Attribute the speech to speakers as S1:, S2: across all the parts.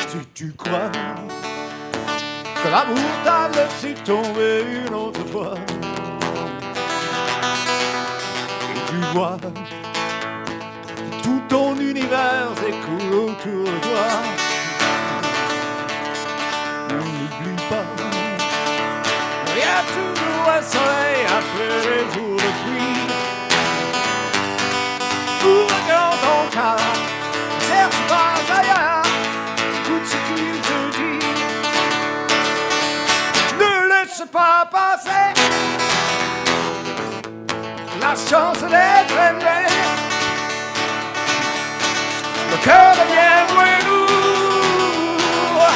S1: Si tu crois que l'amour t'a laissé tomber une autre fois, et tu vois tout ton univers s'écoule autour de toi, n'oublie pas, il y a toujours un soleil après les jours de pluie. Ouvre grand ton cœur, cherche pas ailleurs, écoute ce qu'il te dit. Ne laisse pas passer la chance d'être aimé. Le cœur devient moins lourd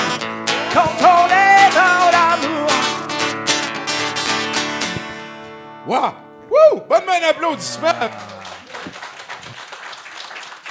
S1: quand on est dans l'amour.
S2: Wow! Woo! Bonne main d'applaudissement!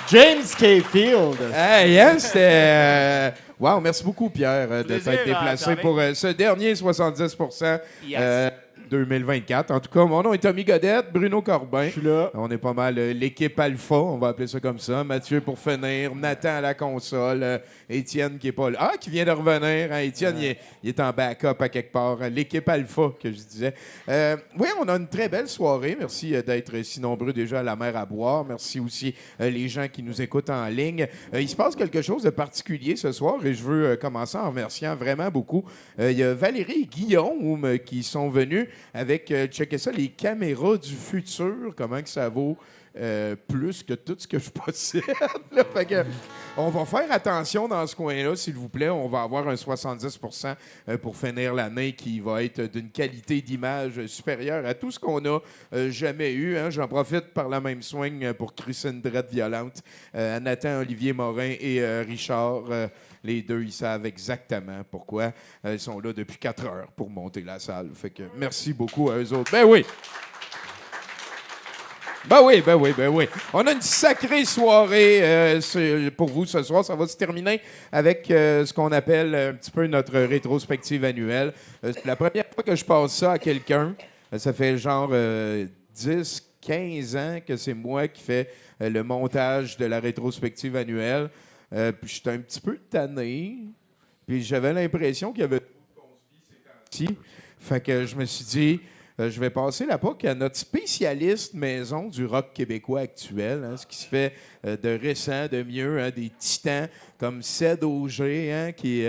S3: James K. Field.
S2: Hey, hein, c'était... Wow, merci beaucoup, Pierre, de
S1: Plaisir,
S2: t'être déplacé
S1: Tommy.
S2: pour ce dernier 70%.
S1: Yes.
S2: 2024. En tout cas, mon nom est Tommy Godette, Bruno Corbin.
S3: Je suis là.
S2: On est pas mal l'équipe Alpha, on va appeler ça comme ça. Mathieu pour finir, Nathan à la console, Étienne qui est pas là. Ah, qui vient de revenir. Hein? Étienne, il est en backup à quelque part. L'équipe Alpha, que je disais. Oui, on a une très belle soirée. Merci d'être si nombreux déjà à la mer à boire. Merci aussi les gens qui nous écoutent en ligne. Il se passe quelque chose de particulier ce soir et je veux commencer en remerciant vraiment beaucoup. Il y a Valérie et Guillaume qui sont venus avec, checkez ça, les caméras du futur, comment que ça vaut plus que tout ce que je possède. Là. Fait que, on va faire attention dans ce coin-là, s'il vous plaît. On va avoir un 70% pour finir l'année qui va être d'une qualité d'image supérieure à tout ce qu'on a jamais eu. Hein. J'en profite par la même swing pour crisser une drette violente à Nathan, Olivier Morin et Richard. Les deux, ils savent exactement pourquoi. Ils sont là depuis 4 heures pour monter la salle. Fait que merci beaucoup à eux autres. Ben oui! Ben oui. On a une sacrée soirée pour vous ce soir. Ça va se terminer avec ce qu'on appelle un petit peu notre rétrospective annuelle. C'est la première fois que je passe ça à quelqu'un. Ça fait genre 10, 15 ans que c'est moi qui fais le montage de la rétrospective annuelle. Puis j'étais un petit peu tanné. Puis j'avais l'impression qu'il y avait ces temps-ci. Fait que je me suis dit, je vais passer la POC à notre spécialiste maison du rock québécois actuel, hein, ce qui se fait de récent, de mieux, hein, des titans comme Ced Auger, hein, qui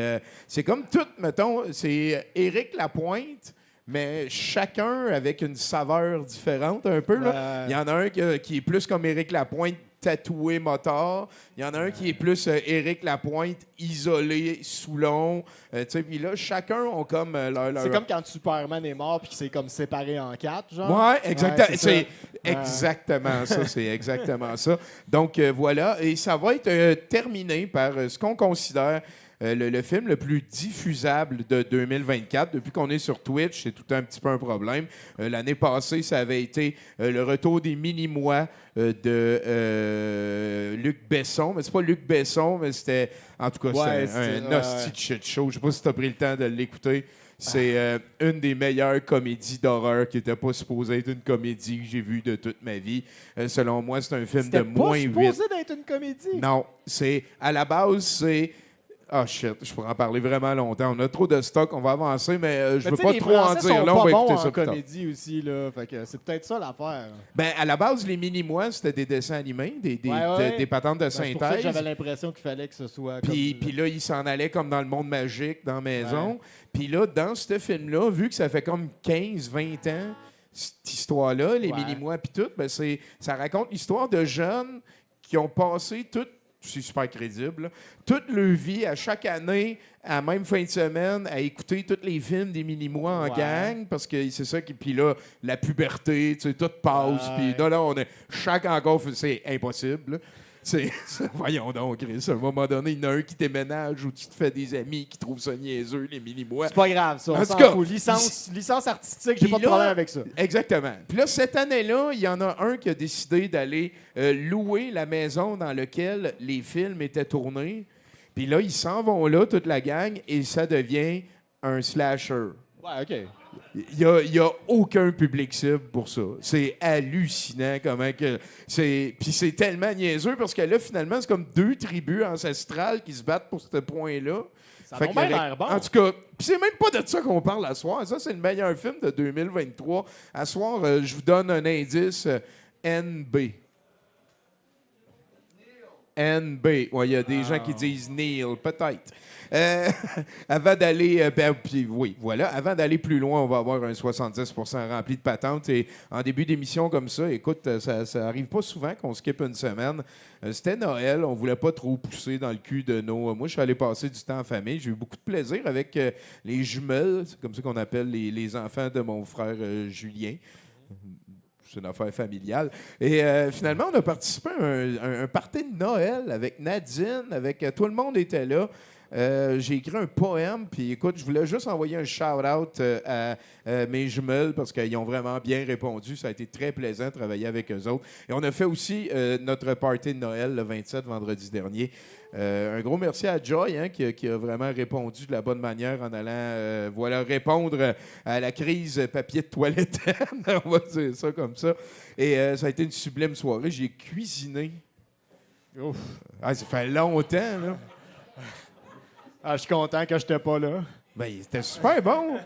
S2: c'est comme tout, mettons, c'est Éric Lapointe, mais chacun avec une saveur différente un peu. Là. Il y en a un qui est plus comme Éric Lapointe, tatoué motard. Il y en a un qui est plus Éric Lapointe, isolé, Soulon. Puis là, chacun ont comme leur...
S3: C'est comme quand Superman est mort puis qu'il s'est comme séparé en 4, genre.
S2: Ouais, exactement.
S3: Ouais,
S2: c'est exactement ça. C'est exactement ça. Donc, voilà. Et ça va être terminé par ce qu'on considère le film le plus diffusable de 2024. Depuis qu'on est sur Twitch, c'est tout un petit peu un problème. L'année passée, ça avait été le retour des mini-mois de Luc Besson. Mais c'est pas Luc Besson, mais c'était... En tout cas, c'était un hostie de shit show. Je sais pas si tu as pris le temps de l'écouter. C'est une des meilleures comédies d'horreur qui n'était pas supposée être une comédie que j'ai vue de toute ma vie. Selon moi, c'est un film de moins 8.
S3: C'était supposé d'être une comédie?
S2: Non, à la base, c'est... Ah, shit, je pourrais en parler vraiment longtemps. On a trop de stock, on va avancer, mais je veux pas trop en dire. Là, on va écouter ça plus tard.
S3: comédie aussi, là. Fait que c'est peut-être ça l'affaire.
S2: Ben, à la base, les mini-mois, c'était des dessins animés, des patentes de
S3: C'est pour ça que
S2: synthèse.
S3: j'avais l'impression qu'il fallait que ce soit
S2: Puis là, il s'en allait comme dans le monde magique, dans la maison. Puis là, dans ce film-là, vu que ça fait comme 15-20 ans, cette histoire-là, les mini-mois puis tout, ben ça raconte l'histoire de jeunes qui ont passé toute... C'est super crédible. Là. Toute leur vie, à chaque année, à la même fin de semaine, à écouter tous les films des mini-mois en gang, parce que c'est ça qui... Puis là, la puberté, tu sais, tout passe. Puis là, on est... Chaque encore, c'est impossible. Là. Voyons donc, Chris. À un moment donné, il y en a un qui déménage ou tu te fais des amis qui trouvent ça niaiseux, les mini-mois.
S3: C'est pas grave, ça. On
S2: En
S3: s'en
S2: tout cas,
S3: fout. Licence artistique, j'ai pas de problème avec ça.
S2: Exactement. Puis là, cette année-là, il y en a un qui a décidé d'aller louer la maison dans laquelle les films étaient tournés. Puis là, ils s'en vont là, toute la gang, et ça devient un slasher.
S3: Ouais, OK.
S2: Il y a aucun public cible pour ça. C'est hallucinant comment que puis c'est tellement niaiseux parce que là finalement c'est comme deux tribus ancestrales qui se battent pour ce point-là.
S3: Ça a
S2: Fait
S3: donc
S2: qu'il y
S3: bien
S2: aurait-
S3: l'air bon.
S2: En tout cas, puis c'est même pas de ça qu'on parle à soir. Ça c'est le meilleur film de 2023. À soir, je vous donne un indice NB. NB. Ouais, il y a des gens qui disent Neil, peut-être. Avant d'aller, puis oui, voilà. Avant d'aller plus loin, on va avoir un 70% rempli de patentes. Et en début d'émission comme ça, écoute, ça arrive pas souvent qu'on skip une semaine. C'était Noël, on voulait pas trop pousser dans le cul de nos. Moi, je suis allé passer du temps en famille. J'ai eu beaucoup de plaisir avec les jumelles, c'est comme ça qu'on appelle les enfants de mon frère Julien. C'est une affaire familiale. Et finalement, on a participé à un party de Noël avec Nadine, avec tout le monde était là. J'ai écrit un poème, puis écoute, je voulais juste envoyer un shout-out à mes jumelles parce qu'ils ont vraiment bien répondu. Ça a été très plaisant de travailler avec eux autres. Et on a fait aussi notre party de Noël le 27, vendredi dernier. Un gros merci à Joy qui a vraiment répondu de la bonne manière en allant répondre à la crise papier de toilette. On va dire ça comme ça. Et ça a été une sublime soirée. J'ai cuisiné.
S3: Ouf.
S2: Ah, ça fait longtemps, là.
S3: Ah, je suis content que je n'étais pas là.
S2: Ben, c'était super bon.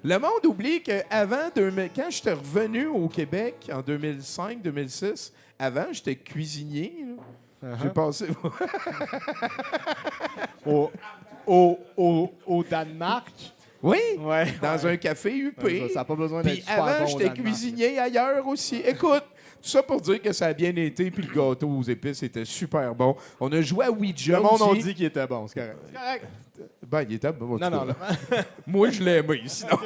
S2: Le monde oublie qu'avant, quand j'étais revenu au Québec en 2005-2006, avant, j'étais cuisinier. Là. J'ai passé.
S3: Au Danemark.
S2: Oui,
S3: Ouais.
S2: dans un café UP.
S3: Ça n'a pas besoin d'être
S2: Puis
S3: super
S2: avant,
S3: bon au
S2: j'étais
S3: Danemark.
S2: cuisinier ailleurs aussi. Écoute, tout ça pour dire que ça a bien été, puis le gâteau aux épices était super bon. On a joué à Ouija
S3: Le monde
S2: aussi.
S3: a dit qu'il était bon, c'est correct. C'est correct.
S2: Ben, il était bon. en tout
S3: Non, non,
S2: cas.
S3: non.
S2: Moi, je l'ai aimé, sinon.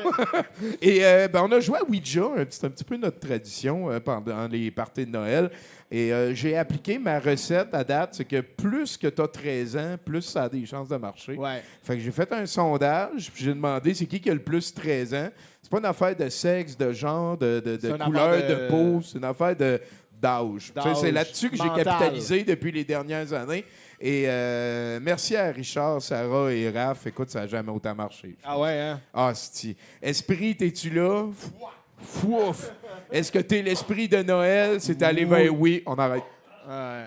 S2: Et on a joué à Ouija, c'est un petit peu notre tradition pendant les parties de Noël. Et j'ai appliqué ma recette à date, c'est que plus que tu as 13 ans, plus ça a des chances de marcher.
S3: Ouais.
S2: Fait que j'ai fait un sondage, puis j'ai demandé c'est qui a le plus 13 ans. C'est pas une affaire de sexe, de genre, de
S3: C'est une
S2: couleur
S3: affaire
S2: de
S3: de-
S2: peau, c'est une affaire d'âge. Tu sais, c'est là-dessus que j'ai
S3: mental.
S2: capitalisé depuis les dernières années. Et merci à Richard, Sarah et Raph. Écoute, ça n'a jamais autant marché.
S3: Ah ouais, hein?
S2: Ah, c'ti. Esprit, t'es-tu là? Fouf! Est-ce que t'es l'esprit de Noël? C'est allé vers oui. On arrête.
S3: Ouais.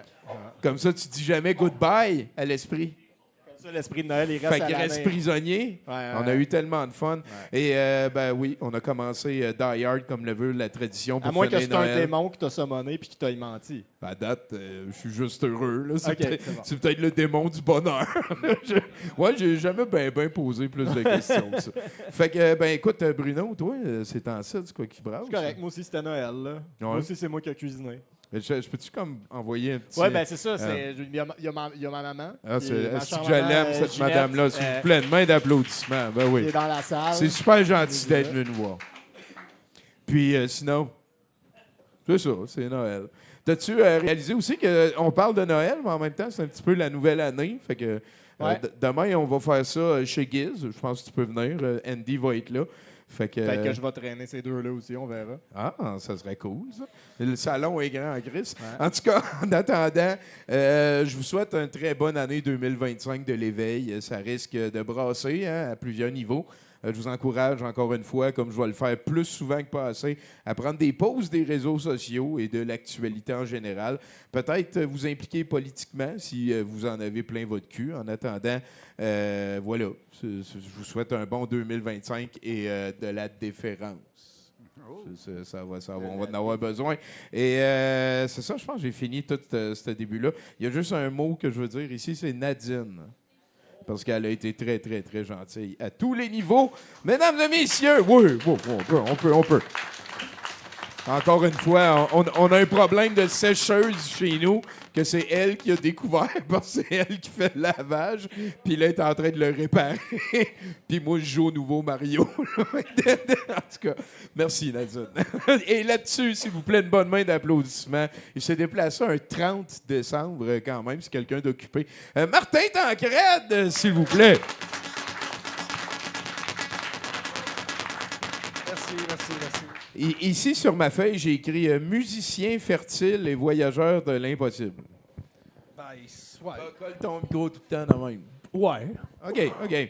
S2: Comme ça, tu dis jamais goodbye à l'esprit.
S3: Comme ça, l'esprit de Noël, il reste
S2: Fait
S3: à
S2: qu'il
S3: la
S2: reste
S3: main.
S2: prisonnier.
S3: Ouais,
S2: On a eu tellement de fun. Et ben oui, on a commencé Die Hard comme le veut la tradition pour
S3: À moins que
S2: finir
S3: c'est un
S2: Noël.
S3: démon qui t'a summoné puis qui t'a menti.
S2: À date, je suis juste heureux. Là. C'est,
S3: Ok,
S2: peut-être,
S3: c'est bon.
S2: c'est peut-être le démon du bonheur. J'ai jamais bien posé plus de questions que ça. Fait que, ben écoute, Bruno, toi, c'est en ça, du quoi qui brasse?
S3: C'est correct. Moi aussi, c'était Noël, là. Moi aussi, c'est moi qui ai cuisiné.
S2: Je peux-tu comme envoyer un petit...
S3: Ouais, ben c'est ça. Il y a ma maman.
S2: Ah,
S3: puis
S2: c'est,
S3: ma
S2: est-ce
S3: chère
S2: que je
S3: maman,
S2: l'aime, cette
S3: Ginette,
S2: madame-là? S'il vous plaît, une main d'applaudissements. Ben
S3: qui
S2: oui.
S3: est dans la salle.
S2: C'est super gentil d'être venu nous voir. Puis sinon, c'est ça, c'est Noël. T'as-tu réalisé aussi qu'on parle de Noël, mais en même temps, c'est un petit peu la nouvelle année. Fait que
S3: Ouais.
S2: demain, on va faire ça chez Giz. Je pense que tu peux venir. Andy va être là. Fait que,
S3: Peut-être que je vais traîner ces deux-là aussi, on verra.
S2: Ah, ça serait cool, ça. Le salon est grand en gris.
S3: Ouais.
S2: En tout cas, en attendant, je vous souhaite une très bonne année 2025 de l'éveil. Ça risque de brasser à plusieurs niveaux. Je vous encourage encore une fois, comme je vais le faire plus souvent que pas assez, à prendre des pauses des réseaux sociaux et de l'actualité en général. Peut-être vous impliquer politiquement si vous en avez plein votre cul. En attendant, voilà, je vous souhaite un bon 2025 et de la déférence. On va en avoir besoin. Et c'est ça, je pense que j'ai fini tout ce début-là. Il y a juste un mot que je veux dire ici, c'est Nadine. Parce qu'elle a été très, très, très gentille à tous les niveaux. Mesdames et messieurs, oui, on peut. Encore une fois, on a un problème de sécheuse chez nous, que c'est elle qui a découvert, parce que c'est elle qui fait le lavage, puis là, elle est en train de le réparer. Puis moi, je joue au nouveau Mario. En tout cas, merci, Nadine. Et là-dessus, s'il vous plaît, une bonne main d'applaudissements. Il s'est déplacé un 30 décembre, quand même, si quelqu'un d'occupé. Martin Tancrède, s'il vous plaît.
S3: Merci.
S2: Ici, sur ma feuille, j'ai écrit musicien fertile et voyageur de l'impossible.
S4: Ben, ouais.
S2: Colle ton micro tout le temps de même.
S4: Ouais.
S2: OK.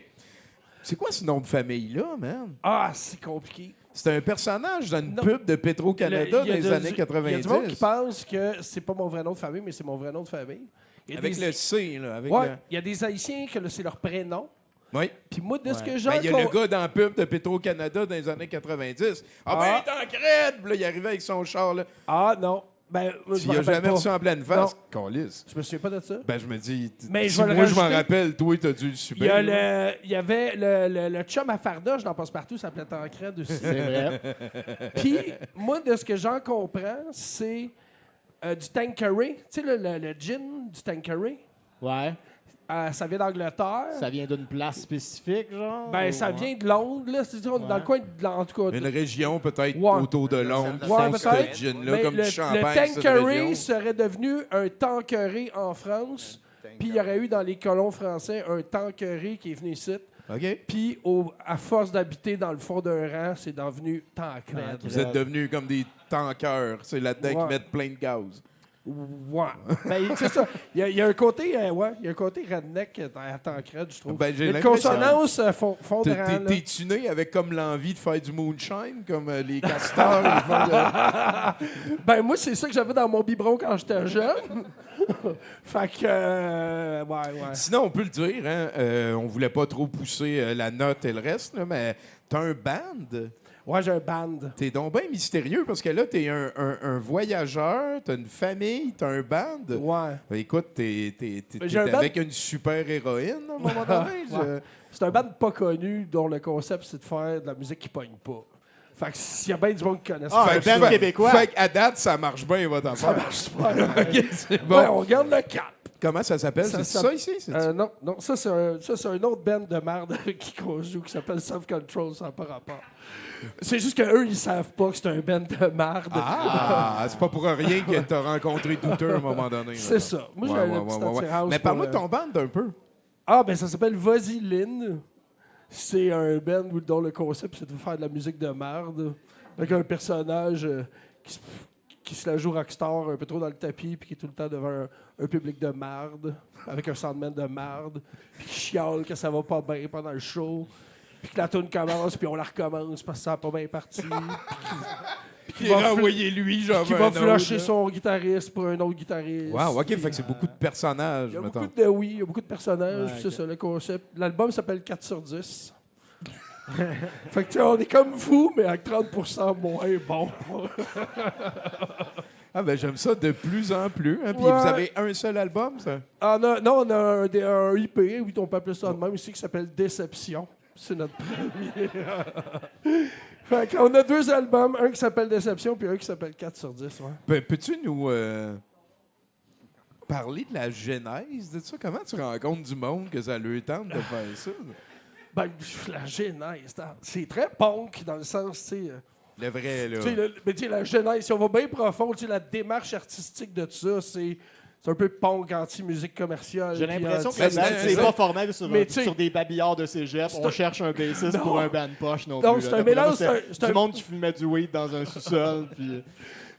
S2: C'est quoi ce nom de famille-là, man?
S4: Ah, c'est compliqué.
S2: C'est un personnage dans une
S4: Non.
S2: pub de Petro-Canada
S4: Il
S2: dans
S4: y a
S2: les années
S4: Il y a
S2: 90.
S4: du monde qui pense que c'est pas mon vrai nom de famille, mais c'est mon vrai nom de famille. Il y a
S2: Avec
S4: des-
S2: le C, là. Avec
S4: Ouais, il y a des Haïtiens que c'est leur prénom.
S2: Oui.
S4: Puis moi, de ce que j'ai
S2: Ben, il y a le gars dans la pub de Petro-Canada dans les années 90. Ah, ben, il est en crête! Puis là, il arrivait avec son char, là.
S4: Ah, non. Ben, moi, je
S2: Tu
S4: me
S2: y as
S4: rappelle
S2: jamais
S4: pas.
S2: reçu en pleine face. Calisse.
S4: Je me souviens pas de ça.
S2: Ben, je me dis,
S4: Mais
S2: si
S4: je vais le
S2: moi, je m'en
S4: rajouter.
S2: rappelle, toi, t'as dû le
S4: Il
S2: subir.
S4: y, a
S2: là.
S4: il y avait le chum à Fardoche dans Passe-Partout, ça s'appelait Tancred aussi.
S3: C'est vrai.
S4: Puis, moi, de ce que j'en comprends, c'est du Tanqueray. Tu sais, le gin du Tanqueray,
S3: Ouais.
S4: ça vient d'Angleterre.
S3: Ça vient d'une place spécifique, genre?
S4: Ben,
S3: ou-
S4: ça vient de Londres, là. C'est-à-dire, on est dans
S3: Ouais.
S4: le coin de en tout cas.
S2: Une région peut-être
S4: Ouais.
S2: autour de Londres qui
S4: Ouais,
S2: font
S4: peut-être.
S2: ce gin-là,
S4: Mais
S2: comme
S4: le
S2: du champagne,
S4: le
S2: cette
S4: Tanqueray
S2: région.
S4: serait devenu un Tanqueray en France. Puis il y aurait eu dans les colons français un Tanqueray qui est venu ici.
S2: OK.
S4: Puis à force d'habiter dans le fond d'un rang, c'est devenu Tancred.
S2: Vous êtes devenus comme des tankers. C'est là-dedans
S4: Ouais.
S2: qu'ils mettent plein de gaz.
S4: Ouais. Ben, c'est ça. Il y a un côté, ouais, il y a un côté redneck à Tancred, je trouve.
S2: Ben, j'ai
S4: Il y a une
S2: l'impression.
S4: consonance fondrant.
S2: T'es-tu né avec comme l'envie de faire du moonshine, comme les castors? ils font de-
S4: Ben, moi, c'est ça que j'avais dans mon biberon quand j'étais jeune. Fait que, ouais.
S2: Sinon, on peut le dire, hein, on voulait pas trop pousser la note et le reste, là, mais t'as un band.
S4: Ouais, j'ai un band.
S2: T'es donc bien mystérieux parce que là, t'es un voyageur, t'as une famille, t'as un band.
S4: Ouais.
S2: Ben, écoute, t'es
S4: J'ai un band-
S2: avec une super héroïne à un moment donné.
S4: Ouais. C'est un band pas connu dont le concept, c'est de faire de la musique qui pogne pas. Fait que s'il y a bien du monde qui connaît ça,
S3: Ah,
S2: Fait
S3: un
S2: que-
S3: band québécois.
S2: Fait qu'à date, ça marche bien, votre affaire.
S4: marche pas.
S2: OK, c'est bon.
S4: Ouais, on regarde le cap.
S2: Comment ça s'appelle?
S4: Ça
S2: C'est
S4: s'appelle-
S2: ça ici? C'est-
S4: Non, ça c'est un autre band de merde qu'on joue qui s'appelle Self-Control, ça n'a pas rapport. C'est juste qu'eux, ils savent pas que c'est un band de merde.
S2: Ah, c'est pas pour rien que t'as rencontré Douteux à un moment donné.
S4: C'est ça. Moi, j'ai une petite attirance
S2: Mais
S4: pour
S2: parle-moi
S4: le-
S2: de ton band un peu.
S4: Ah, ben ça s'appelle Vaseline. C'est un band dont le concept, c'est de faire de la musique de merde. Avec un personnage qui se la joue rockstar un peu trop dans le tapis, puis qui est tout le temps devant un public de merde, avec un soundman de merde, puis qui chiale que ça va pas bien pendant le show, puis que la tune commence, puis on la recommence parce que ça n'a pas bien parti.
S2: Qui est renvoyé lui, genre.
S4: Qui va flusher son guitariste pour un autre guitariste.
S2: Wow, OK,
S4: Puis,
S2: fait que c'est beaucoup de personnages,
S4: il y a
S2: mettons.
S4: beaucoup de oui, il y a beaucoup de personnages,
S3: Ouais,
S4: puis c'est
S3: ok.
S4: ça le concept. L'album s'appelle 4 sur 10. Fait que tu sais, on est comme vous, mais avec 30% moins bon.
S2: Ah ben j'aime ça de plus en plus. Hein. Puis
S4: Ouais.
S2: vous avez un seul album, ça?
S4: Ah, non, on a un IP, oui, on peut appeler ça de même ici, qui s'appelle Déception. C'est notre premier. Fait qu'on a 2 albums, un qui s'appelle Déception, puis un qui s'appelle 4 sur 10. Ouais.
S2: Peux-tu nous parler de la genèse de ça? Comment tu rencontres du monde que ça leur tente de faire ça?
S4: Ben, la genèse, c'est très punk dans le sens, tu sais.
S2: Le vrai, là.
S4: Tu sais, mais tu sais, la genèse, si on va bien profond, tu sais, la démarche artistique de ça, c'est un peu punk anti-musique commerciale.
S3: J'ai
S4: puis
S3: l'impression que
S4: anti-
S3: le band,
S2: c'est-
S3: c'est
S2: c'est-
S3: pas formé sur,
S4: Mais tu sais-
S3: sur des babillards de cégep. On cherche un bassiste pour un band poche non,
S4: Non,
S3: plus.
S4: c'est
S3: là.
S4: un
S3: D'après moi,
S4: mélange, c'est un-
S3: du monde qui fumait du weed dans un sous-sol. Puis...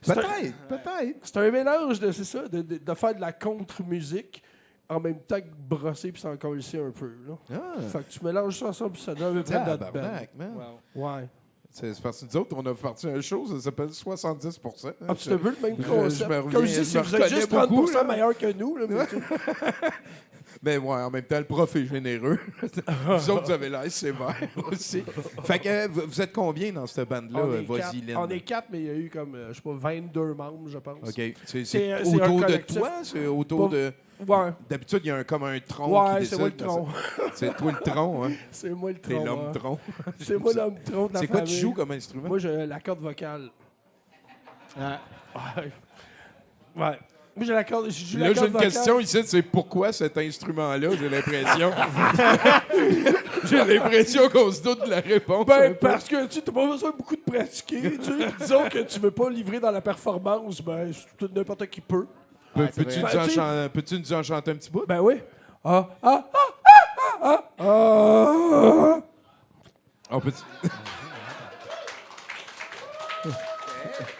S2: Peut-être.
S4: C'est un mélange de, c'est ça, de faire de la contre-musique en même temps que brosser puis s'en coller un peu. Là.
S2: Ah,
S4: Fait que tu mélanges ça ensemble puis ça donne un peu notre band.
S2: tabarnak, man.
S4: Ouais.
S2: C'est parce que nous autres, on a parti un show, ça s'appelle 70%.
S4: Ah, puis c'est un peu le même
S2: je
S4: concept.
S2: me reviens-
S4: Comme je
S2: je
S4: dis, si
S2: me
S4: vous êtes juste
S2: reconnais
S4: 30%
S2: beaucoup, là.
S4: meilleur que nous, là, mais tu-
S2: Mais ouais, en même temps, le prof est généreux. Vous autres, vous avez l'air sévère aussi. Fait que vous êtes combien dans cette bande-là,
S4: on, est
S2: Vas-y,
S4: quatre,
S2: Lynn?
S4: on est 4, mais il y a eu comme, je sais pas, 22 membres, je pense.
S2: OK. C'est
S4: C'est un
S2: autour de
S4: collectif.
S2: toi? C'est autour
S4: Pas-
S2: de...
S4: Ouais,
S2: D'habitude, il y a comme un tronc qui
S4: ouais
S2: décide.
S4: c'est moi le tronc.
S2: C'est toi le tronc, hein?
S4: C'est moi le
S2: T'es
S4: tronc.
S2: l'homme
S4: ouais.
S2: tronc.
S4: C'est moi l'homme tronc de la
S2: C'est quoi tu
S4: famille.
S2: joues comme instrument?
S4: Moi, j'ai la corde vocale.
S3: Ah.
S4: Ouais. Ouais. Moi, j'ai la corde. Je joue
S2: Là,
S4: la
S2: j'ai
S4: corde
S2: une
S4: vocale.
S2: question ici, c'est pourquoi cet instrument-là, j'ai l'impression. J'ai l'impression qu'on se doute de la réponse. un
S4: Ben,
S2: peu.
S4: parce que tu n'as pas besoin beaucoup de pratiquer. Tu sais. Disons que tu veux pas livrer dans la performance, ben, n'importe qui peut.
S3: Ouais, c'est
S2: Peux-tu
S3: vrai.
S2: nous,
S4: Ben, tu sais-
S2: peux-tu nous en chanter un petit bout?
S4: Ben oui. Ah, ah, ah, ah, ah, ah, ah.
S2: On peut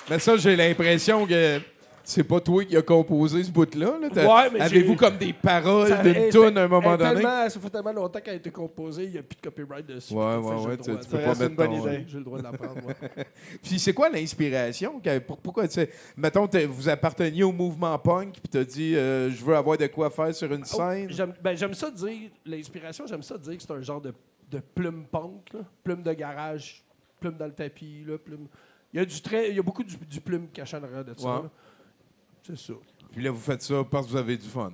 S2: Mais ça, j'ai l'impression que c'est pas toi qui as composé ce bout-là. Là.
S4: Ouais, mais
S2: avez-vous
S4: j'ai-
S2: comme des paroles
S4: Ça-
S2: d'une toune à un moment
S4: elle est
S2: donné?
S4: ça fait tellement longtemps qu'elle a été composée, il n'y a plus de copyright dessus.
S2: Ouais,
S4: Fait que
S2: ouais,
S4: j'ai
S2: ouais,
S4: le droit
S2: tu
S4: de-
S2: peux
S3: Ça
S2: pas
S3: reste
S2: mettre
S3: une bonne
S2: ton-
S3: idée.
S4: J'ai le droit de la prendre, moi.
S2: Puis c'est quoi l'inspiration? Pourquoi, tu sais, mettons, vous apparteniez au mouvement punk, puis t'as dit, je veux avoir de quoi faire sur une scène.
S4: J'aime ça dire, l'inspiration, j'aime ça dire que c'est un genre de plume punk, là. Plume de garage, plume dans le tapis, là, plume. Il y a beaucoup du plume caché en arrière de ça.
S2: Ouais.
S4: là. C'est ça.
S2: Puis là, vous faites ça parce que vous avez du fun.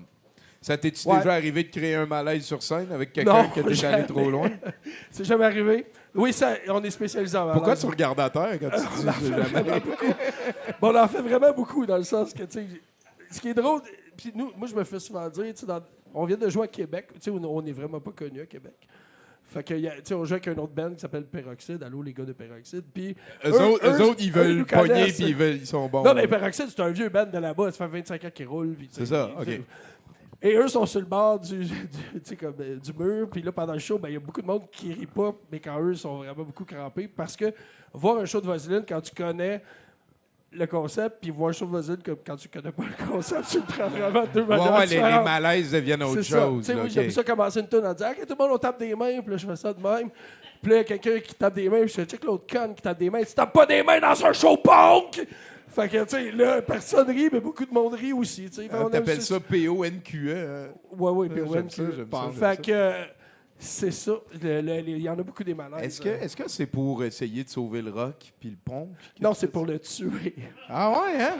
S2: Ça t'es-tu
S4: Ouais.
S2: déjà arrivé de créer un malaise sur scène avec quelqu'un
S4: Non,
S2: qui est allé trop loin?
S4: C'est jamais arrivé. Oui, ça, on est spécialisé en
S2: Pourquoi
S4: malaise.
S2: tu regardes à terre quand tu dis j'ai jamais?
S4: Bon, on en fait vraiment beaucoup dans le sens que, tu sais, ce qui est drôle, puis moi, je me fais souvent dire, tu sais, on vient de jouer à Québec, tu sais, on n'est vraiment pas connu à Québec. Fait que, tu sais, on joue avec un autre band qui s'appelle Peroxide. Allô, les gars de Peroxide. Puis
S2: Eux autres, ils
S4: eux
S2: veulent
S4: nous
S2: pogner
S4: connaissent.
S2: puis ils sont bons.
S4: Non, mais Peroxide, c'est un vieux band de là-bas. Ça fait 25 ans qu'ils roulent. Puis, tu sais,
S2: C'est ça,
S4: tu sais.
S2: OK.
S4: Et eux sont sur le bord tu sais, comme, du mur. Puis là, pendant le show, ben, il y a beaucoup de monde qui rit pas, mais quand eux sont vraiment beaucoup crampés. Parce que voir un show de Vaseline, quand tu connais le concept, puis voir un show de Vaseline quand tu connais pas le concept, tu le prends vraiment deux manières
S2: les
S4: différentes.
S2: malaises deviennent autre
S4: C'est ça. Tu
S2: chose.
S4: sais,
S2: là,
S4: moi,
S2: OK.
S4: j'aime ça commencer une tune en disant « OK, tout le monde, on tape des mains. » Puis là, je fais ça de même. Puis là, il y a quelqu'un qui tape des mains. Puis je check l'autre conne qui tape des mains. Tu tapes pas des mains dans un show punk! Fait que, tu sais, là, personne rit, mais beaucoup de monde rit aussi. Tu sais. Fait, on aime
S2: T'appelles ça PONQE. Hein?
S4: Ouais, ouais,
S2: J'aime
S4: PON.
S2: ça, j'aime ça, j'aime
S4: Fait que, c'est ça. Il y en a beaucoup des malaises.
S2: Est-ce que c'est pour essayer de sauver le rock puis le punk?
S4: Non, c'est pour le tuer.
S2: Ah ouais, hein?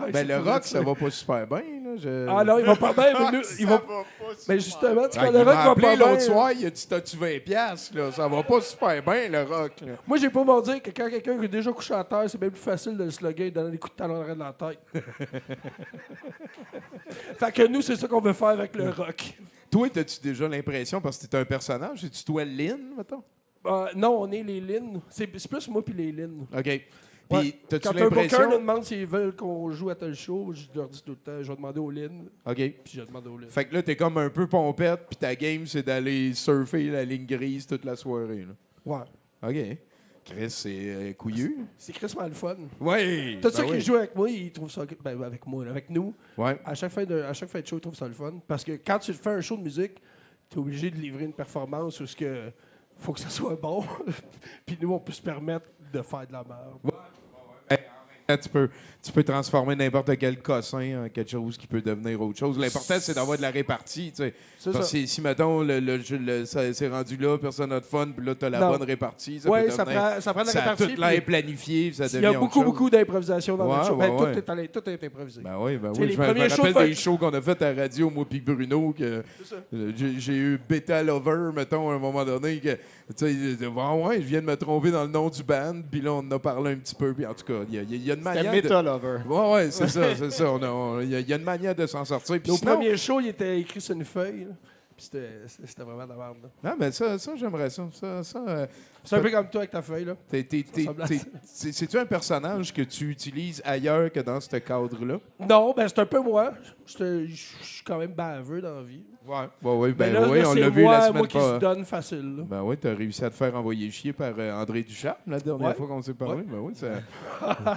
S4: Ouais,
S2: Ben
S4: c'est
S2: le
S4: pour
S2: rock,
S4: tuer.
S2: ça va pas super bien. Là.
S4: Ah non, il va pas bien, mais nous, il va... Mais justement, tu
S2: Ah,
S4: quand
S2: il
S4: le rock
S2: m'a
S4: va
S2: appelé
S4: pas bien...
S2: l'autre soir, il a dit t'as-tu 20$, là? Ça va pas super bien, le rock. Là.
S4: Moi, j'ai pas m'en dire que quand quelqu'un est déjà couché à terre, c'est bien plus facile de le slugger et de donner des coups de talon de la tête. Fait que nous, c'est ça qu'on veut faire avec le rock.
S2: Toi, as-tu déjà l'impression, parce que t'es un personnage, c'est-tu toi Lynn, mettons?
S4: Non, on est les Lynn. C'est plus moi puis les Lynn.
S2: OK. Puis,
S4: Ouais.
S2: t'as-tu
S4: Quand un booker nous
S2: l'impression...
S4: demande s'ils veulent qu'on joue à tel show, je leur dis tout le temps, je vais demander aux Lynn,
S2: OK.
S4: puis je vais demander aux Lynn.
S2: Fait que là, t'es comme un peu pompette, puis ta game, c'est d'aller surfer la ligne grise toute la soirée. Là.
S4: Ouais.
S2: OK. Chris, c'est couillu.
S4: C'est crissement le fun.
S2: Oui.
S4: Tous ceux qui jouent avec moi, ils trouvent ça... Ben, avec moi, avec nous.
S2: Ouais.
S4: À chaque fin de show, ils trouvent ça le fun. Parce que quand tu fais un show de musique, tu es obligé de livrer une performance où il faut que ça soit bon. Puis nous, on peut se permettre de faire de la merde.
S2: Tu peux transformer n'importe quel cossin en quelque chose qui peut devenir autre chose. L'important, c'est d'avoir de la répartie. Tu sais.
S4: C'est
S2: Parce
S4: ça.
S2: que si, mettons, ça c'est rendu là, personne n'a de fun, puis là, tu as la
S4: Non.
S2: bonne répartie, ça
S4: Oui,
S2: peut
S4: ça
S2: devenir...
S4: prend de la
S2: Ça a
S4: répartie.
S2: tout l'air
S4: puis
S2: planifié, ça
S4: Il
S2: devient
S4: y a
S2: autre
S4: beaucoup,
S2: chose.
S4: beaucoup d'improvisation dans
S2: Ouais,
S4: le show.
S2: ouais,
S4: Ben,
S2: ouais.
S4: tout est improvisé.
S2: Ben oui,
S4: Tu sais, les
S2: je me
S4: premiers
S2: rappelle
S4: shows de-
S2: des shows qu'on a fait à la radio, moi puis Bruno, que
S4: C'est ça.
S2: j'ai eu Beta Lover, mettons, à un moment donné, que, tu sais, il dit, ouais, je viens de me tromper dans le nom du band, puis là, on en a parlé un petit peu, puis en tout cas, il y a une
S3: C'était
S2: manière de...
S3: Meta Lover.
S2: Ouais, c'est ça, c'est ça. Il y a une manière de s'en sortir. Puis
S4: Nos
S2: sinon-
S4: premiers shows, il était écrit sur une feuille. Là. Puis c'était vraiment de la merde. là.
S2: Non, mais ça j'aimerais ça.
S4: C'est un peu comme toi avec ta feuille. Là.
S2: C'est-tu un personnage que tu utilises ailleurs que dans ce cadre-là?
S4: Non, ben c'est un peu moi. Je suis quand même baveux dans la vie.
S2: Ouais,
S4: Mais là,
S2: oui,
S4: là,
S2: on
S4: c'est
S2: l'a vu la semaine
S4: moi qui se
S2: passée.
S4: donne facile. Là.
S2: Ben oui, t'as réussi à te faire envoyer chier par André Duchamp la dernière
S4: Ouais.
S2: fois qu'on s'est parlé.
S4: Ouais.
S2: Ben oui, ça...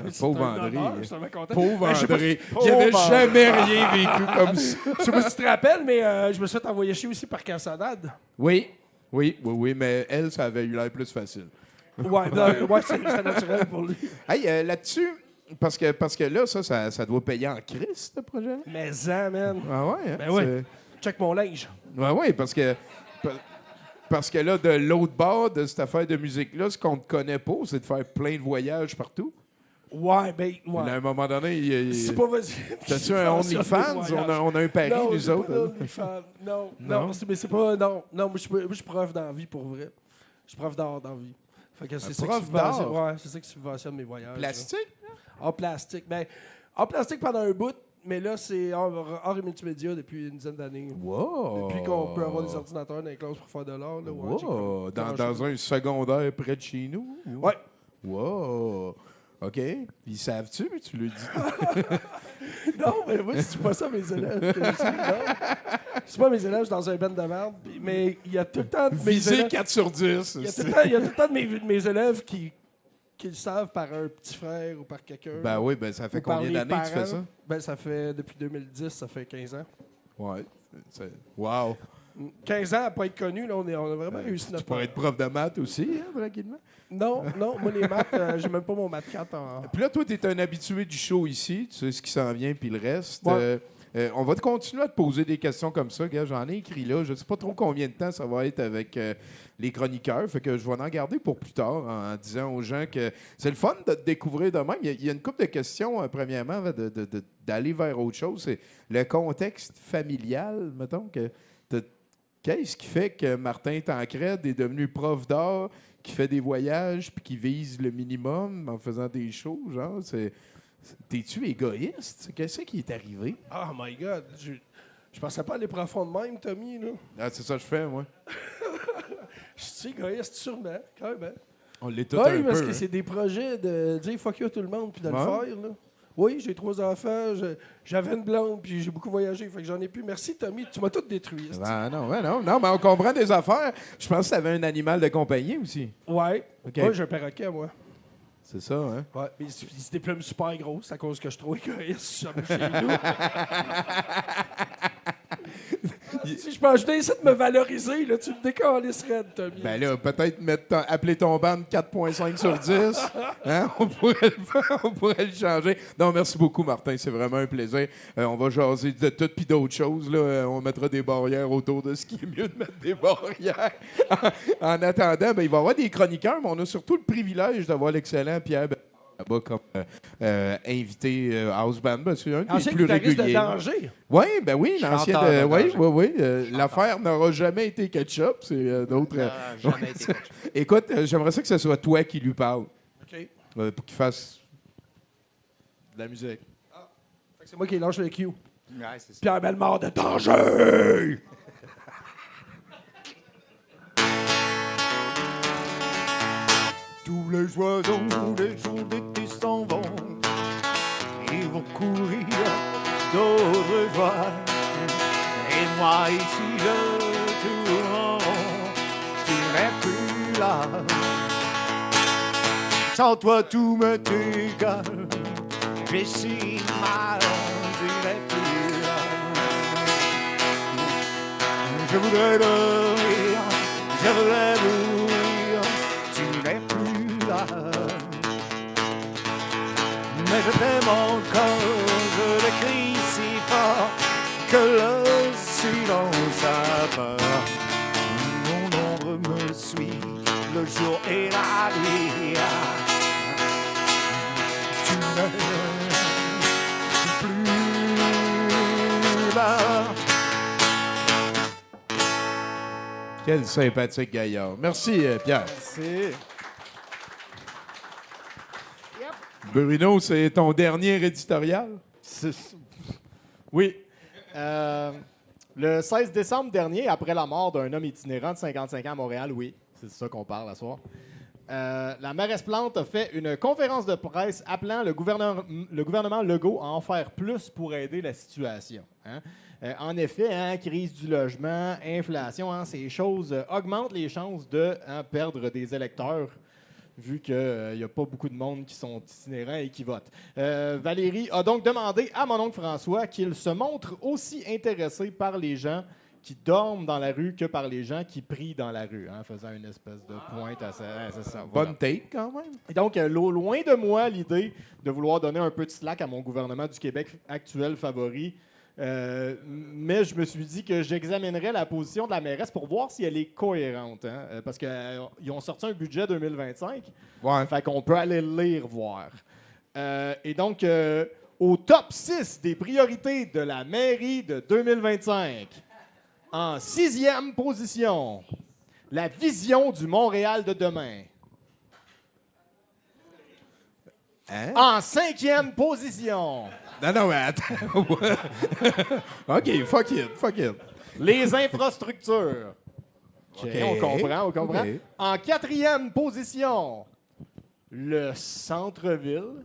S4: C'est
S2: Pauvre
S4: un
S2: André.
S4: honneur, je suis vraiment content.
S2: Pauvre
S4: Ben, je sais pas
S2: André.
S4: si-
S2: Il avait
S3: Pauvre
S2: jamais rien vécu comme ça.
S4: Je sais pas si tu te rappelles, mais je me suis fait envoyer chier aussi par Cassonade.
S2: Oui, mais elle, ça avait eu l'air plus facile.
S4: Ouais, ouais c'est naturel pour lui.
S2: Hey, là-dessus, parce que là, ça doit payer en crise, ce projet-là.
S4: Mais ça, man.
S2: Ah ouais, hein?
S4: Ben ouais. Check mon linge.
S2: Oui, parce que là, de l'autre bord de cette affaire de musique-là, ce qu'on ne connaît pas, c'est de faire plein de voyages partout.
S4: Ouais, ben,
S2: Puis là, à
S4: ouais.
S2: un moment donné,
S4: C'est pas vas-y.
S2: t'as-tu un OnlyFans? On a un pari,
S4: Non,
S2: nous
S4: j'ai
S2: autres.
S4: pas d'OnlyFans. Non,
S2: Non?
S4: mais c'est pas. Non, moi, je suis prof dans la vie pour vrai. Je suis prof d'art dans la vie. Fait que c'est ça
S2: prof
S4: qui subventionne.
S2: d'art?
S4: Ouais, c'est ça qui subventionne mes voyages.
S2: Plastique?
S4: En plastique. Ben, en plastique pendant un bout, mais là, c'est art et multimédia depuis une dizaine d'années.
S2: Wow!
S4: Depuis qu'on peut avoir des ordinateurs dans les classes pour faire de l'art. Là, ouais, j'ai
S2: Wow!
S4: comme-
S2: Dans un secondaire près de chez nous?
S4: Ouais.
S2: Wow! OK. Ils savent-tu, mais tu le dis.
S4: Non, mais moi, je dis pas ça à mes élèves. que je dis, non. Je dis pas à mes élèves, je suis dans un band de merde. Mais il y a tout le temps de mes
S2: Visé
S4: élèves...
S2: 4 sur 10.
S4: Il y a tout le temps de mes élèves qui qui le savent par un petit frère ou par quelqu'un.
S2: Ben oui, ben ça fait
S4: ou par
S2: combien
S4: les
S2: d'années que tu fais
S4: parents.
S2: ça?
S4: Ben, ça fait depuis 2010, ça fait 15 ans.
S2: Ouais. Wow.
S4: 15 ans à pas être connu, là, on a vraiment réussi
S2: Tu
S4: notre
S2: pourrais être prof de maths aussi, hein, tranquillement.
S4: Non, moi les maths, j'ai même pas mon maths 4 en.
S2: Puis là, toi, tu es un habitué du show ici. Tu sais ce qui s'en vient, puis le reste.
S4: Ouais.
S2: On va continuer à te poser des questions comme ça. Gars, j'en ai écrit là. Je ne sais pas trop combien de temps ça va être avec les chroniqueurs. Fait que je vais en garder pour plus tard en disant aux gens que c'est le fun de te découvrir de même. Il y a une couple de questions, premièrement, avant d'aller vers autre chose. C'est le contexte familial, mettons. Qu'est-ce qui fait que Martin Tancred est devenu prof d'art, qui fait des voyages, puis qui vise le minimum en faisant des shows? Genre, t'es-tu égoïste? Qu'est-ce qui est arrivé?
S4: Oh my God! Je pensais pas aller profond de même, Tommy, là.
S2: Ah, c'est ça que je fais, moi.
S4: Je suis égoïste, sûrement, quand même.
S2: On l'est tout
S4: Oui,
S2: un
S4: parce
S2: peu.
S4: que
S2: Hein?
S4: c'est des projets de dire fuck you à tout le monde puis de le
S2: Ouais.
S4: faire, là. Oui, j'ai 3 enfants, j'avais une blonde, puis j'ai beaucoup voyagé, fait que j'en ai plus. Merci, Tommy, tu m'as tout détruit. esti.
S2: Ah, non, mais on comprend des affaires. Je pense que tu avais un animal de compagnie aussi.
S4: Ouais.
S2: OK.
S4: Ouais, j'ai un perroquet, moi.
S2: C'est ça, hein?
S4: Ouais. Mais il se des plumes super grosses à cause que je suis trop égoïste. Jamais chez nous. Si je peux ajouter ça de me valoriser, là, tu me décalisserais, Tommy.
S2: Ben là, peut-être appeler ton band 4.5 sur 10. Hein? On pourrait le changer. Non, merci beaucoup, Martin. C'est vraiment un plaisir. On va jaser de tout puis d'autres choses. Là. On mettra des barrières autour de ce qui est mieux de mettre des barrières. En attendant, ben, il va y avoir des chroniqueurs, mais on a surtout le privilège d'avoir l'excellent Pierre là-bas comme invité house band. Ben, c'est un des
S4: Ancien
S2: plus
S4: guitariste de
S2: réguliers.
S4: danger.
S2: Oui, ben oui, l'ancien
S5: Chanteur
S2: de.
S5: de
S2: Oui,
S5: danger.
S2: oui, oui. L'affaire n'aura jamais été ketchup. C'est d'autres.
S5: Jamais été coach.
S2: Écoute, j'aimerais ça que ce soit toi qui lui parle.
S4: OK.
S2: Pour qu'il fasse de la musique.
S4: Fait que c'est moi qui lâche le cue.
S5: Ouais, c'est ça.
S4: Pierre Bellemare de danger!
S1: Tous les oiseaux des jours d'été s'en vont. Ils vont courir d'autres voies. Et moi ici je tourne, je n'irai plus là. Sans toi tout m'est égal. Mais si mal, je n'irai plus là. Je voudrais dormir, je voudrais mourir. Tu n'es plus là. Mais je t'aime encore, je le crie si fort que le silence a peur. Mon ombre me suit le jour et la nuit. Tu n'es plus là.
S2: Quel sympathique gaillard. Merci, Pierre.
S3: C'est...
S2: Bruno, c'est ton dernier éditorial?
S3: Oui. Le 16 décembre dernier, après la mort d'un homme itinérant de 55 ans à Montréal, oui, c'est de ça qu'on parle à soir, la mairesse Plante a fait une conférence de presse appelant le gouvernement Legault à en faire plus pour aider la situation. Hein. En effet, crise du logement, inflation, ces choses augmentent les chances de perdre des électeurs vu qu'il n'y a pas beaucoup de monde qui sont itinérants et qui votent. Valérie a donc demandé à mon oncle François qu'il se montre aussi intéressé par les gens qui dorment dans la rue que par les gens qui prient dans la rue, faisant une espèce de pointe à ça. C'est ça, voilà.
S2: Bonne take, quand même.
S3: Et donc, loin de moi l'idée de vouloir donner un peu de slack à mon gouvernement du Québec actuel favori. Mais je me suis dit que j'examinerais la position de la mairesse pour voir si elle est cohérente. Parce qu'ils ont sorti un budget 2025.
S2: Ouais.
S3: Fait qu'on peut aller le lire, voir. Et donc, au top 6 des priorités de la mairie de 2025, en 6e position, la vision du Montréal de demain.
S2: Hein?
S3: En 5e position,
S2: Non, mais attends. OK, fuck it.
S3: les infrastructures. OK,
S2: OK.
S3: on comprend.
S2: OK.
S3: En 4e position, le centre-ville.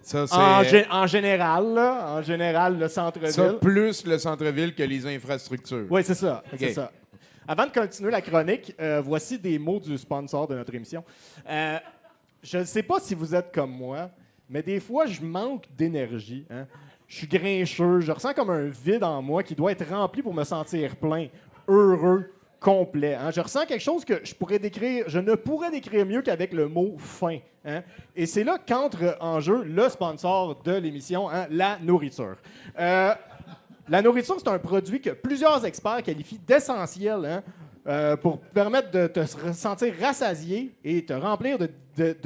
S2: Ça, c'est...
S3: En général, là, le centre-ville.
S2: Ça, plus le centre-ville que les infrastructures.
S3: Oui, c'est ça.
S2: OK.
S3: C'est ça. Avant de continuer la chronique, voici des mots du sponsor de notre émission. Je ne sais pas si vous êtes comme moi, mais des fois, je manque d'énergie. Hein? Je suis grincheux, je ressens comme un vide en moi qui doit être rempli pour me sentir plein, heureux, complet. Hein? Je ressens quelque chose que je ne pourrais décrire mieux qu'avec le mot faim. Hein? Et c'est là qu'entre en jeu le sponsor de l'émission, hein, la nourriture. La nourriture, c'est un produit que plusieurs experts qualifient d'essentiel, hein, pour permettre de te sentir rassasié et te remplir de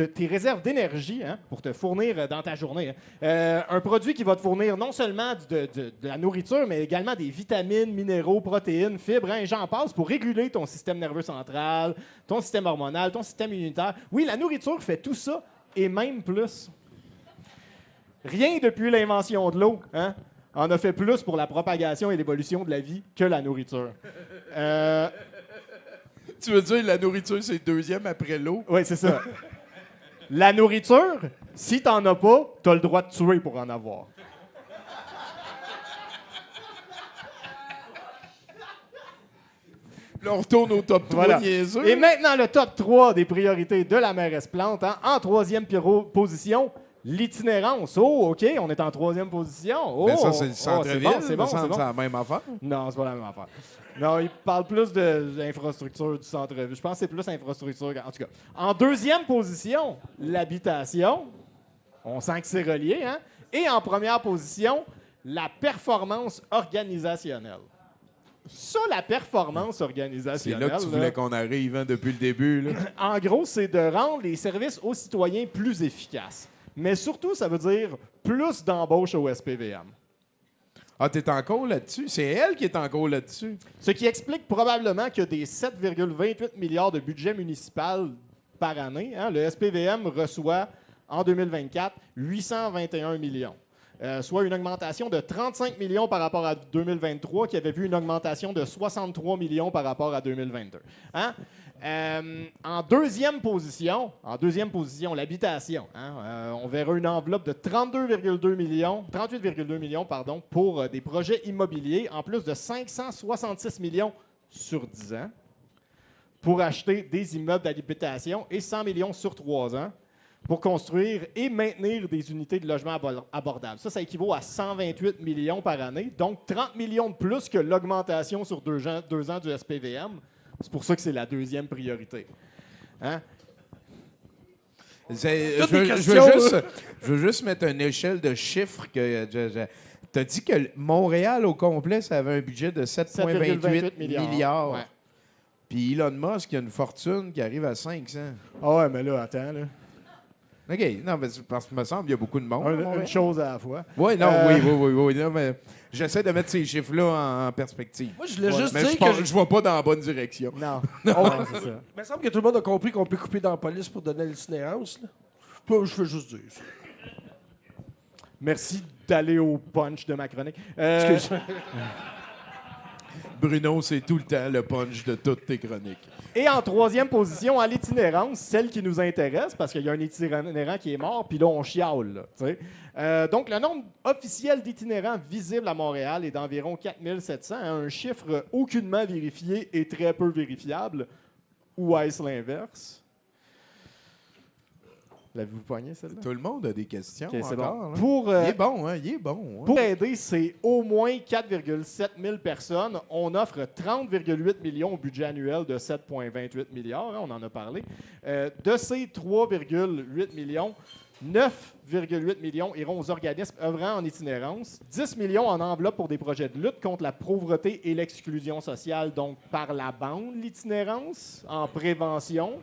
S3: tes réserves d'énergie, hein, pour te fournir dans ta journée. Hein. Un produit qui va te fournir non seulement de la nourriture, mais également des vitamines, minéraux, protéines, fibres, hein, et j'en passe, pour réguler ton système nerveux central, ton système hormonal, ton système immunitaire. Oui, la nourriture fait tout ça et même plus. Rien depuis l'invention de l'eau, hein, en a fait plus pour la propagation et l'évolution de la vie que la nourriture.
S2: Tu veux dire la nourriture, c'est deuxième après l'eau?
S3: Oui, c'est ça. La nourriture, si t'en as pas, t'as le droit de tuer pour en avoir.
S2: Là, on retourne au top 3
S3: Voilà.
S2: niaiseux.
S3: Et maintenant, le top 3 des priorités de la mairesse Plante. Hein. En troisième position, l'itinérance. Oh, OK, on est en troisième position. Oh,
S2: Ben ça, c'est le centre-ville.
S3: c'est bon, c'est bon.
S2: C'est la même affaire.
S3: Non, c'est pas la même affaire. Non, il parle plus de l'infrastructure du centre-ville. Je pense que c'est plus infrastructure. En tout cas, en deuxième position, l'habitation. On sent que c'est relié, hein? Et en première position, la performance organisationnelle. Ça, la performance
S2: C'est
S3: organisationnelle.
S2: là que tu voulais qu'on arrive, hein, depuis le début. Là.
S3: En gros, c'est de rendre les services aux citoyens plus efficaces. Mais surtout, ça veut dire plus d'embauches au SPVM.
S2: Ah, t'es encore là-dessus? C'est elle qui est encore là-dessus.
S3: Ce qui explique probablement que des 7,28 milliards de budget municipal par année, hein, le SPVM reçoit en 2024 821 millions. Soit une augmentation de 35 millions par rapport à 2023, qui avait vu une augmentation de 63 millions par rapport à 2022. Hein? En deuxième position, l'habitation. Hein? On verra une enveloppe de 38,2 millions pour des projets immobiliers, en plus de 566 millions sur 10 ans pour acheter des immeubles d'habitation et 100 millions sur 3 ans pour construire et maintenir des unités de logement abordables. Ça équivaut à 128 millions par année, donc 30 millions de plus que l'augmentation sur 2 ans du SPVM. C'est pour ça que c'est la deuxième priorité. Hein?
S2: Je veux juste mettre une échelle de chiffres. Tu as dit que Montréal, au complet, ça avait un budget de 7,28 milliards.
S3: Ouais.
S2: Puis Elon Musk, il a une fortune qui arrive à 500.
S3: Ah ouais, mais là, attends, là.
S2: OK. Non, mais parce que me semble qu'il y a beaucoup de monde.
S3: Une chose à la fois.
S2: Oui, non, oui. Non, mais j'essaie de mettre ces chiffres-là en perspective.
S4: Moi, je voulais juste
S2: Mais
S4: dire
S2: je ne vais pas dans la bonne direction.
S3: Non.
S4: Oh,
S3: Non, c'est ça.
S4: il me semble que tout le monde a compris qu'on peut couper dans la police pour donner l'itinérance. Là. Je veux juste dire ça.
S3: Merci d'aller au punch de ma chronique.
S4: Excuse-moi.
S2: Bruno, c'est tout le temps le punch de toutes tes chroniques.
S3: Et en troisième position, à l'itinérance, celle qui nous intéresse, parce qu'il y a un itinérant qui est mort, puis là, on chiale. Là, tu sais. Donc, le nombre officiel d'itinérants visibles à Montréal est d'environ 4700, hein, un chiffre aucunement vérifié et très peu vérifiable. Ou est-ce l'inverse? L'avez-vous poigné, celle-là?
S2: Tout le monde a des questions
S3: OK, c'est
S2: encore.
S3: bon.
S2: Là. Il est bon, hein? Il est bon. Hein?
S3: Pour aider, c'est au moins 4,7 000 personnes. On offre 30,8 millions au budget annuel de 7,28 milliards. Hein, on en a parlé. De ces 3,8 millions, 9,8 millions iront aux organismes œuvrant en itinérance, 10 millions en enveloppe pour des projets de lutte contre la pauvreté et l'exclusion sociale, donc par la bande, l'itinérance, en prévention.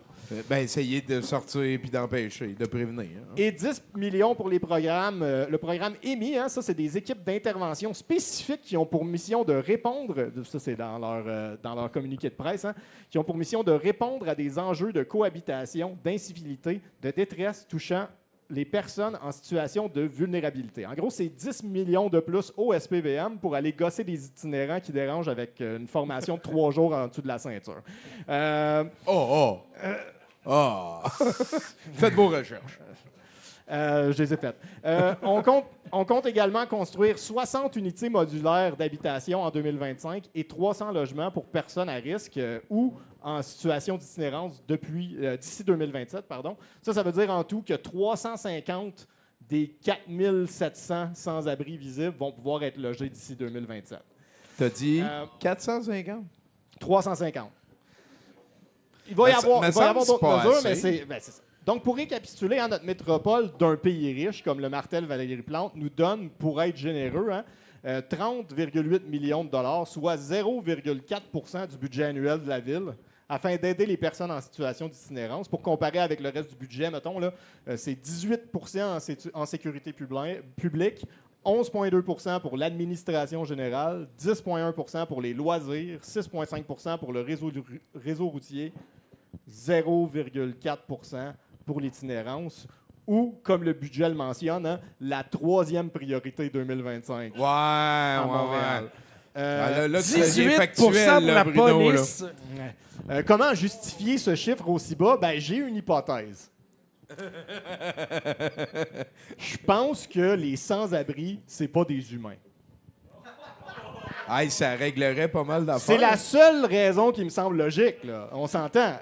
S2: Ben, essayer de sortir puis d'empêcher, de prévenir. Hein?
S3: Et 10 millions pour les programmes. Le programme EMI, hein, ça, c'est des équipes d'intervention spécifiques qui ont pour mission de répondre, ça, c'est dans leur communiqué de presse, hein, qui ont pour mission de répondre à des enjeux de cohabitation, d'incivilité, de détresse touchant les personnes en situation de vulnérabilité. En gros, c'est 10 millions de plus au SPVM pour aller gosser des itinérants qui dérangent avec une formation de 3 jours en dessous de la ceinture.
S2: Faites vos recherches.
S3: Je les ai faites. On compte également construire 60 unités modulaires d'habitation en 2025 et 300 logements pour personnes à risque ou en situation d'itinérance d'ici 2027. Pardon. Ça veut dire en tout que 350 des 4700 sans-abri visibles vont pouvoir être logés d'ici 2027.
S2: T'as dit 450?
S3: 350. Il va y avoir d'autres mesures, mais c'est ça. Donc, pour récapituler, notre métropole d'un pays riche comme le Martel Valérie Plante nous donne, pour être généreux, 30,8 millions de dollars, soit 0,4 du budget annuel de la ville, afin d'aider les personnes en situation d'itinérance. Pour comparer avec le reste du budget, mettons, là, c'est 18 en sécurité publique, 11,2 pour l'administration générale, 10,1 pour les loisirs, 6,5 pour le réseau routier, 0,4 pour l'itinérance, ou, comme le budget le mentionne, la troisième priorité 2025 à Montréal.
S2: Là, tu
S4: 18
S2: deviens
S4: pour
S2: factuel,
S4: la
S2: Bruno, là.
S4: police.
S3: Comment justifier ce chiffre aussi bas? J'ai une hypothèse. Je pense que les sans-abri, c'est pas des humains.
S2: Hey, ça réglerait pas mal d'affaires.
S3: C'est la seule raison qui me semble logique, là. On s'entend.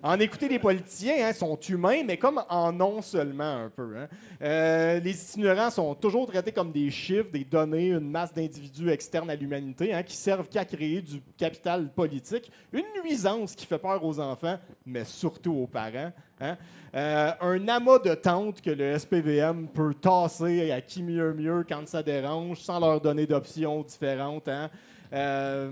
S3: En écouter les politiciens, ils sont humains, mais comme en ont seulement un peu. Les itinérants sont toujours traités comme des chiffres, des données, une masse d'individus externes à l'humanité qui servent qu'à créer du capital politique. Une nuisance qui fait peur aux enfants, mais surtout aux parents. Un amas de tentes que le SPVM peut tasser à qui mieux quand ça dérange, sans leur donner d'options différentes.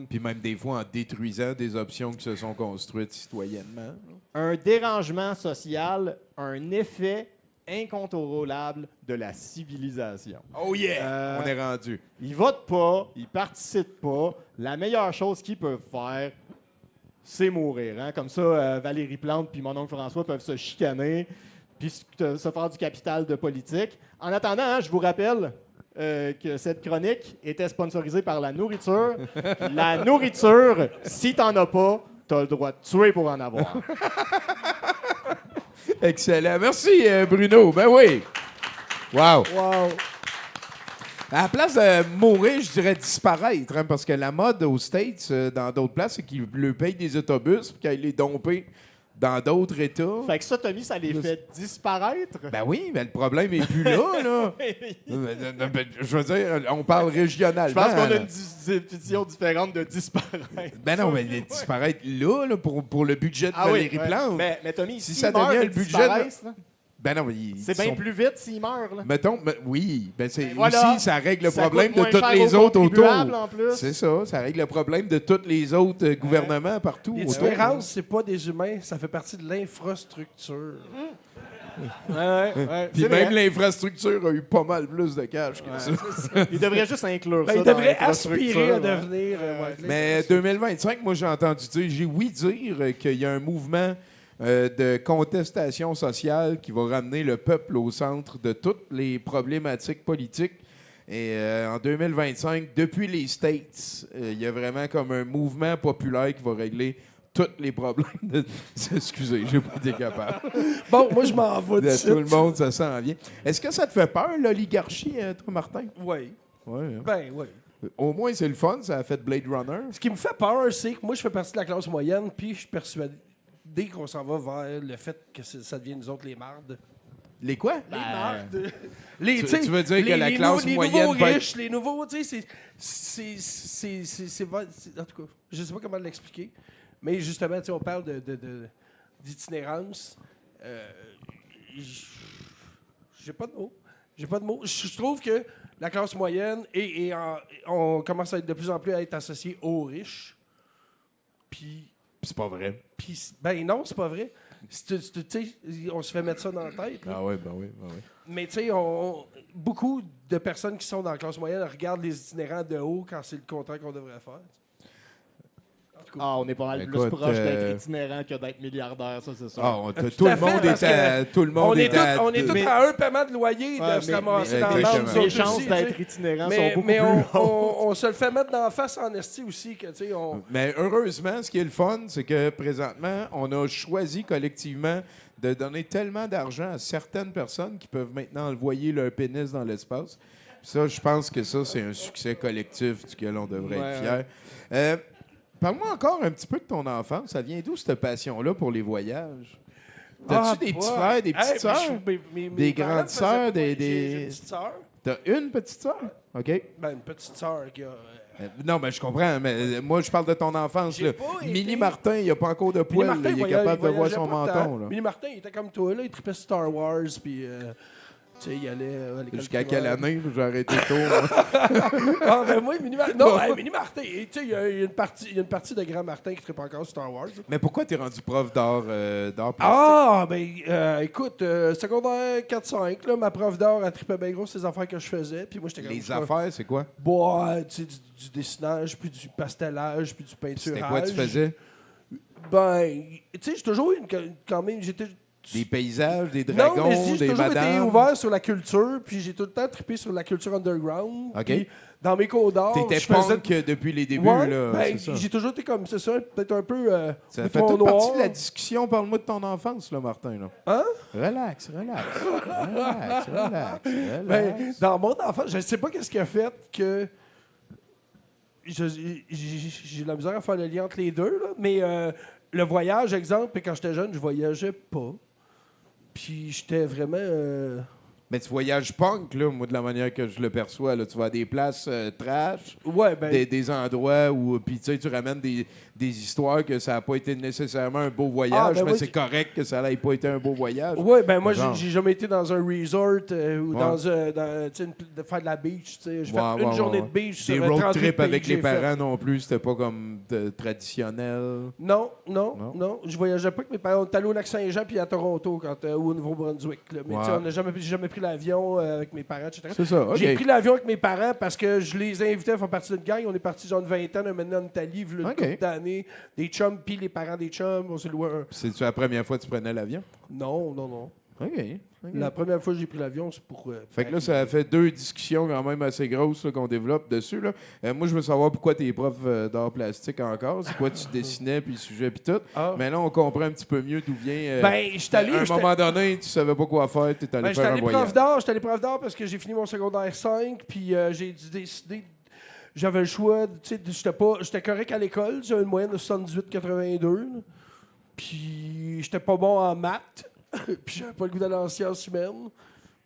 S2: Puis même des fois en détruisant des options qui se sont construites citoyennement.
S3: Un dérangement social, un effet incontrôlable de la civilisation.
S2: Oh yeah! On est rendu.
S3: Ils votent pas, ils participent pas. La meilleure chose qu'ils peuvent faire, c'est mourir. Comme ça, Valérie Plante puis mon oncle François peuvent se chicaner puis se faire du capital de politique. En attendant, je vous rappelle que cette chronique était sponsorisée par la nourriture. La nourriture, si t'en as pas, t'as le droit de tuer pour en avoir.
S2: Excellent. Merci, Bruno. Ben oui. Wow.
S4: Wow.
S2: À la place de mourir, je dirais disparaître, parce que la mode aux States, dans d'autres places, c'est qu'ils leur payent des autobus pour qu'ils les dompent dans d'autres États.
S3: Fait que ça, Tommy, ça les fait disparaître.
S2: Ben oui, mais le problème est plus là. Je veux dire, on parle régionalement.
S3: Je pense qu'on a une définition différente de disparaître.
S2: Ben non, mais disparaître là, pour le budget de Valérie Plante.
S3: Mais Tommy,
S2: si
S3: s'ils
S2: ça
S3: meurent,
S2: devient
S3: ils
S2: le budget
S3: disparaissent, là.
S2: Ben non,
S3: c'est bien plus vite s'ils meurent. Là.
S2: Mettons, oui. Ben c'est
S3: voilà.
S2: aussi, ça règle le
S3: Ça
S2: problème
S3: coûte
S2: de
S3: moins
S2: tous
S3: cher
S2: les
S3: aux
S2: autres autour.
S3: contribuables, en plus.
S2: C'est ça règle le problème de tous les autres gouvernements partout.
S4: Les
S2: autour.
S4: différences, c'est pas des humains, ça fait partie de l'infrastructure.
S2: Puis même l'infrastructure a eu pas mal plus de cash que ça.
S3: Il devrait juste inclure ça.
S4: Il
S3: dans
S4: devrait
S3: l'infrastructure,
S4: aspirer à devenir.
S2: Mais 2025, moi, j'ai entendu dire, j'ai ouï dire qu'il y a un mouvement de contestation sociale qui va ramener le peuple au centre de toutes les problématiques politiques. Et en 2025, depuis les States, il y a vraiment comme un mouvement populaire qui va régler tous les problèmes de... Excusez, j'ai pas été capable.
S4: Bon, moi, je m'en vais de
S2: Tout le monde, ça s'en vient. Est-ce que ça te fait peur, l'oligarchie, toi, Martin?
S4: Oui.
S2: Ouais.
S4: Ben, oui.
S2: Au moins, c'est le fun, ça a fait Blade Runner.
S4: Ce qui me fait peur, c'est que moi, je fais partie de la classe moyenne, puis je suis persuadé qu'on s'en va vers le fait que ça devient nous autres les mardes.
S2: Les quoi?
S4: Les mardes.
S2: Tu veux dire que la classe moyenne
S4: Les nouveaux
S2: va être-
S4: riches, les nouveaux, tu sais, c'est... En tout cas, je sais pas comment l'expliquer, mais justement, tu sais, on parle d'itinérance. J'ai pas de mots. Je trouve que la classe moyenne, on commence à être de plus en plus à être associé aux riches. Puis,
S2: C'est pas vrai.
S4: ben non, c'est pas vrai. Tu sais, on se fait mettre ça dans la tête. là.
S2: Ah oui, ben oui.
S4: Mais tu sais, beaucoup de personnes qui sont dans la classe moyenne regardent les itinérants de haut quand c'est le contraire qu'on devrait faire.
S3: On est pas mal plus
S2: Écoute,
S3: proche d'être itinérant que d'être milliardaire, ça, c'est sûr.
S2: Tout
S4: à
S2: le monde
S4: fait, parce
S2: est
S4: que
S2: tout le monde
S4: On est
S2: est
S4: tous à un paiement de loyer de se ramasser dans la
S2: exactement.
S4: marde,
S3: Les
S4: nous
S3: chances
S4: autres aussi,
S3: d'être
S4: tu sais.
S3: itinérant
S4: Mais,
S3: sont beaucoup
S4: mais
S3: plus hautes.
S4: on se le fait mettre dans la face en esti aussi. Que, tu sais,
S2: Mais heureusement, ce qui est le fun, c'est que présentement, on a choisi collectivement de donner tellement d'argent à certaines personnes qui peuvent maintenant envoyer leur pénis dans l'espace. Puis ça, je pense que ça, c'est un succès collectif duquel on devrait être fier. Parle-moi encore un petit peu de ton enfance. Ça vient d'où cette passion-là pour les voyages? T'as-tu des petits frères, des petites sœurs? Des grandes sœurs,
S4: J'ai une petite sœur.
S2: T'as une petite sœur? OK.
S4: Ben, une petite sœur qui a...
S2: Non, mais je comprends. Mais moi, je parle de ton enfance.
S4: J'ai
S2: Là.
S4: pas été-
S2: Mini Martin, il a pas encore de poils.
S4: Martin,
S2: là. Il est
S4: voyageait-
S2: capable de voir
S4: voyageait
S2: son
S4: pas
S2: menton.
S4: tant.
S2: Là.
S4: Mini Martin, il était comme toi, là. Il trippait sur Star Wars, puis... tu sais, il allait à l'école
S2: Jusqu'à
S4: primaire.
S2: quelle année? J'ai arrêté tôt. moi.
S4: Ah, ben moi, Mini Martin... Non, hey, Mini Martin, tu sais, il y a une partie de Grand Martin qui trippe encore sur Star Wars.
S2: Mais pourquoi t'es rendu prof d'art plastique?
S4: Ah, ben, écoute, secondaire 4-5, là, ma prof d'art, elle trippait bien gros ces affaires que je faisais. Puis moi, j'étais comme...
S2: Les affaires, c'est quoi?
S4: Bah, tu sais, du dessinage, puis du pastellage, puis du peinturage.
S2: C'était quoi tu faisais?
S4: Ben, tu sais, j'ai toujours eu quand même... J'étais...
S2: Des paysages, des
S4: Non,
S2: dragons,
S4: mais j'ai
S2: des
S4: toujours été
S2: madames?
S4: ouvert sur la culture, puis j'ai tout le temps trippé sur la culture underground.
S2: OK.
S4: Puis dans mes cours d'art,
S2: T'étais
S4: je faisais...
S2: punk depuis les débuts,
S4: Ouais,
S2: là.
S4: ben,
S2: c'est ça.
S4: j'ai toujours été comme, c'est ça, peut-être un peu
S2: Ça
S4: le
S2: fait
S4: fond
S2: toute
S4: noir.
S2: partie de la discussion. Parle-moi de ton enfance, là, Martin. Là.
S4: Hein?
S2: Relax.
S4: Ben, dans mon enfance, je ne sais pas qu'est-ce qui a fait que j'ai de la misère à faire le lien entre les deux, là, mais le voyage, exemple, quand j'étais jeune, je voyageais pas. Puis j'étais vraiment...
S2: Mais tu voyages punk, là, moi, de la manière que je le perçois. Là. Tu vas à des places trash,
S4: Ouais, ben...
S2: des endroits où puis tu sais, tu ramènes des histoires que ça n'a pas été nécessairement un beau voyage,
S4: Ah, ben
S2: mais
S4: moi,
S2: c'est correct que ça n'ait pas été un beau voyage.
S4: Ouais, ben moi,
S2: Genre.
S4: j'ai jamais été dans un resort ou
S2: Ouais.
S4: dans tu sais, de faire de la beach. Tu sais. J'ai fait
S2: Ouais,
S4: une
S2: ouais,
S4: journée
S2: ouais.
S4: de beach
S2: Des
S4: sur
S2: road
S4: 38
S2: trips
S4: pays
S2: avec
S4: que
S2: les
S4: j'ai fait.
S2: parents non plus, c'était pas comme traditionnel.
S4: Non.
S2: Non.
S4: Je voyageais pas avec mes parents. On est allé au Lac-Saint-Jean puis à Toronto ou au Nouveau-Brunswick. Là. Mais
S2: Ouais.
S4: tu sais, on n'a jamais pris l'avion avec mes parents, etc.
S2: C'est ça, OK.
S4: J'ai pris l'avion avec mes parents parce que je les invitais à faire partie d'une gang. On est parti genre une vingtaine, maintenant en Italie, une
S2: OK.
S4: couple d'années. Des chums, puis les parents des chums. On s'est loué un...
S2: C'est-tu la première fois que tu prenais l'avion?
S4: Non.
S2: OK.
S4: La première fois que j'ai pris l'avion, c'est pour...
S2: Fait que là, ça a fait 2 discussions quand même assez grosses là, qu'on développe dessus. Là. Moi, je veux savoir pourquoi t'es prof d'art plastique encore. C'est quoi tu dessinais, puis le sujet, puis tout.
S4: Ah.
S2: Mais là, on comprend un petit peu mieux d'où vient...
S4: Ben, j'étais allé...
S2: à un moment donné, tu savais pas quoi faire, t'es allé
S4: Ben, j'étais
S2: faire un
S4: allé
S2: voyage.
S4: J'étais allé prof d'art parce que j'ai fini mon secondaire 5, puis j'ai dû décider. J'avais le choix, tu sais, j'étais correct à l'école, j'avais une moyenne de 78-82, là. Puis j'étais pas bon en maths, puis j'avais pas le goût d'aller en sciences humaines.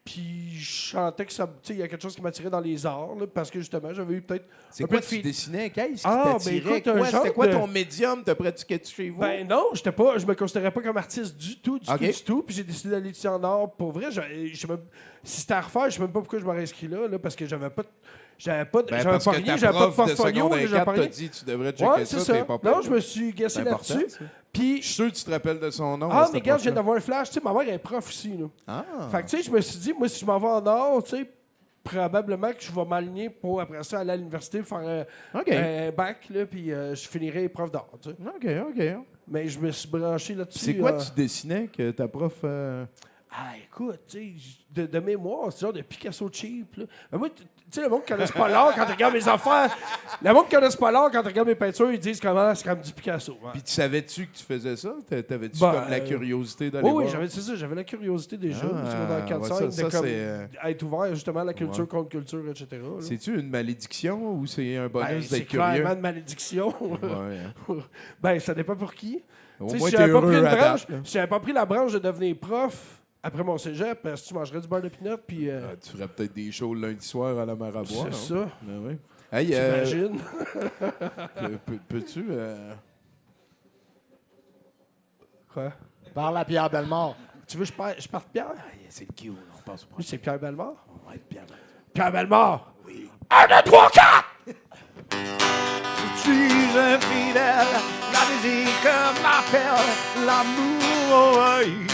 S4: Puis je sentais que ça, tu sais, il y a quelque chose qui m'attirait dans les arts, là, parce que justement, j'avais eu peut-être
S2: C'est
S4: un
S2: quoi
S4: peu de
S2: tu dessinais? Qu'est-ce qui
S4: Ah, ben,
S2: t'attirait?
S4: écoute, un
S2: Quoi?
S4: genre
S2: C'était quoi
S4: de-
S2: ton médium? T'as pratiqué chez vous?
S4: Ben non, je me considérais pas comme artiste du tout,
S2: Ok.
S4: du tout. Puis j'ai décidé d'aller étudier en art. Pour vrai, si c'était à refaire, je sais même pas pourquoi je m'aurais inscrit là, parce que j'avais pas de
S2: Ben, parce
S4: pas
S2: que
S4: rien,
S2: ta
S4: j'avais pas de
S2: prof de
S4: portfolio,
S2: secondaire
S4: j'avais pas
S2: 4 t'a
S4: rien.
S2: dit tu devrais checker
S4: Ouais, c'est
S2: ça, t'es
S4: ça.
S2: pas
S4: Non,
S2: pire.
S4: je me suis gassé
S2: C'est important,
S4: là-dessus.
S2: ça.
S4: Puis,
S2: Je suis sûr que tu te rappelles de son nom.
S4: mais
S2: cette
S4: regarde, je viens
S2: prof-là.
S4: d'avoir un flash. Tu sais, ma mère est prof aussi, là.
S2: Ah!
S4: Fait que, tu sais, je me suis dit, moi, si je m'en vais en art, tu sais, probablement que je vais m'aligner pour, après ça, aller à l'université, faire
S2: OK.
S4: un bac, là, puis je finirai prof d'art, tu sais.
S2: OK.
S4: Mais je me suis branché là-dessus.
S2: C'est quoi tu dessinais que ta prof...
S4: Ah, écoute, tu sais, de mémoire, c'est genre de Picasso cheap, là. Mais moi, tu sais, le monde qui connaisse pas l'art quand ils regardent mes affaires, le monde qui connaisse pas l'art quand ils regardent mes peintures, ils disent comment c'est comme du Picasso. Ouais.
S2: Puis tu savais-tu que tu faisais ça? T'avais-tu
S4: Ben,
S2: comme la curiosité d'aller
S4: Oui,
S2: voir?
S4: c'est ça, j'avais la curiosité déjà,
S2: Ah,
S4: au secondaire
S2: ouais,
S4: 4-5,
S2: ça,
S4: de
S2: ça,
S4: comme
S2: c'est,
S4: être ouvert justement à la culture
S2: ouais.
S4: contre culture, etc. là.
S2: C'est-tu une malédiction ou c'est un bonus
S4: Ben, c'est
S2: d'être curieux?
S4: clairement une malédiction.
S2: Ouais, hein.
S4: Ben, ça dépend pour qui.
S2: Au
S4: Tu sais,
S2: moins,
S4: si
S2: t'es
S4: j'avais pas pris
S2: heureux
S4: une
S2: à
S4: branche,
S2: date, là.
S4: si j'avais pas pris la branche de devenir prof après mon cégep, parce que tu mangerais du beurre de pinot, puis
S2: Ah, tu ferais peut-être des shows le lundi soir à la mer à boire.
S4: c'est
S2: non?
S4: ça.
S2: Ben oui. Hey,
S4: T'imagines?
S2: peux-tu...
S4: Quoi?
S3: Parle à Pierre Bellemare.
S4: Tu veux que je parte Pierre?
S2: C'est le qui on repasse au
S4: Oui, c'est Pierre Bellemare.
S2: Ouais, Pierre.
S4: Pierre Bellemare!
S2: Oui.
S4: 1, 2, 3, 4!
S1: Je suis infidèle, la musique m'appelle, l'amour envahit.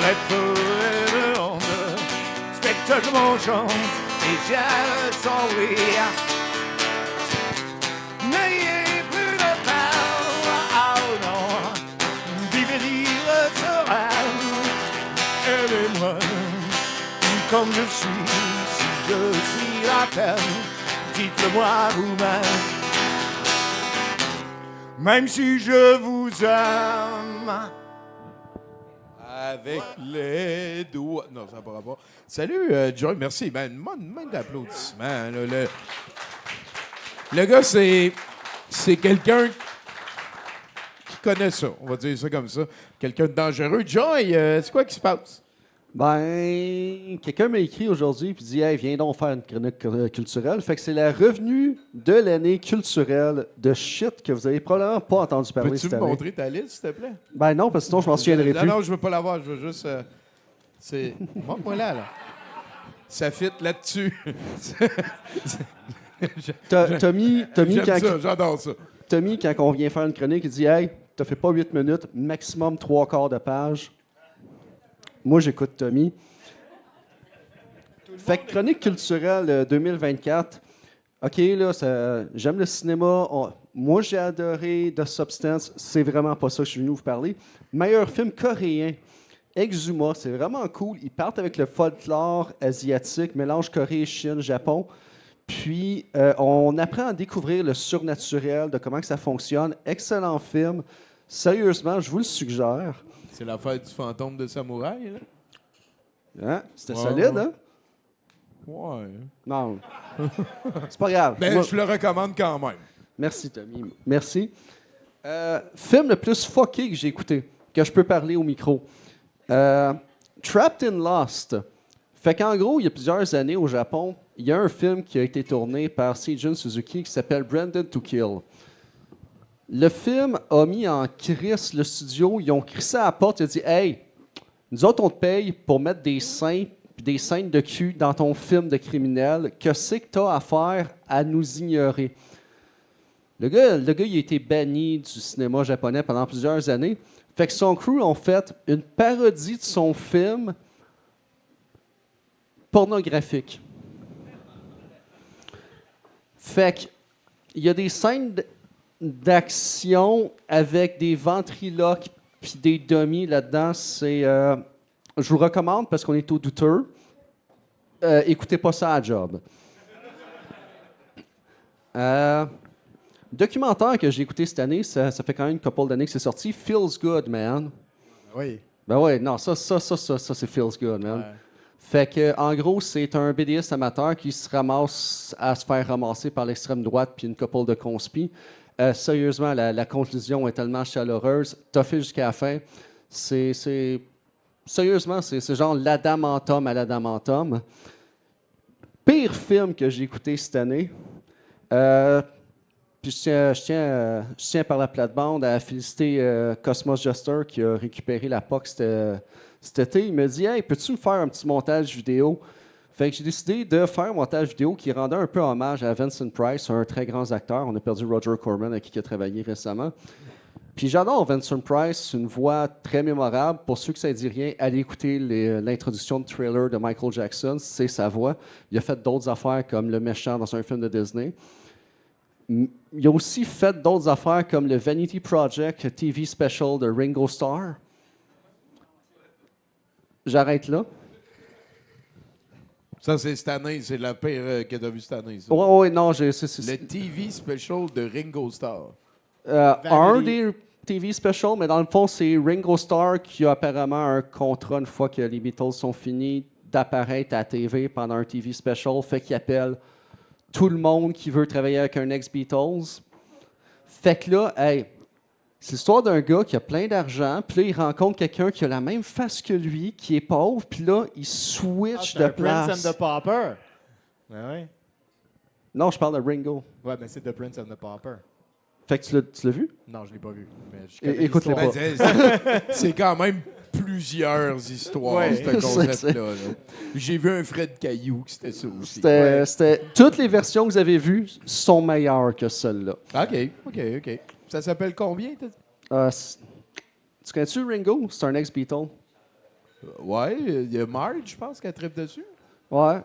S1: Lettre et onde, spectacle m'enchante et j'aime son rire. N'ayez plus de peur, oh non, vivez libre sereine. Aimez-moi comme je suis, si je suis la peine. Dites-le-moi vous-même, même si je vous aime.
S2: avec les doigts. Non, ça n'a pas rapport. Salut, Joy, merci. Ben, une main d'applaudissement. Là, le gars, c'est quelqu'un qui connaît ça. On va dire ça comme ça. Quelqu'un de dangereux. Joy, c'est quoi qui se passe?
S6: Ben, quelqu'un m'a écrit aujourd'hui et dit Hey, viens donc faire une chronique culturelle. Fait que c'est la revenue de l'année culturelle de shit que vous avez probablement pas entendu parler
S2: Peux-tu
S6: cette
S2: me
S6: année.
S2: montrer ta liste, s'il te plaît?
S6: Ben non, parce que sinon je m'en souviendrai plus.
S2: Non, je veux pas l'avoir. Je veux juste. Montre-moi là. Ça fit là-dessus.
S6: Tommy,
S2: J'aime
S6: quand,
S2: ça, j'adore ça.
S6: Tommy, quand on vient faire une chronique, il dit Hey, t'as fait pas 8 minutes, maximum 3/4 de page. Moi, j'écoute Tommy. Fait que chronique culturelle 2024. OK, là, j'aime le cinéma. Moi, j'ai adoré The Substance. C'est vraiment pas ça que je suis venu vous parler. Meilleur film coréen. Exuma, c'est vraiment cool. Ils partent avec le folklore asiatique, mélange Corée, Chine, Japon. Puis, on apprend à découvrir le surnaturel, de comment que ça fonctionne. Excellent film. Sérieusement, je vous le suggère.
S2: C'est l'affaire du fantôme de samouraï, là?
S6: Hein? C'était
S2: Ouais,
S6: solide,
S2: ouais.
S6: hein?
S2: Ouais.
S6: Non. C'est pas grave.
S2: Ben,
S6: Moi-
S2: je le recommande quand même.
S6: Merci, Tommy. Merci. Film le plus fucké que j'ai écouté, que je peux parler au micro. Trapped in Lost. Fait qu'en gros, il y a plusieurs années au Japon, il y a un film qui a été tourné par Seijun Suzuki qui s'appelle Branded to Kill. Le film a mis en crise le studio. Ils ont crissé à la porte. Ils ont dit Hey, nous autres, on te paye pour mettre des seins et des scènes de cul dans ton film de criminel. Que c'est que tu as à faire à nous ignorer? Le gars, il a été banni du cinéma japonais pendant plusieurs années. Fait que son crew ont fait une parodie de son film pornographique. Fait que il y a des scènes d'action avec des ventriloques puis des dummies là-dedans. Je vous recommande parce qu'on est au douteux. Écoutez pas ça à job. Documentaire que j'ai écouté cette année, ça fait quand même une couple d'années que c'est sorti. Feels Good, man.
S3: Oui.
S6: Ben ouais, non, ça c'est Feels Good, man.
S3: Ouais.
S6: Fait que, en gros, c'est un BDiste amateur qui se ramasse à se faire ramasser par l'extrême droite puis une couple de conspis. Sérieusement, la conclusion est tellement chaleureuse. T'as fait jusqu'à la fin. Sérieusement, c'est genre l'adamantum à l'adamantum. Pire film que j'ai écouté cette année. Puis je tiens par la plate-bande à féliciter Cosmos Juster qui a récupéré la POC cet été. Il me dit Hey, peux-tu me faire un petit montage vidéo? Fait que j'ai décidé de faire un montage vidéo qui rendait un peu hommage à Vincent Price, un très grand acteur. On a perdu Roger Corman avec qui il a travaillé récemment. Puis j'adore Vincent Price, une voix très mémorable. Pour ceux que ça ne dit rien, allez écouter l'introduction de trailer de Michael Jackson, c'est sa voix. Il a fait d'autres affaires comme le méchant dans un film de Disney. Il a aussi fait d'autres affaires comme le Vanity Project TV special de Ringo Starr. J'arrête là.
S2: Ça, c'est cette année. C'est la pire que t'as vue cette année, ça.
S6: Ouais, non,
S2: Le TV special de Ringo Starr.
S6: un des TV specials, mais dans le fond, c'est Ringo Starr qui a apparemment un contrat une fois que les Beatles sont finis d'apparaître à la TV pendant un TV special, fait qu'il appelle tout le monde qui veut travailler avec un ex-Beatles. Fait que là, hey, c'est l'histoire d'un gars qui a plein d'argent, puis là, il rencontre quelqu'un qui a la même face que lui, qui est pauvre, puis là, il switch de place.
S3: Prince and the Pauper. Ouais.
S6: Non, je parle de Ringo.
S3: Ouais, mais c'est The Prince and the Pauper.
S6: Fait que tu l'as vu?
S3: Non, je l'ai pas vu. Mais je connais
S6: Écoute-les
S3: l'histoire.
S2: Ben, c'est quand même plusieurs histoires,
S3: Ouais.
S2: ce concept-là. Là. J'ai vu un Fred Caillou, que c'était ça aussi.
S6: Toutes les versions que vous avez vues sont meilleures que celle-là.
S2: OK. Ça s'appelle combien?
S6: Tu connais-tu Ringo? C'est un ex-Beatle.
S2: Ouais, il y a Marge, je pense, qui tripe dessus.
S6: Ouais.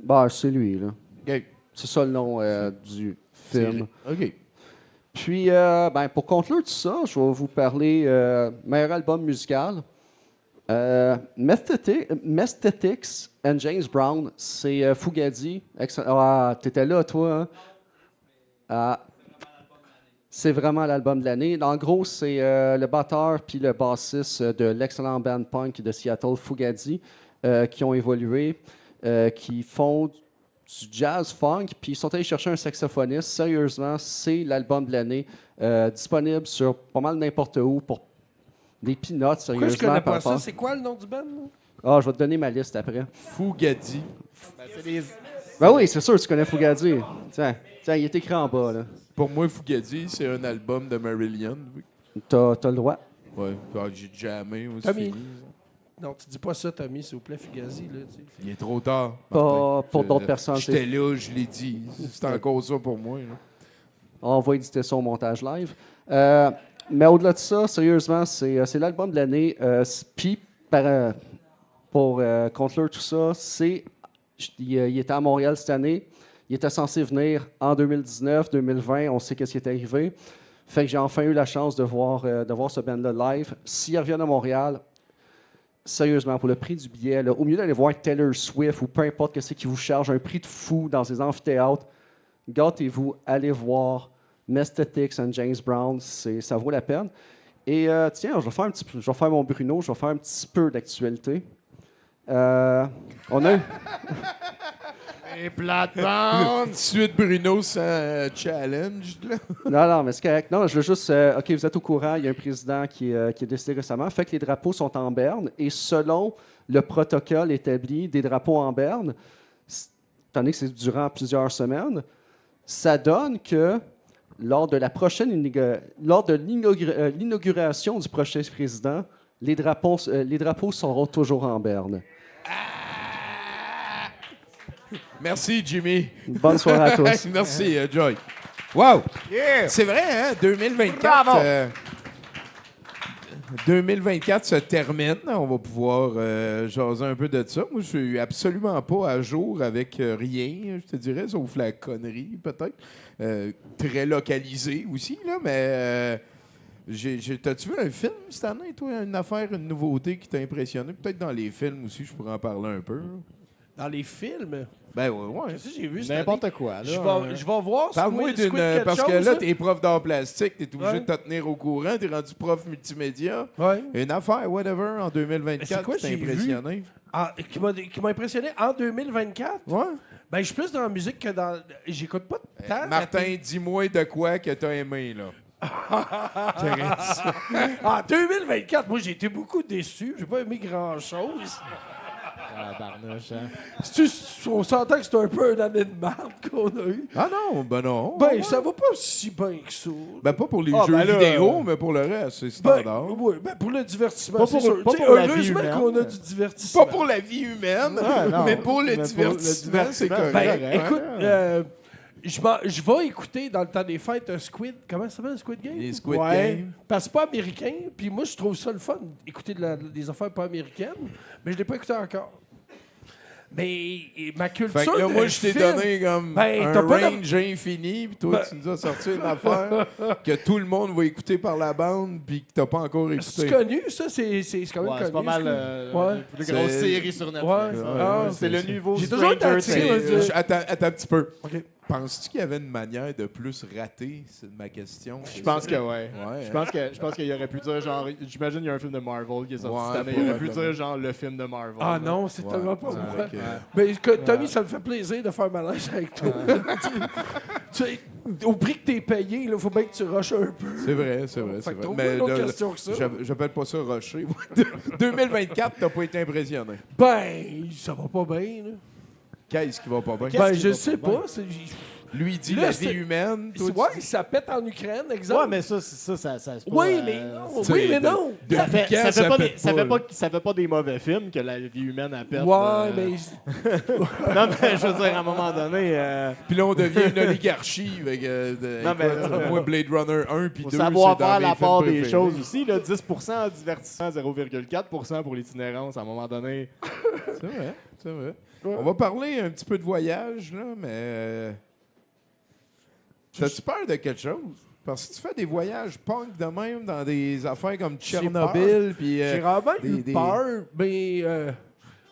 S6: Ben, c'est lui, là.
S2: OK.
S6: C'est ça le nom du film.
S2: OK.
S6: Puis, pour conclure tout ça, je vais vous parler meilleur album musical. Methetics and James Brown, c'est Fugazi. T'étais là, toi, hein? C'est vraiment l'album de l'année. En gros, c'est le batteur puis le bassiste de l'excellent band punk de Seattle, Fugazi, qui ont évolué, qui font du jazz funk, puis ils sont allés chercher un saxophoniste. Sérieusement, c'est l'album de l'année, disponible sur pas mal n'importe où pour des peanuts, sérieusement.
S4: Pourquoi je connais pas
S6: par
S4: ça?
S6: rapport-
S4: C'est quoi le nom du band?
S6: Ah, je vais te donner ma liste après.
S2: Fugazi.
S6: Ben oui, c'est sûr, tu connais Fugazi. Tiens, il est écrit en bas, là.
S2: Pour moi, Fugazi, c'est un album de Marillion.
S6: T'as le droit.
S2: Ouais, j'ai jamais aussi
S4: Tommy.
S2: fini.
S4: Non, tu dis pas ça, Tommy, s'il vous plaît, Fugazi. Là, tu sais.
S2: Il est trop tard.
S6: Pas
S2: Martin.
S6: pour d'autres personnes.
S2: J'étais là, je l'ai dit. C'est encore ça pour moi. Là.
S6: On va éditer ça au montage live. Mais au-delà de ça, sérieusement, c'est l'album de l'année. Puis, pour conclure tout ça, il était à Montréal cette année. Il était censé venir en 2019, 2020. On sait qu'est-ce qui est arrivé. Fait que j'ai enfin eu la chance de voir ce band-là live. S'ils reviennent à Montréal, sérieusement, pour le prix du billet, là, au mieux d'aller voir Taylor Swift ou peu importe ce qui vous charge un prix de fou dans ces amphithéâtres, gâtez-vous, allez voir Mestetics and James Brown, ça vaut la peine. Et tiens, je vais faire mon Bruno, je vais faire un petit peu d'actualité. On a
S3: Et plate-bande!
S2: Suite Bruno sans challenge. Là.
S6: non, mais c'est correct. Non, je veux juste. OK, vous êtes au courant, il y a un président qui est décédé récemment. Fait que les drapeaux sont en berne. Et selon le protocole établi des drapeaux en berne, étant donné que c'est durant plusieurs semaines, ça donne que lors de l'inauguration du prochain président, les drapeaux seront toujours en berne.
S2: Merci, Jimmy.
S6: Bonne soirée à tous.
S2: Merci, Joy. Wow!
S3: Yeah!
S2: C'est vrai, hein? 2024.
S3: Bravo!
S2: 2024 se termine. On va pouvoir jaser un peu de ça. Moi, je suis absolument pas à jour avec rien, je te dirais, sauf la connerie, peut-être. Très localisé aussi, là, mais... T'as-tu vu un film cette année, toi? Une affaire, une nouveauté qui t'a impressionné? Peut-être dans les films aussi, je pourrais en parler un peu.
S4: Dans les films,
S2: Ben ouais.
S4: qu'est-ce que j'ai vu cette année?
S3: N'importe quoi, là.
S4: Je vais voir
S2: Parle-moi
S4: Squid
S2: d'une...
S4: quelque
S2: Parce que
S4: chose,
S2: là, t'es prof d'art plastique, t'es obligé
S4: Ouais.
S2: de te tenir au courant, t'es rendu prof multimédia.
S4: Ouais.
S2: Une affaire, whatever, en
S4: Mais c'est
S2: 2024
S4: quoi
S2: qui t'a
S4: j'ai vu?
S2: impressionné.
S4: Ah, qui m'a impressionné en 2024.
S2: Ouais.
S4: Ben, je suis plus dans la musique que dans... J'écoute pas tant...
S2: Martin, dis-moi de quoi que t'as aimé, là.
S4: En 2024, moi, j'ai été beaucoup déçu. J'ai pas aimé grand-chose.
S3: Ah, barnouche, hein.
S4: On s'entend que c'est un peu une année de merde qu'on a eu.
S2: Ah non, ben non.
S4: Ben, ça va pas si bien que ça.
S2: Ben pas pour les
S3: Ah,
S2: jeux
S3: ben là,
S2: vidéo, mais pour le reste, c'est
S4: Ben,
S2: standard.
S4: oui, ben pour le divertissement,
S3: Pas
S4: c'est
S3: pour-
S4: sûr.
S3: pas
S4: Tu sais,
S3: pour la vie
S4: heureusement
S3: humaine.
S4: qu'on a du divertissement.
S2: Pas pour la vie humaine,
S3: Ouais, non.
S2: mais pour le
S3: Mais pour le
S2: divertissement, c'est
S3: divertissement,
S2: correct.
S4: Ben,
S3: correct.
S4: écoute, je vais écouter dans le temps des fêtes un Squid. Comment ça s'appelle, Squid Game?
S2: Les Squid
S4: Ouais.
S2: Game.
S4: Parce que c'est pas américain. Puis moi, je trouve ça le fun d'écouter des affaires pas américaines. Mais je l'ai pas écouté encore. Mais ma culture.
S2: Fait que là,
S4: de
S2: moi, je t'ai
S4: film-
S2: donné comme
S4: Ben,
S2: un
S4: t'as pas
S2: range infini, puis toi,
S4: Ben-
S2: tu nous as sorti une affaire que tout le monde va écouter par la bande, puis que t'as pas encore
S4: C'est
S2: écouté.
S4: connu, ça? C'est quand même
S3: Ouais,
S4: connu.
S3: c'est pas mal
S4: Squid.
S3: la
S4: Ouais.
S3: plus
S2: C'est-
S3: grosse série sur Netflix.
S4: Ouais.
S3: hein.
S4: Ah,
S3: C'est le niveau
S4: J'ai toujours été
S3: Stranger
S4: attiré,
S3: Things.
S4: ouais,
S2: Attends un petit peu.
S4: OK.
S2: Penses-tu qu'il y avait une manière de plus rater? C'est ma question.
S3: Je pense que ouais.
S2: Ouais,
S3: Je pense qu'il aurait pu dire genre, j'imagine qu'il y a un film de Marvel qui est sorti
S2: Ouais,
S3: cette année. Il aurait pu
S2: probablement.
S3: dire genre le film de Marvel.
S4: Ah
S3: là.
S4: non, c'est
S2: Ouais.
S4: tellement pas
S2: Ouais,
S4: moi.
S2: ok.
S4: Mais Tommy, ça me fait plaisir de faire malaise avec toi. Tu sais, au prix que t'es payé, il faut bien que tu rushes un peu.
S2: C'est vrai, c'est vrai.
S4: Fait
S2: C'est
S4: que
S2: vrai.
S4: trouve-moi une autre question que ça.
S2: J'appelle pas ça rusher. 2024, t'as pas été impressionné.
S4: Ben, ça va pas bien, là.
S2: Qu'est-ce qui va pas bien?
S4: Ben,
S3: qui
S4: je
S3: va
S4: sais
S3: pas bien?
S4: pas.
S2: Lui dit
S4: Là,
S2: la
S4: c'est-
S2: vie humaine. Toi, tu
S4: Ouais,
S2: dis-
S4: ça pète en Ukraine, exemple.
S3: Ouais, mais ça c'est pas,
S4: Oui, mais non.
S2: c'est-
S4: Oui, mais non.
S2: de-
S3: Ça
S2: Depuis
S3: fait,
S2: quand
S3: ça fait pas
S2: pète
S3: des, ça
S2: pas,
S3: fait
S2: là?
S3: pas, ça fait pas des mauvais films que la vie humaine appelle.
S4: Ouais, mais...
S3: Non, mais je veux dire, à un moment donné,
S2: Puis là, on devient une oligarchie. Avec,
S3: Non, mais-
S2: moi, Blade Runner 1 puis 2,
S3: faut
S2: c'est
S3: savoir
S2: dans
S3: faire
S2: mes
S3: la
S2: films
S3: part des
S2: préférés.
S3: choses aussi. Là, 10% en divertissement, 0,4% pour l'itinérance. À un moment donné,
S2: C'est vrai, c'est vrai. On va parler un petit peu de voyage, là, mais... T'as-tu peur de quelque chose? Parce que tu fais des voyages punk de même dans des affaires comme
S4: J'ai
S2: Tchernobyl, puis...
S4: j'ai vraiment eu
S2: des-
S4: peur, mais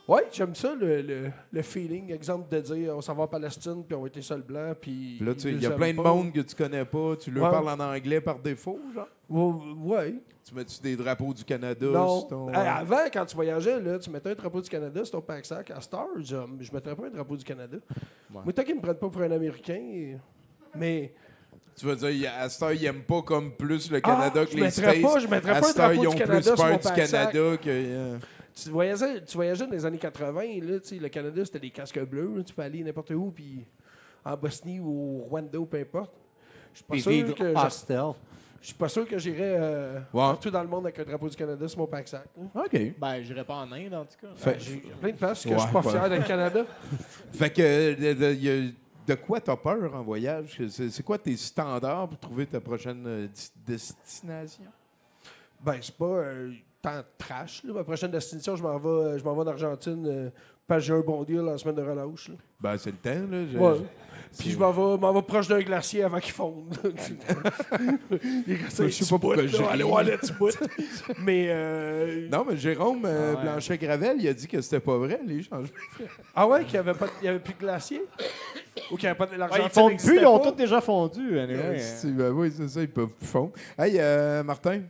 S4: Oui, j'aime ça, le feeling. Exemple de dire on s'en va en Palestine, puis on va être les seuls blancs, puis.
S2: Puis là, il
S4: ils
S2: y a
S4: nous
S2: plein
S4: aiment
S2: de
S4: pas.
S2: monde que tu connais pas. Tu leur
S4: Ouais.
S2: parles en anglais par défaut, genre?
S4: Ouais.
S2: Tu mets-tu des drapeaux du Canada
S4: Non.
S2: sur ton...
S4: Avant, quand tu voyageais, là, tu mettais un drapeau du Canada sur ton pack-sac. À Star, je ne mettrais pas un drapeau du Canada. Moi, tant qu'ils ne me prennent pas pour un Américain, mais.
S2: Tu veux dire, à cette heure, ils n'aiment pas comme plus le Canada que
S4: je
S2: les
S4: mettrais
S2: States.
S4: pas- je mettrais
S2: À
S4: pas un
S2: cette heure,
S4: drapeau
S2: ils
S4: du
S2: ont
S4: Canada
S2: plus
S4: sur
S2: peur
S4: mon
S2: du
S4: pack-sac.
S2: Canada que...
S4: Tu voyageais dans les années 80, là, tu sais, le Canada, c'était des casques bleus. Là, tu peux aller n'importe où, puis en Bosnie ou au Rwanda ou peu importe. Je suis pas
S5: Puis
S4: sûr
S5: vivre
S4: que
S5: hostel.
S4: je suis pas sûr que j'irais partout dans le monde avec un drapeau du Canada sur mon pack-sac. Là.
S2: OK.
S3: Ben, j'irais pas en Inde, en tout cas.
S2: Fait,
S4: J'ai plein de places que je
S2: Ouais,
S4: suis pas
S2: ouais.
S4: fier d'être Canada.
S2: fait que, de quoi t'as peur en voyage? C'est quoi tes standards pour trouver ta prochaine destination?
S4: Ben, c'est pas tant trash. Là. Ma prochaine destination, je m'en vais en Argentine parce que j'ai un bon deal en semaine de relâche. Là.
S2: Ben, c'est le temps, là.
S4: Ouais. Puis je m'en vais proche d'un glacier avant qu'il fonde. Il reste un
S2: Je sais
S4: petit
S2: pas pourquoi
S4: bout,
S2: je
S4: là,
S2: ris.
S4: allez voir le petit bout. Mais
S2: Non, mais Jérôme
S3: ouais.
S2: Blanchet-Gravel, il a dit que c'était pas vrai, les changements.
S4: ah ouais, qu'il y avait plus de glacier? Ou qu'il n'y avait pas de
S3: Ouais,
S4: l'Argentine
S3: ils fondent
S4: n'existait
S3: plus, ils ont
S4: pas?
S3: tous déjà fondu. Anyway.
S2: Ben oui, c'est ça, ils peuvent plus fondre. Hey, Martin,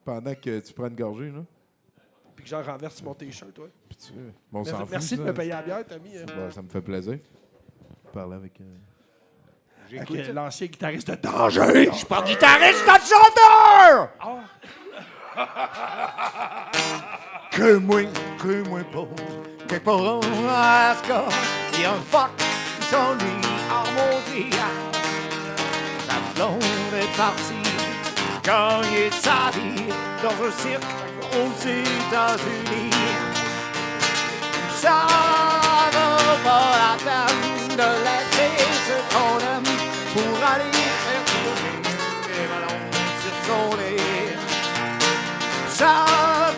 S2: pendant que tu prends une gorgée, là.
S4: Puis que j'en renverse mon t-shirt, toi.
S2: Puis bon, on s'en fout,
S4: Merci de
S2: ça.
S4: me payer la bière, Tommy.
S2: Bon, ça me fait plaisir. Parler avec...
S4: Avec l'ancien guitariste de Danger.
S5: Je suis pas guitariste, je suis chanteur!
S1: Que moi pas, quelque part en Alaska, il y a un fuck qui s'ennuie en maudit. Sa blonde est partie, gagner sa vie dans un cirque aux États-Unis. Ça vaut pas la peine de laisser ce qu'on aime pour aller faire tourner les ballons sur son nez. Ça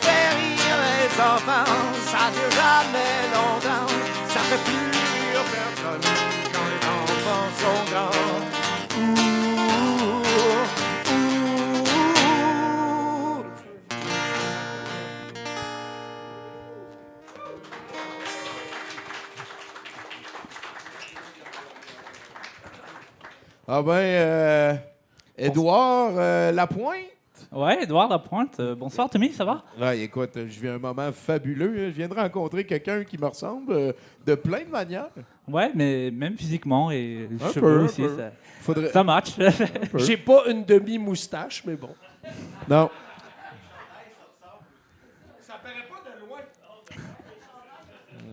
S1: fait rire les enfants, ça dure jamais longtemps, ça fait plus rire personne quand les enfants sont grands. Ouh, ouh.
S2: Ah ben, Édouard Lapointe?
S7: Ouais, Edouard Lapointe. Bonsoir, Tommy, ça va?
S2: Ouais, écoute, je vis un moment fabuleux. Je viens de rencontrer quelqu'un qui me ressemble de plein de manières.
S7: Ouais, mais même physiquement et
S2: Un
S7: cheveux
S2: peu, un
S7: aussi,
S2: peu. Faudrait...
S7: ça match.
S4: J'ai pas une demi-moustache, mais bon.
S2: Non.
S4: Ça paraît pas de loin.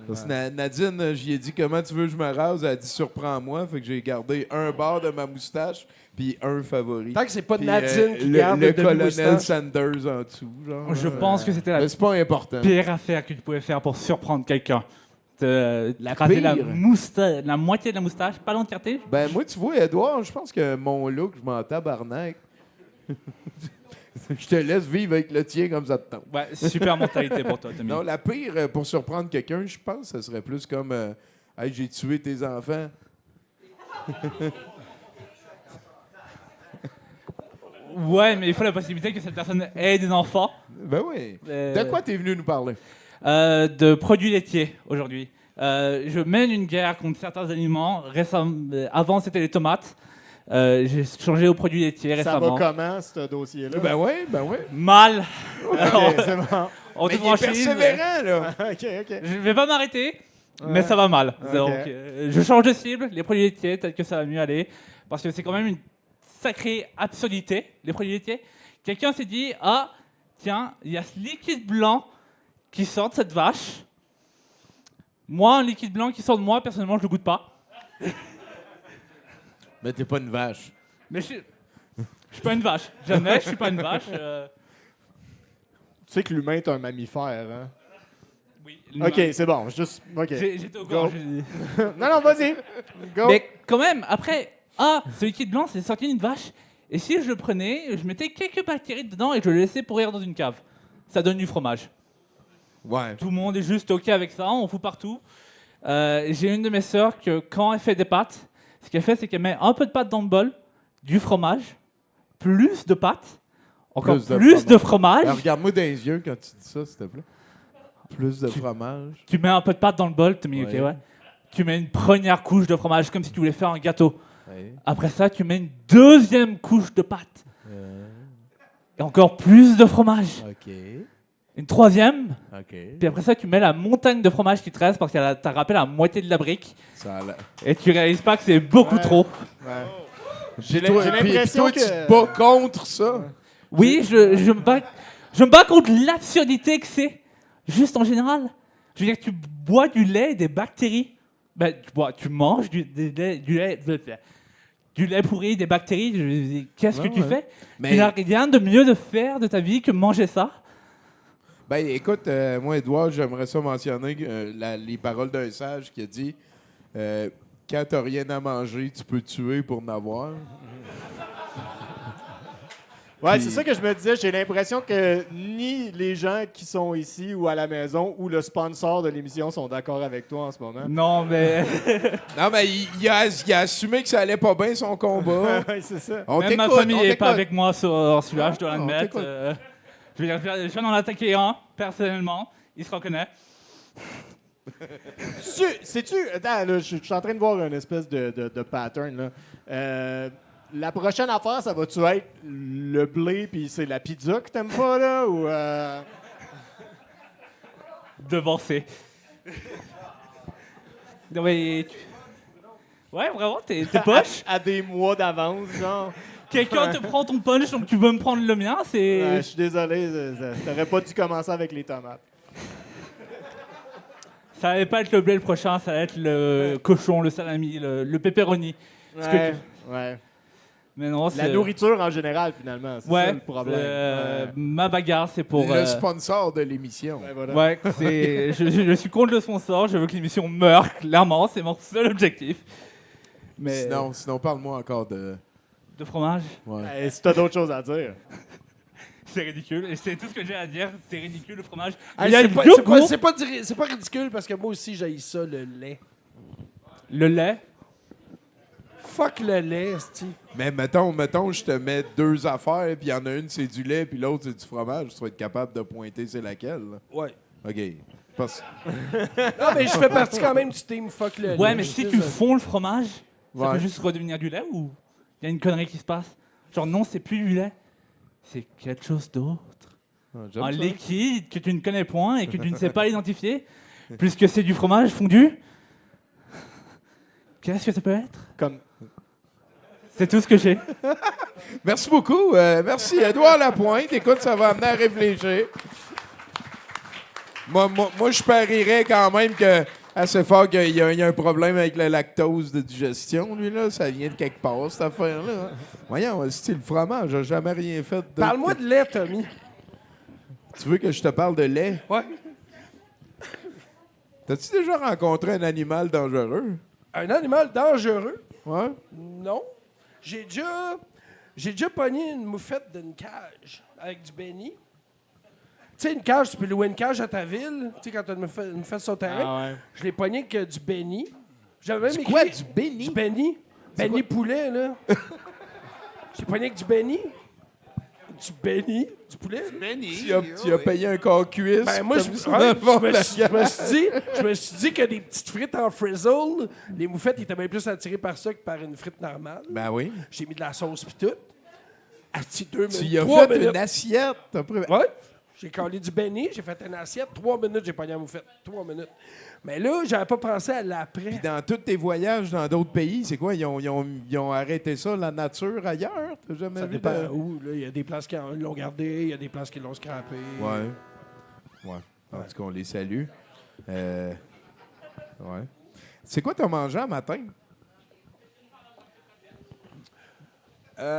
S2: Parce que Nadine, j'y ai dit comment tu veux que je me rase. Elle a dit surprends-moi. Fait que j'ai gardé un bord de ma moustache puis un favori.
S4: Tant que c'est pas
S2: Puis,
S4: Nadine qui
S2: le,
S4: garde
S2: le
S4: le
S2: colonel
S4: demi-moustache.
S2: Sanders en dessous. Genre,
S7: Je pense que c'était la
S2: mais c'est pas important.
S7: pire affaire que tu pouvais faire pour surprendre quelqu'un.
S2: La
S7: Raser
S2: pire?
S7: la moitié de la moustache, pas l'entièreté.
S2: Ben moi, tu vois, Edouard, je pense que mon look, je m'en tabarnak. Je te laisse vivre avec le tien comme ça te tente.
S7: Ouais, super mentalité pour toi, Tommy.
S2: Non, la pire pour surprendre quelqu'un, je pense, ça serait plus comme hey, j'ai tué tes enfants.
S7: Ouais, mais il faut la possibilité que cette personne ait des enfants.
S2: Ben oui.
S7: Euh,
S2: De quoi t'es venu nous parler?
S7: De produits laitiers aujourd'hui. Je mène une guerre contre certains aliments. Avant, c'était les tomates. J'ai changé aux produits laitiers
S3: Ça
S7: récemment.
S3: va comment, ce dossier-là?
S2: Ben oui, ben oui.
S7: Mal.
S3: OK, c'est bon.
S7: En
S2: Mais
S7: toute
S2: il est
S7: franchise,
S2: persévérant, là.
S3: OK, OK.
S7: je vais pas m'arrêter, mais
S3: Ouais.
S7: ça va mal.
S3: Ok.
S7: Donc, je change de cible, les produits laitiers, peut-être que ça va mieux aller, parce que c'est quand même une sacrée absurdité, les produits laitiers. Quelqu'un s'est dit, ah, tiens, il y a ce liquide blanc qui sort de cette vache. Moi, un liquide blanc qui sort de moi, personnellement, je le goûte pas.
S2: Mais t'es pas une vache.
S7: Mais je suis pas une vache. Jamais, je suis pas une vache.
S3: Tu sais que l'humain est un mammifère, hein?
S7: Oui.
S3: OK, c'est bon. Juste... OK.
S7: J'étais au courant.
S3: Go. Non, vas-y. Go.
S7: Mais quand même, après, ah, ce liquide blanc, c'est sorti d'une vache. Et si je le prenais, je mettais quelques bactéries dedans et je le laissais pourrir dans une cave. Ça donne du fromage.
S2: Ouais.
S7: Tout le monde est juste OK avec ça, on fout partout. J'ai une de mes sœurs que quand elle fait des pâtes, ce qu'elle fait, c'est qu'elle met un peu de pâte dans le bol, du fromage, plus de pâte, encore
S2: Plus de
S7: plus de fromage.
S2: Alors, regarde-moi dans les yeux quand tu dis ça, s'il te plaît. Plus de fromage.
S7: Tu mets un peu de pâte dans le bol, Tommy,
S2: Ouais.
S7: ok, ouais. Tu mets une première couche de fromage, comme si tu voulais faire un gâteau.
S2: Ouais.
S7: Après ça, tu mets une deuxième couche de pâte. Et encore plus de fromage.
S2: OK.
S7: Une troisième.
S2: OK.
S7: Puis après ça, tu mets la montagne de fromage qui te reste parce que t'as râpé la moitié de la brique.
S2: Ça a l'air-
S7: Et tu réalises pas que c'est beaucoup
S3: Ouais.
S7: trop.
S3: Ouais.
S2: J'ai
S3: l'impression
S2: toi,
S3: que-
S2: tu te bats contre ça.
S7: Oui, je me bats contre l'absurdité que c'est. Juste en général. Je veux dire, tu bois du lait et des bactéries. Ben, tu manges du lait pourri, des bactéries. Qu'est-ce que
S2: Ouais,
S7: tu
S2: ouais.
S7: fais?
S2: Mais-
S7: Tu n'as rien de mieux de faire de ta vie que manger ça.
S2: Ben, écoute, moi, Edouard, j'aimerais ça mentionner les paroles d'un sage qui a dit quand t'as rien à manger, tu peux tuer pour en avoir.
S3: Ouais,
S2: Puis-
S3: c'est ça que je me disais. J'ai l'impression que ni les gens qui sont ici ou à la maison ou le sponsor de l'émission sont d'accord avec toi en ce moment.
S7: Non, mais
S2: Non, mais il a assumé que ça allait pas bien son combat.
S3: Ouais, c'est ça.
S2: On
S7: même ma
S2: t'écoute,
S7: famille
S2: on
S7: n'est pas
S2: t'écoute.
S7: avec moi sur celui-là, je dois
S2: on
S7: l'admettre.
S2: t'écoute.
S7: Je veux dire, je viens d'en attaquer un, personnellement. Il se reconnaît.
S3: Sais-tu. Attends, là, je suis en train de voir une espèce de pattern. Là. La prochaine affaire, ça va-tu être le blé puis c'est la pizza que t'aimes pas, là? Ou.
S7: Devancé. Non, mais ouais, vraiment, t'es poche.
S3: À des mois d'avance, genre.
S7: Quelqu'un te prend ton punch, donc tu veux me prendre le mien, c'est...
S3: Ouais, je suis désolé, t'aurais pas dû commencer avec les tomates.
S7: Ça allait pas être le blé le prochain, ça allait être le cochon, le salami, le pepperoni. Ce que
S3: Ouais, ouais.
S7: Mais non, c'est...
S3: La nourriture en général, finalement. C'est ça
S7: Ouais,
S3: le problème.
S7: ma bagarre, c'est pour...
S2: Le sponsor de l'émission.
S3: Ouais, voilà.
S7: Ouais, je suis contre le sponsor, je veux que l'émission meure, clairement, c'est mon seul objectif. Mais
S2: Sinon parle-moi encore de...
S7: de fromage,
S2: Ouais.
S3: Ouais, si t'as d'autres choses à dire.
S7: c'est ridicule. Et c'est tout ce que j'ai à dire, c'est ridicule le fromage.
S4: Hey,
S7: Il y a
S4: c'est
S7: le
S4: pas-
S7: yogourt,
S4: c'est pas ridicule parce que moi aussi, j'ai ça, le lait.
S7: le lait.
S4: Fuck le lait, c'ti.
S2: Mais mettons, je te mets deux affaires, puis il y en a une, c'est du lait, puis l'autre, c'est du fromage. Tu vas être capable de pointer c'est laquelle. là.
S4: Ouais.
S2: OK. Parce...
S4: Non, mais je fais partie quand même du team fuck le lait.
S7: Ouais, mais
S4: Je
S7: si
S4: suis
S7: tu
S4: désolé.
S7: fonds le fromage, ça
S2: Ouais.
S7: peut juste redevenir du lait ou il y a une connerie qui se passe? Genre non, c'est plus du lait, c'est quelque chose d'autre.
S2: Ah, j'aime
S7: Un
S2: ça.
S7: liquide que tu ne connais point et que tu ne sais pas identifier, puisque c'est du fromage fondu. Qu'est-ce que ça peut être?
S3: Comme.
S7: C'est tout ce que j'ai.
S2: Merci beaucoup. Merci, Edouard Lapointe. Écoute, ça va amener à réfléchir. Moi, je parierais quand même que assez fort qu'il y a un problème avec la lactose de digestion, lui, là. Ça vient de quelque part, cette affaire-là. Voyons, c'est le fromage. J'ai jamais rien fait de...
S4: Parle-moi de lait, Tommy.
S2: Tu veux que je te parle de lait?
S4: Ouais.
S2: T'as-tu déjà rencontré un animal dangereux?
S4: Un animal dangereux?
S2: Ouais?
S4: Non. J'ai déjà pogné une moufette d'une cage avec du béni. Tu sais, une cage, tu peux louer une cage à ta ville. Tu sais, quand tu as une moufette sur ton terrain.
S3: Ah ouais.
S4: Je l'ai pogné avec du béni. J'avais même
S2: C'est
S4: écrit...
S2: quoi, du béni?
S4: Du béni. Béni poulet, là. J'ai pogné avec du béni. Du béni. Du poulet.
S2: Tu as payé un corps cuisse?
S4: Ben moi,
S2: comme
S4: je
S2: ça, devant la
S4: je me suis dit que des petites frites en frizzle, les moufettes étaient bien plus attirées par ça que par une frite normale.
S2: Ben oui.
S4: J'ai mis de la sauce pis tout. Asti, 2 minutes.
S2: Tu y as
S4: 3
S2: fait
S4: minutes.
S2: une assiette. Après...
S4: Ouais. J'ai collé du béni, j'ai fait une assiette. 3 minutes, j'ai pogné la moufette. 3 minutes. Mais là, j'avais pas pensé à l'après.
S2: Puis dans tous tes voyages dans d'autres pays, c'est quoi? Ils ont arrêté ça, la nature ailleurs? T'as jamais
S4: Ça
S2: vu
S4: dépend
S2: de...
S4: où. Là, il y a des places qui l'ont gardé, il y a des places qui l'ont scrappé.
S2: Ouais. Ouais. En tout cas, on les salue. Ouais. C'est quoi t'as mangé un matin?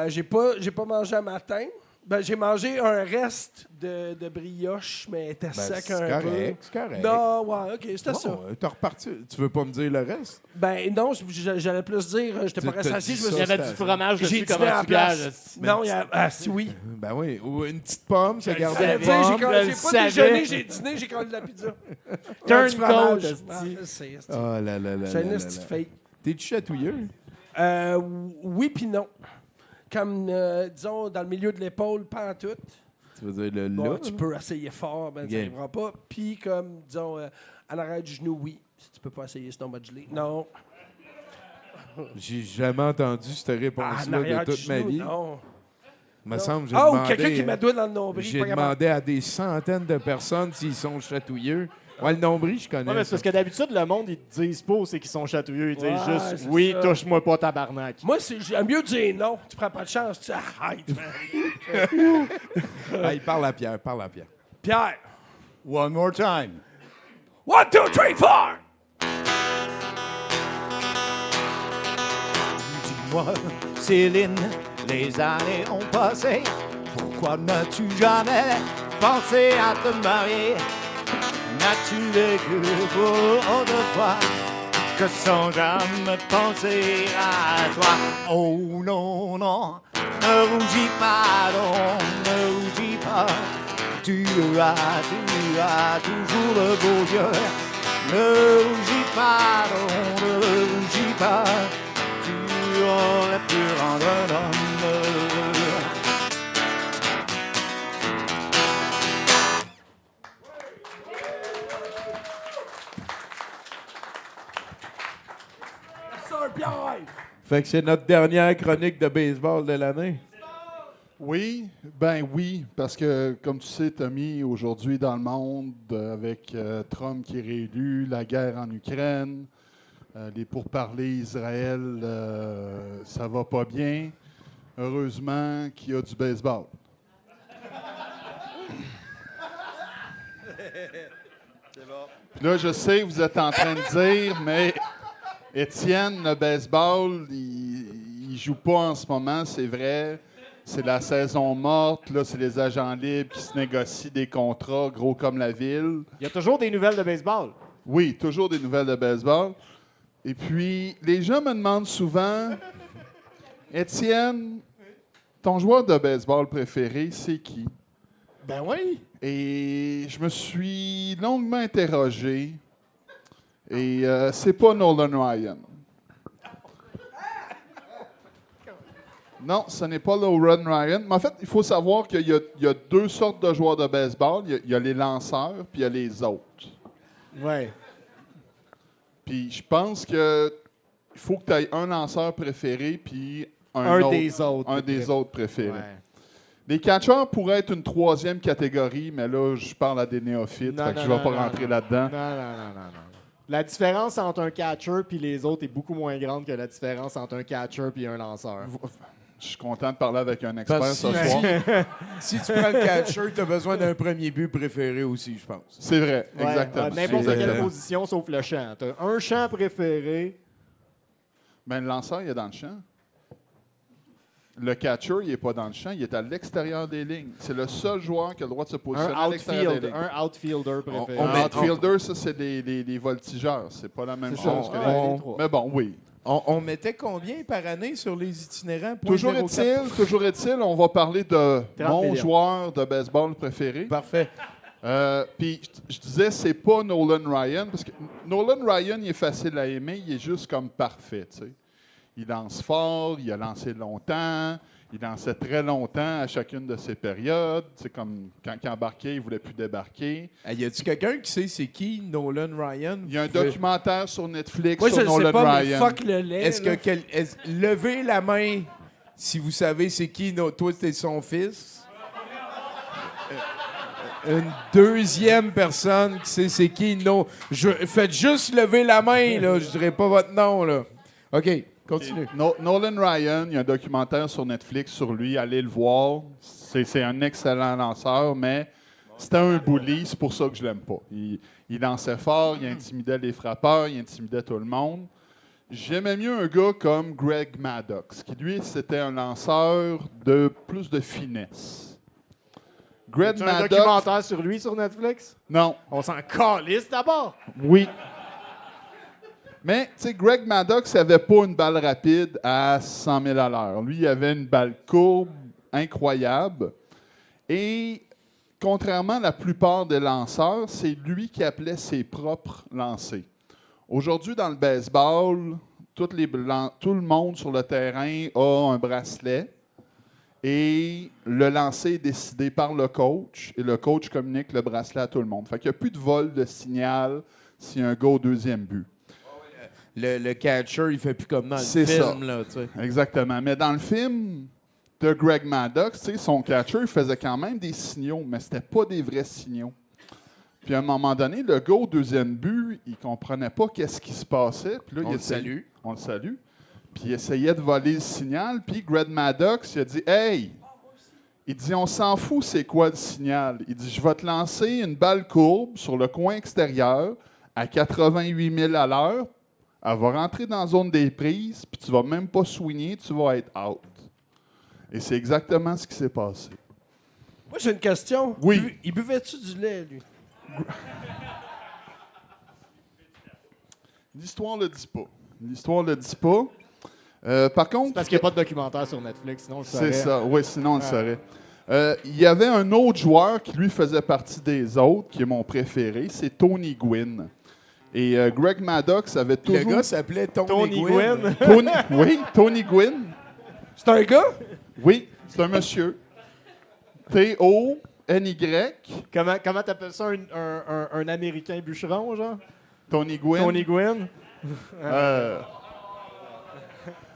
S4: J'ai pas mangé à matin. Ben, j'ai mangé un reste de brioche, mais elle était
S2: Ben,
S4: sec
S2: c'est
S4: un
S2: correct,
S4: peu.
S2: c'est correct.
S4: Non, ouais, OK, c'était ça.
S2: Bon, t'es reparti. Tu veux pas me dire le reste?
S4: Ben non, j'allais plus dire, j'étais pas
S2: T'as
S4: resté assis,
S2: dit
S4: je me
S2: ça,
S3: Il y
S4: suis
S3: avait du fromage
S4: J'ai
S3: dessus,
S4: dîné
S3: comment
S4: à la
S3: tu gages?
S4: place. Non, il y a... Ah, si, oui.
S2: Ben oui. Ou une petite pomme, ça garde
S3: savais.
S2: la
S4: Tu sais,
S2: pomme.
S3: je le
S4: j'ai pas
S3: savais.
S4: déjeuné, j'ai dîné, j'ai collé de la pizza.
S3: Turn
S4: Du fromage.
S3: coat, esti.
S4: Ah, je sais, esti.
S2: Oh là là là
S4: C'est
S2: là
S4: une
S2: là
S4: petite
S2: là.
S4: fake.
S2: T'es-tu chatouilleux?
S4: Oui puis non. Comme, disons, dans le milieu de l'épaule, pas en tout.
S2: Tu veux dire le
S4: Bon,
S2: là?
S4: tu peux essayer fort, mais ça
S2: Game.
S4: n'arrivera pas. Puis, comme, disons, à l'arrière du genou, oui. Si tu peux pas essayer, c'est non modulé. Non.
S2: J'ai jamais entendu cette
S4: En
S2: réponse-là
S4: arrière
S2: de
S4: du
S2: toute ma
S4: genou,
S2: vie.
S4: non.
S2: Me semble, j'ai
S4: Ah, ou
S2: demandé,
S4: quelqu'un qui met le doigt dans le nombril.
S2: j'ai
S4: pas capable.
S2: demandé à des centaines de personnes s'ils sont chatouilleux. Ouais, le nombril, je connais.
S3: Ouais, mais c'est
S2: ça.
S3: parce que d'habitude, le monde, ils te disent pas c'est qu'ils sont chatouilleux. Ils disent
S4: Ouais,
S3: juste
S4: c'est
S3: oui,
S4: ça.
S3: touche-moi pas, tabarnak.
S4: Moi, j'aime mieux dire non. Tu prends pas de chance. Tu arrêtes, man.
S2: Ah, il parle à Pierre, parle à Pierre.
S4: Pierre.
S1: One more time.
S4: 1, 2, 3, 4.
S1: Dis-moi, Céline, les années ont passé. Pourquoi n'as-tu jamais pensé à te marier? N'as-tu vécu pour de fois que sans jamais penser à toi? Oh non, non, ne rougis pas, non, ne rougis pas. Tu as toujours le beau Dieu. Ne rougis pas, non, ne rougis pas. Tu aurais pu rendre un homme.
S4: Sir Pierre.
S2: Fait que c'est notre dernière chronique de baseball de l'année.
S8: Oui, ben oui, parce que comme tu sais, Tommy, aujourd'hui dans le monde, avec Trump qui est réélu, la guerre en Ukraine, les pourparlers Israël, ça va pas bien. Heureusement qu'il y a du baseball. Puis là, je sais, vous êtes en train de dire, mais Étienne, le baseball, il joue pas en ce moment, c'est vrai. C'est la saison morte, là, c'est les agents libres qui se négocient des contrats gros comme la ville.
S3: Il y a toujours des nouvelles de baseball.
S8: Oui, toujours des nouvelles de baseball. Et puis, les gens me demandent souvent, Étienne, ton joueur de baseball préféré, c'est qui?
S3: Ben oui.
S8: Et je me suis longuement interrogé. Et c'est pas Nolan Ryan. Non, ce n'est pas Nolan Ryan. Mais en fait, il faut savoir qu'il y a deux sortes de joueurs de baseball. Il y a les lanceurs, puis il y a les autres.
S3: Ouais.
S8: Puis je pense que il faut que tu aies un lanceur préféré, puis
S3: Un
S8: autre,
S3: des autres.
S8: un des autres préférés.
S3: Ouais.
S8: Les catcheurs pourraient être une troisième catégorie, mais là, je parle à des néophytes,
S3: Non,
S8: fait que
S3: non,
S8: je ne vais
S3: non,
S8: pas
S3: non,
S8: rentrer
S3: non.
S8: là-dedans.
S3: Non. La différence entre un catcher et les autres est beaucoup moins grande que la différence entre un catcher et un lanceur.
S8: Je suis content de parler avec un expert
S2: Parce
S8: ce
S2: que
S8: soir.
S2: Si tu prends le catcher, tu as besoin d'un premier but préféré aussi, je pense.
S8: C'est vrai,
S3: Ouais,
S8: exactement.
S3: N'importe
S2: C'est-
S3: quelle position sauf le champ. T'as un champ préféré.
S8: Ben, le lanceur, il est dans le champ. Le catcher, il n'est pas dans le champ, il est à l'extérieur des lignes. C'est le seul joueur qui a le droit de se positionner à l'extérieur des lignes.
S3: Un outfielder préféré.
S2: on
S8: Un
S2: met-
S8: outfielder, ça, c'est les voltigeurs. C'est pas la même
S3: C'est ça,
S8: chose que
S3: ouais,
S8: les...
S3: les trois.
S8: Mais bon, oui.
S2: On mettait combien par année sur les itinérants?
S8: Toujours
S2: 0.04?
S8: est-il, on va parler de
S3: 30
S8: mon
S3: millions.
S8: joueur de baseball préféré.
S2: Parfait.
S8: Puis je disais, c'est pas Nolan Ryan, parce que Nolan Ryan, il est facile à aimer, il est juste comme parfait, tu sais. Il lance fort, il a lancé longtemps, il lançait très longtemps à chacune de ses périodes. C'est comme quand il embarquait, il voulait plus débarquer.
S2: Hey, y a-tu quelqu'un qui sait c'est qui Nolan Ryan?
S8: Il y a un documentaire sur Netflix
S4: Moi, je
S8: sur
S4: le sais
S8: Nolan
S4: pas, mais
S8: Ryan.
S4: fuck le lait.
S2: Est-ce que
S4: là.
S2: levez la main si vous savez c'est qui toi t'es son fils? Une deuxième personne qui sait c'est qui faites juste lever la main là, je dirais pas votre nom là. OK, continue.
S8: Nolan Ryan, il y a un documentaire sur Netflix sur lui, allez le voir. C'est un excellent lanceur, mais c'était un bully, c'est pour ça que je l'aime pas. Il lançait fort, il intimidait les frappeurs, il intimidait tout le monde. J'aimais mieux un gars comme Greg Maddox, qui lui, c'était un lanceur de plus de finesse. Greg
S3: Tu as un
S8: Maddox...
S3: documentaire sur lui sur Netflix?
S8: Non,
S3: On s'en calisse d'abord.
S8: oui. Mais, tu sais, Greg Maddox n'avait pas une balle rapide à 100 000 à l'heure. Lui, il avait une balle courbe incroyable. Et, contrairement à la plupart des lanceurs, c'est lui qui appelait ses propres lancers. Aujourd'hui, dans le baseball, tout le monde sur le terrain a un bracelet. Et le lancer est décidé par le coach. Et le coach communique le bracelet à tout le monde. Fait qu'il n'y a plus de vol de signal s'il y a un go au deuxième but.
S2: Le catcher, il fait plus comme dans le
S8: C'est
S2: film.
S8: ça.
S2: Là, tu sais.
S8: Exactement. Mais dans le film de Greg Maddox, tu sais, son catcher il faisait quand même des signaux, mais c'était pas des vrais signaux. Puis à un moment donné, le gars au deuxième but, il comprenait pas qu'est-ce qui se passait. Puis là,
S2: On le salue.
S8: On le salue. Puis il essayait de voler le signal. Puis Greg Maddox, il a dit « Hey! » Il dit « On s'en fout, c'est quoi le signal? » Il dit « Je vais te lancer une balle courbe sur le coin extérieur à 88 000 à l'heure. Elle va rentrer dans la zone des prises, puis tu vas même pas swinguer, tu vas être out. » Et c'est exactement ce qui s'est passé.
S4: Moi, j'ai une question.
S8: Oui.
S4: Il buvait-tu du lait, lui?
S8: L'histoire le dit pas. L'histoire le dit pas. Par contre...
S3: Parce qu'il n'y a pas de documentaire sur Netflix, sinon on le saurait.
S8: C'est ça, oui, sinon on le saurait. Il y avait un autre joueur qui, lui, faisait partie des autres, qui est mon préféré, c'est Tony Gwynn. Et Greg Maddox avait toujours...
S2: Le gars s'appelait Tony Gwynn.
S8: Tony Gwynn.
S4: C'est un gars?
S8: Oui, c'est un monsieur. T-O-N-Y.
S3: Comment t'appelles ça, un Américain bûcheron, genre?
S8: Tony Gwynn.
S3: Tony Gwynn?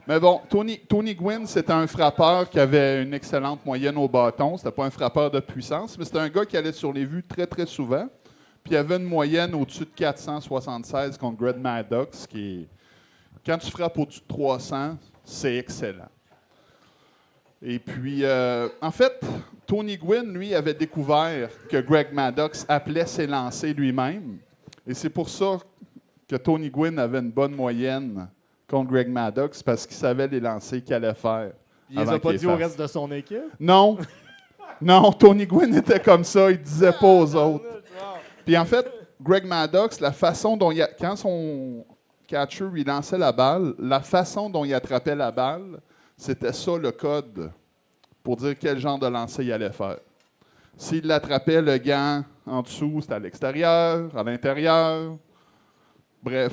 S8: Mais bon, Tony Gwynn, c'était un frappeur qui avait une excellente moyenne au bâton. C'était pas un frappeur de puissance, mais c'était un gars qui allait sur les vues très, très souvent. Puis il avait une moyenne au-dessus de 476 contre Greg Maddox, qui est... Quand tu frappes au-dessus de 300, c'est excellent. Et puis, en fait, Tony Gwynn, lui, avait découvert que Greg Maddox appelait ses lancers lui-même. Et c'est pour ça que Tony Gwynn avait une bonne moyenne contre Greg Maddox, parce qu'il savait les lancers qu'il allait faire.
S3: Il les a pas dit au reste de son équipe?
S8: Non. Non, Tony Gwynn était comme ça, il disait pas aux autres. Puis en fait, Greg Maddox, la façon dont quand son catcher lui lançait la balle, la façon dont il attrapait la balle, c'était ça le code pour dire quel genre de lancer il allait faire. S'il l'attrapait, le gant en dessous, c'était à l'extérieur, à l'intérieur. Bref.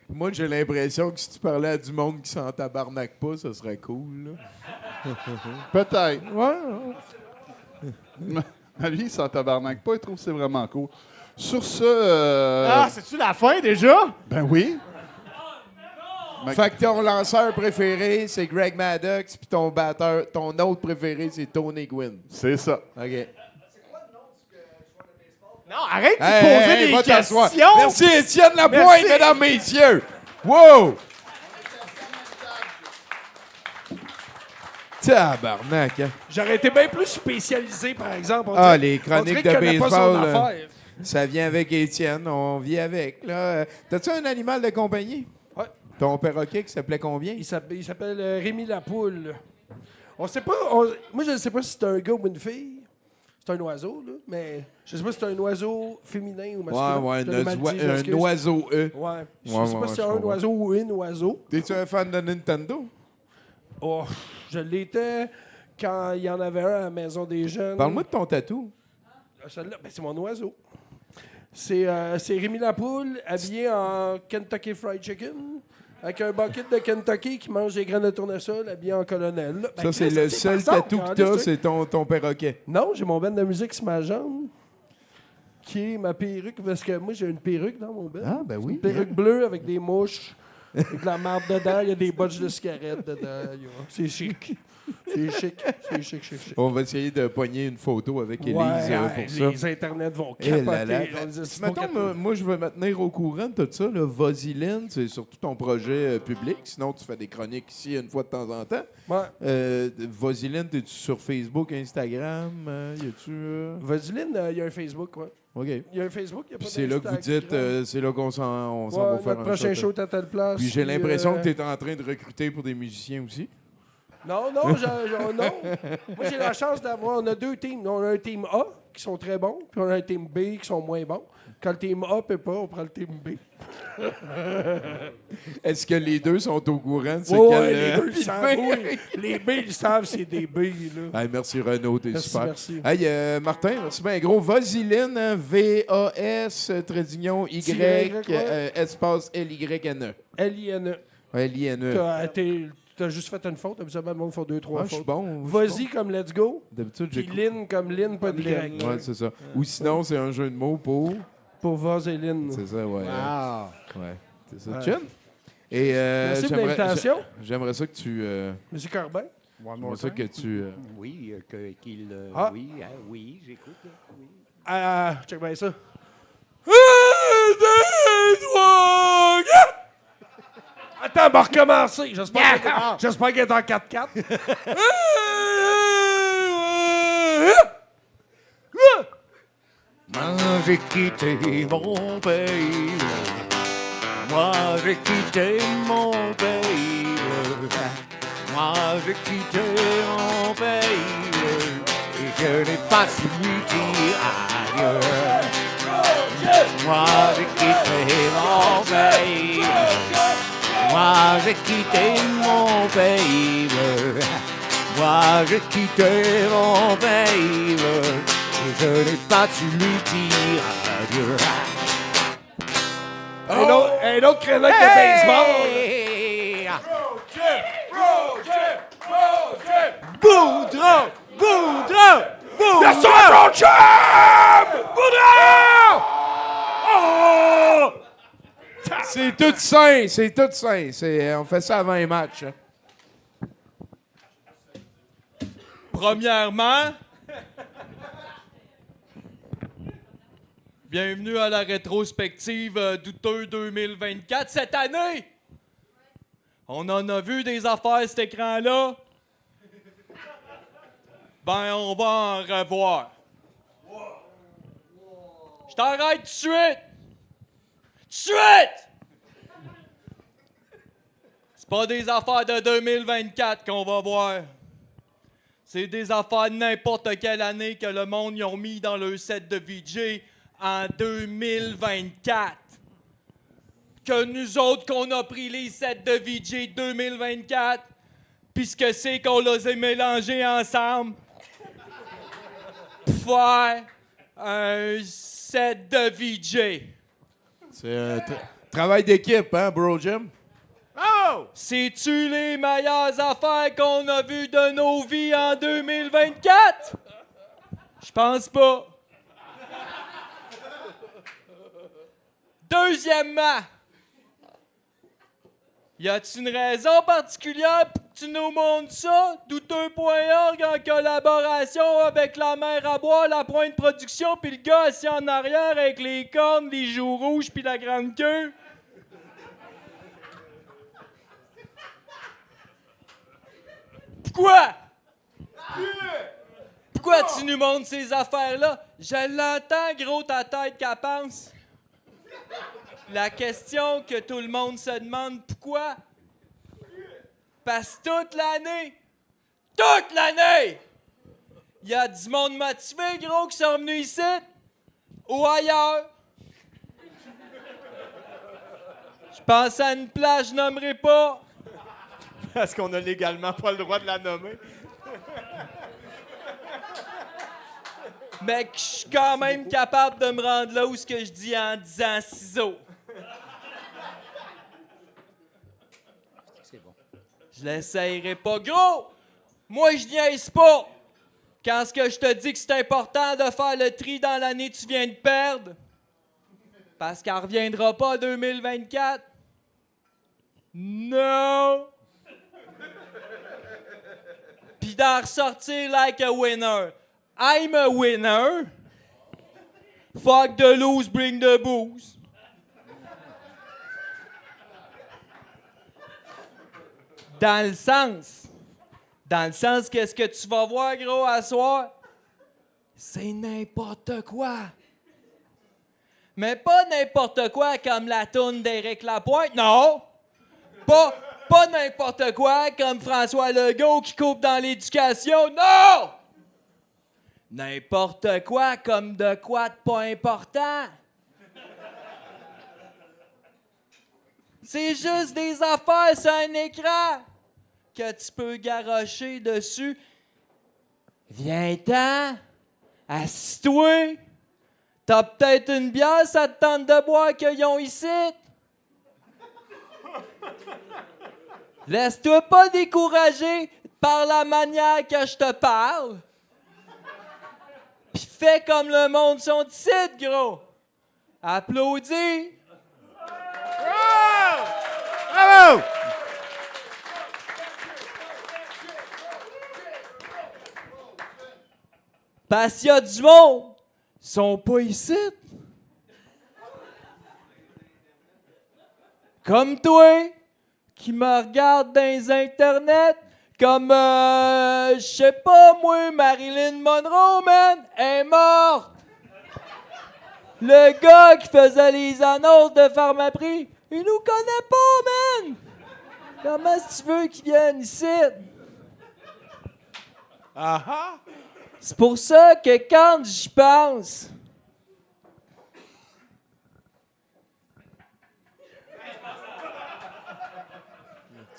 S2: Moi, j'ai l'impression que si tu parlais à du monde qui s'en tabarnaque pas, ça serait cool. Là.
S8: Peut-être.
S2: Ouais.
S8: Mais lui, il s'en tabarnaque pas, il trouve que c'est vraiment cool. Sur ce...
S3: Ah, c'est-tu la fin déjà?
S8: Ben oui.
S2: Fait que ton lanceur préféré, c'est Greg Maddox, puis ton batteur, ton autre préféré, c'est Tony Gwynn.
S8: C'est ça.
S2: OK.
S3: Non, arrête de poser des
S2: va t'asseoir.
S3: questions!
S2: Merci, Étienne Lapointe,
S3: Merci.
S2: mesdames, messieurs. Wow! Tabarnak, hein?
S4: J'aurais été bien plus spécialisé, par exemple. On
S2: Ah,
S4: dirait-
S2: les
S4: on
S2: chroniques
S4: dirait
S2: de
S4: qu'il connaît pas son
S2: baseball,
S4: affaire.
S2: ça vient avec Étienne, on vit avec. Là. T'as-tu un animal de compagnie?
S4: Ouais.
S2: Ton perroquet qui s'appelait combien?
S4: Il s'appelle Rémi Lapoule. On sait pas. Moi, je ne sais pas si c'est un gars ou une fille. C'est un oiseau, là, mais je sais pas si c'est un oiseau féminin ou masculin.
S2: Ouais,
S4: Je te l'ai mal dit, je
S2: un
S4: m'excuse.
S2: oiseau E.
S4: Ouais. Je
S2: Ouais,
S4: sais pas
S2: ouais,
S4: si
S2: je
S4: c'est un
S2: comprends.
S4: oiseau ou une oiseau.
S2: T'es-tu un fan de Nintendo?
S4: Oh, je l'étais quand il y en avait un à la Maison des Jeunes.
S2: Parle-moi de ton tatou.
S4: Celui-là, ben, c'est mon oiseau. C'est Rémi Lapoule habillé en Kentucky Fried Chicken avec un bucket de Kentucky qui mange des graines de tournesol habillé en colonel. Ben,
S2: Ça, c'est
S4: Chris,
S2: le seul
S4: par
S2: tatou
S4: exemple,
S2: que t'as,
S4: tu sais.
S2: c'est ton perroquet.
S4: Non, j'ai mon band de musique sur ma jambe qui est ma perruque parce que moi, j'ai une perruque dans mon band.
S2: Ah, ben oui.
S4: Une perruque bleue avec des mouches, avec de la marde dedans. Il y a des botches de cigarettes dedans. C'est chic. C'est chic. C'est chic, chic, chic.
S2: On va essayer de pogner une photo avec Élise pour ça.
S4: Les internets vont
S2: Eh là
S4: capoter.
S2: là.
S4: On les estimaux
S2: Mettons,
S4: capotent.
S2: moi, je veux me tenir au courant de tout ça. Là. Vaseline, c'est surtout ton projet public. Sinon, tu fais des chroniques ici une fois de temps en temps.
S4: Ouais.
S2: Vaseline, t'es-tu sur Facebook, Instagram? Y a-tu...
S4: Vaseline, il y a un Facebook, ouais.
S2: OK.
S4: Il y a un Facebook, il y a pas
S2: Puis c'est là que vous dites, c'est là qu'on s'en va
S4: Ouais,
S2: faire
S4: notre
S2: un
S4: prochain
S2: shot.
S4: show est à telle place.
S2: Puis j'ai l'impression que
S4: tu
S2: tu es en train de recruter pour des musiciens aussi.
S4: Non. Moi, j'ai la chance d'avoir... On a deux teams. On a un team A, qui sont très bons, puis on a un team B, qui sont moins bons. Quand le team A peut pas, on prend le team B.
S2: Est-ce que les deux sont au courant de ce
S4: Ouais, les deux le savent.
S2: B?
S4: Oui. Les B, ils savent, c'est des B, là.
S2: Hey, merci Renaud, t'es
S4: Merci,
S2: super.
S4: merci.
S2: Hey, Martin, merci bien gros. Vaseline, hein, V-A-S, trait d'union, Y,
S4: Tiret Y, ouais.
S2: espace L-Y-N-E.
S4: L-I-N-E.
S2: Ouais, L-I-N-E.
S4: t'as juste fait une faute. Habituellement, le monde fait 2-3
S2: Ah, je suis
S4: fautes.
S2: bon.
S4: Vas-y comme let's go.
S2: D'habitude,
S4: Puis
S2: j'écoute.
S4: Lynn comme Lynn, pas de
S3: Lynn.
S4: Y.
S2: Ouais, c'est ça. Ou sinon, c'est un jeu de mots pour.
S4: Pour Vaseline.
S2: C'est ça, ouais.
S3: Wow.
S2: Ouais. C'est ça.
S4: Ouais.
S2: Chun? Et
S4: Merci pour l'invitation.
S2: j'aimerais ça que tu.
S4: Monsieur Corbin.
S2: J'aimerais ça que tu.
S5: Oui, qu'il.
S4: Ah.
S5: Oui, oui, j'écoute. Oui.
S4: Check bien ça. Attends, on va recommencer. J'espère qu'elle est en 4-4.
S1: Moi j'ai quitté mon pays. Moi j'ai quitté mon pays. Moi j'ai quitté mon pays. Et je n'ai pas su lui dire adieu. Moi j'ai quitté mon pays. Moi j'ai quitté mon pays. Moi j'ai quitté mon pays. Et je n'ai pas su lui dire adieu.
S4: Un autre créneau de baseball.
S1: Boudreau! Boudreau! Boudreau!
S5: Le son ton chum! Boudreau! Oh!
S2: C'est tout sain, c'est tout sain. On fait ça avant les matchs. Hein.
S9: Premièrement, bienvenue à la rétrospective douteux 2024 cette année. On en a vu des affaires cet écran-là. Ben, on va en revoir. Je t'arrête tout de suite. Tout de suite! C'est pas des affaires de 2024 qu'on va voir. C'est des affaires de n'importe quelle année que le monde y ont mis dans leur set de VJ en 2024. Que nous autres, qu'on a pris les sets de VJ 2024, puis ce que c'est qu'on les a mélangés ensemble pour faire un set de VJ.
S2: C'est un travail d'équipe, hein, bro Jim?
S9: Oh! C'est-tu les meilleures affaires qu'on a vues de nos vies en 2024? Je pense pas. Deuxièmement, y a-t-il une raison particulière pour que tu nous montres ça? Douteux.org en collaboration avec la mer à boire, la pointe production, puis le gars assis en arrière avec les cornes, les joues rouges, puis la grande queue. Pourquoi? Pourquoi tu nous montres ces affaires-là? Je l'entends, gros, ta tête qu'elle pense. La question que tout le monde se demande, pourquoi? Parce que toute l'année, il y a du monde motivé, gros, qui sont venus ici ou ailleurs. Je pense à une place, je nommerai pas.
S3: Parce qu'on a légalement pas le droit de la nommer.
S9: Mais que je suis quand même capable de me rendre là où ce que je dis en disant ciseaux. Je l'essayerai pas. Gros, moi je niaise pas. Quand ce que je te dis que c'est important de faire le tri dans l'année que tu viens de perdre, parce qu'elle reviendra pas en 2024. Non. Puis d'en ressortir like a winner. I'm a winner. Fuck the loose, bring the booze. Dans le sens, qu'est-ce que tu vas voir, gros, à soir? C'est n'importe quoi. Mais pas n'importe quoi comme la toune d'Éric Lapointe, non! Pas n'importe quoi comme François Legault qui coupe dans l'éducation, non! N'importe quoi comme de quoi de pas important. C'est juste des affaires sur un écran que tu peux garrocher dessus. Viens-t'en, assis-toi. T'as peut-être une bière, ça te tente de boire qu'ils ont ici. Laisse-toi pas décourager par la manière que je te parle. Pis fais comme le monde sont ici, gros. Applaudis.
S2: Bravo!
S9: Parce qu'il y a du monde. Ils sont pas ici. Comme toi, qui me regarde dans les internets, comme, je sais pas, moi, Marilyn Monroe, man, est morte. Le gars qui faisait les annonces de Pharmaprix, il nous connaît pas, man. Comment est-ce que tu veux qu'il vienne ici?
S2: Ah
S9: C'est pour ça que quand j'y pense,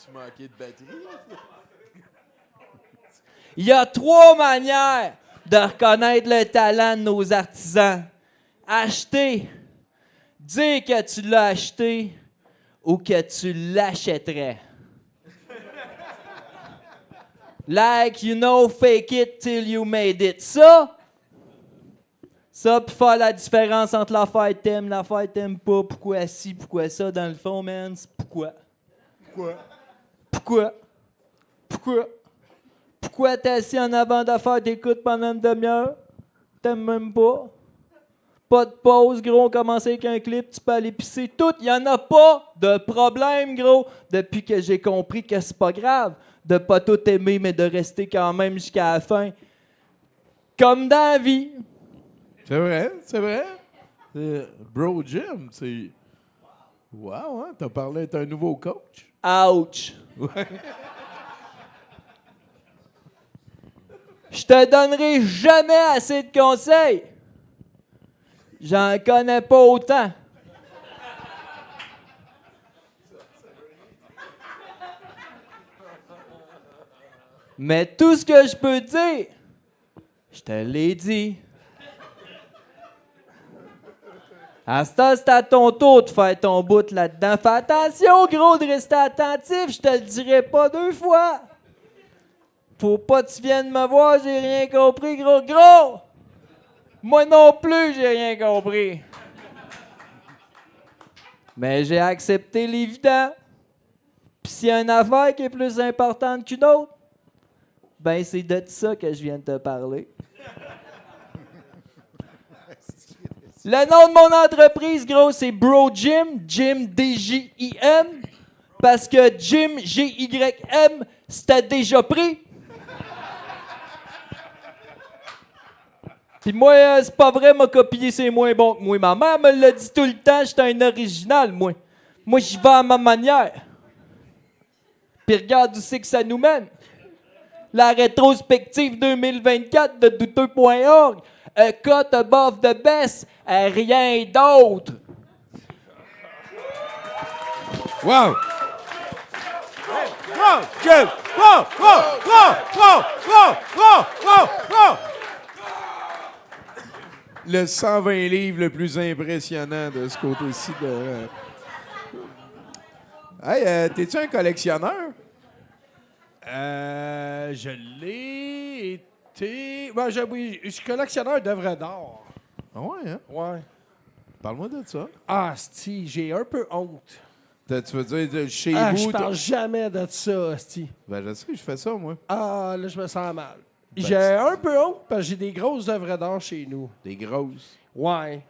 S2: Tu manquais de batterie?
S9: il y a 3 manières de reconnaître le talent de nos artisans. Acheter, dire que tu l'as acheté ou que tu l'achèterais. Like, you know, fake it till you made it. Ça, puis faire la différence entre l'affaire t'aimes, l'affaire t'aimes pas, pourquoi ci, pourquoi ça, dans le fond, man, c'est pourquoi. Pourquoi t'es assis en avant d'affaires, t'écoutes pendant une demi-heure? T'aimes même pas? Pas de pause, gros, on commence avec un clip, tu peux aller pisser, tout. Il y en a pas de problème, gros, depuis que j'ai compris que c'est pas grave de pas tout aimer, mais de rester quand même jusqu'à la fin. Comme dans la vie.
S2: C'est vrai, c'est vrai. Bro Jim, c'est... Wow, hein? T'as parlé d'être un nouveau coach?
S9: Ouch!
S2: Ouais.
S9: Je te donnerai jamais assez de conseils. J'en connais pas autant. Mais tout ce que je peux dire, je te l'ai dit. À ce temps, c'est à ton tour de faire ton bout là-dedans. Fais attention, gros, de rester attentif. Je te le dirai pas 2 fois. Faut pas que tu viennes me voir, j'ai rien compris, gros. Gros! Moi non plus, j'ai rien compris. Mais j'ai accepté l'évident. Pis s'il y a une affaire qui est plus importante qu'une autre, ben c'est de ça que je viens de te parler. Le nom de mon entreprise, gros, c'est Bro Jim, Jim D-J-I-M, parce que Jim, G-Y-M, c'était déjà pris. Pis moi, c'est pas vrai, m'a copié, c'est moins bon que moi. Ma mère me l'a dit tout le temps, j'étais un original, moi. Moi, j'y vais à ma manière. Pis regarde où c'est que ça nous mène. La rétrospective 2024 de douteux.org. A cut above the best, rien d'autre.
S2: Wow! Wow! Jim! Wow! Wow! Wow! Wow! Wow! Wow! Wow! Wow! Le 120 livres le plus impressionnant de ce côté-ci de... Hey, t'es-tu un collectionneur?
S4: Je l'ai été. Ben, oui, je suis collectionneur d'œuvres d'art.
S2: Ah ouais, hein?
S4: Ouais.
S2: Parle-moi de ça.
S4: Ah, Sti, j'ai un peu honte.
S2: Tu veux dire, chez
S4: Ah,
S2: vous...
S4: je parle jamais de ça, Sti.
S2: Ben, je sais, je fais ça, moi.
S4: Ah, là, je me sens mal.
S2: Ben,
S4: J'ai un peu honte parce que j'ai des grosses œuvres d'art chez nous.
S2: Des grosses.
S4: Ouais.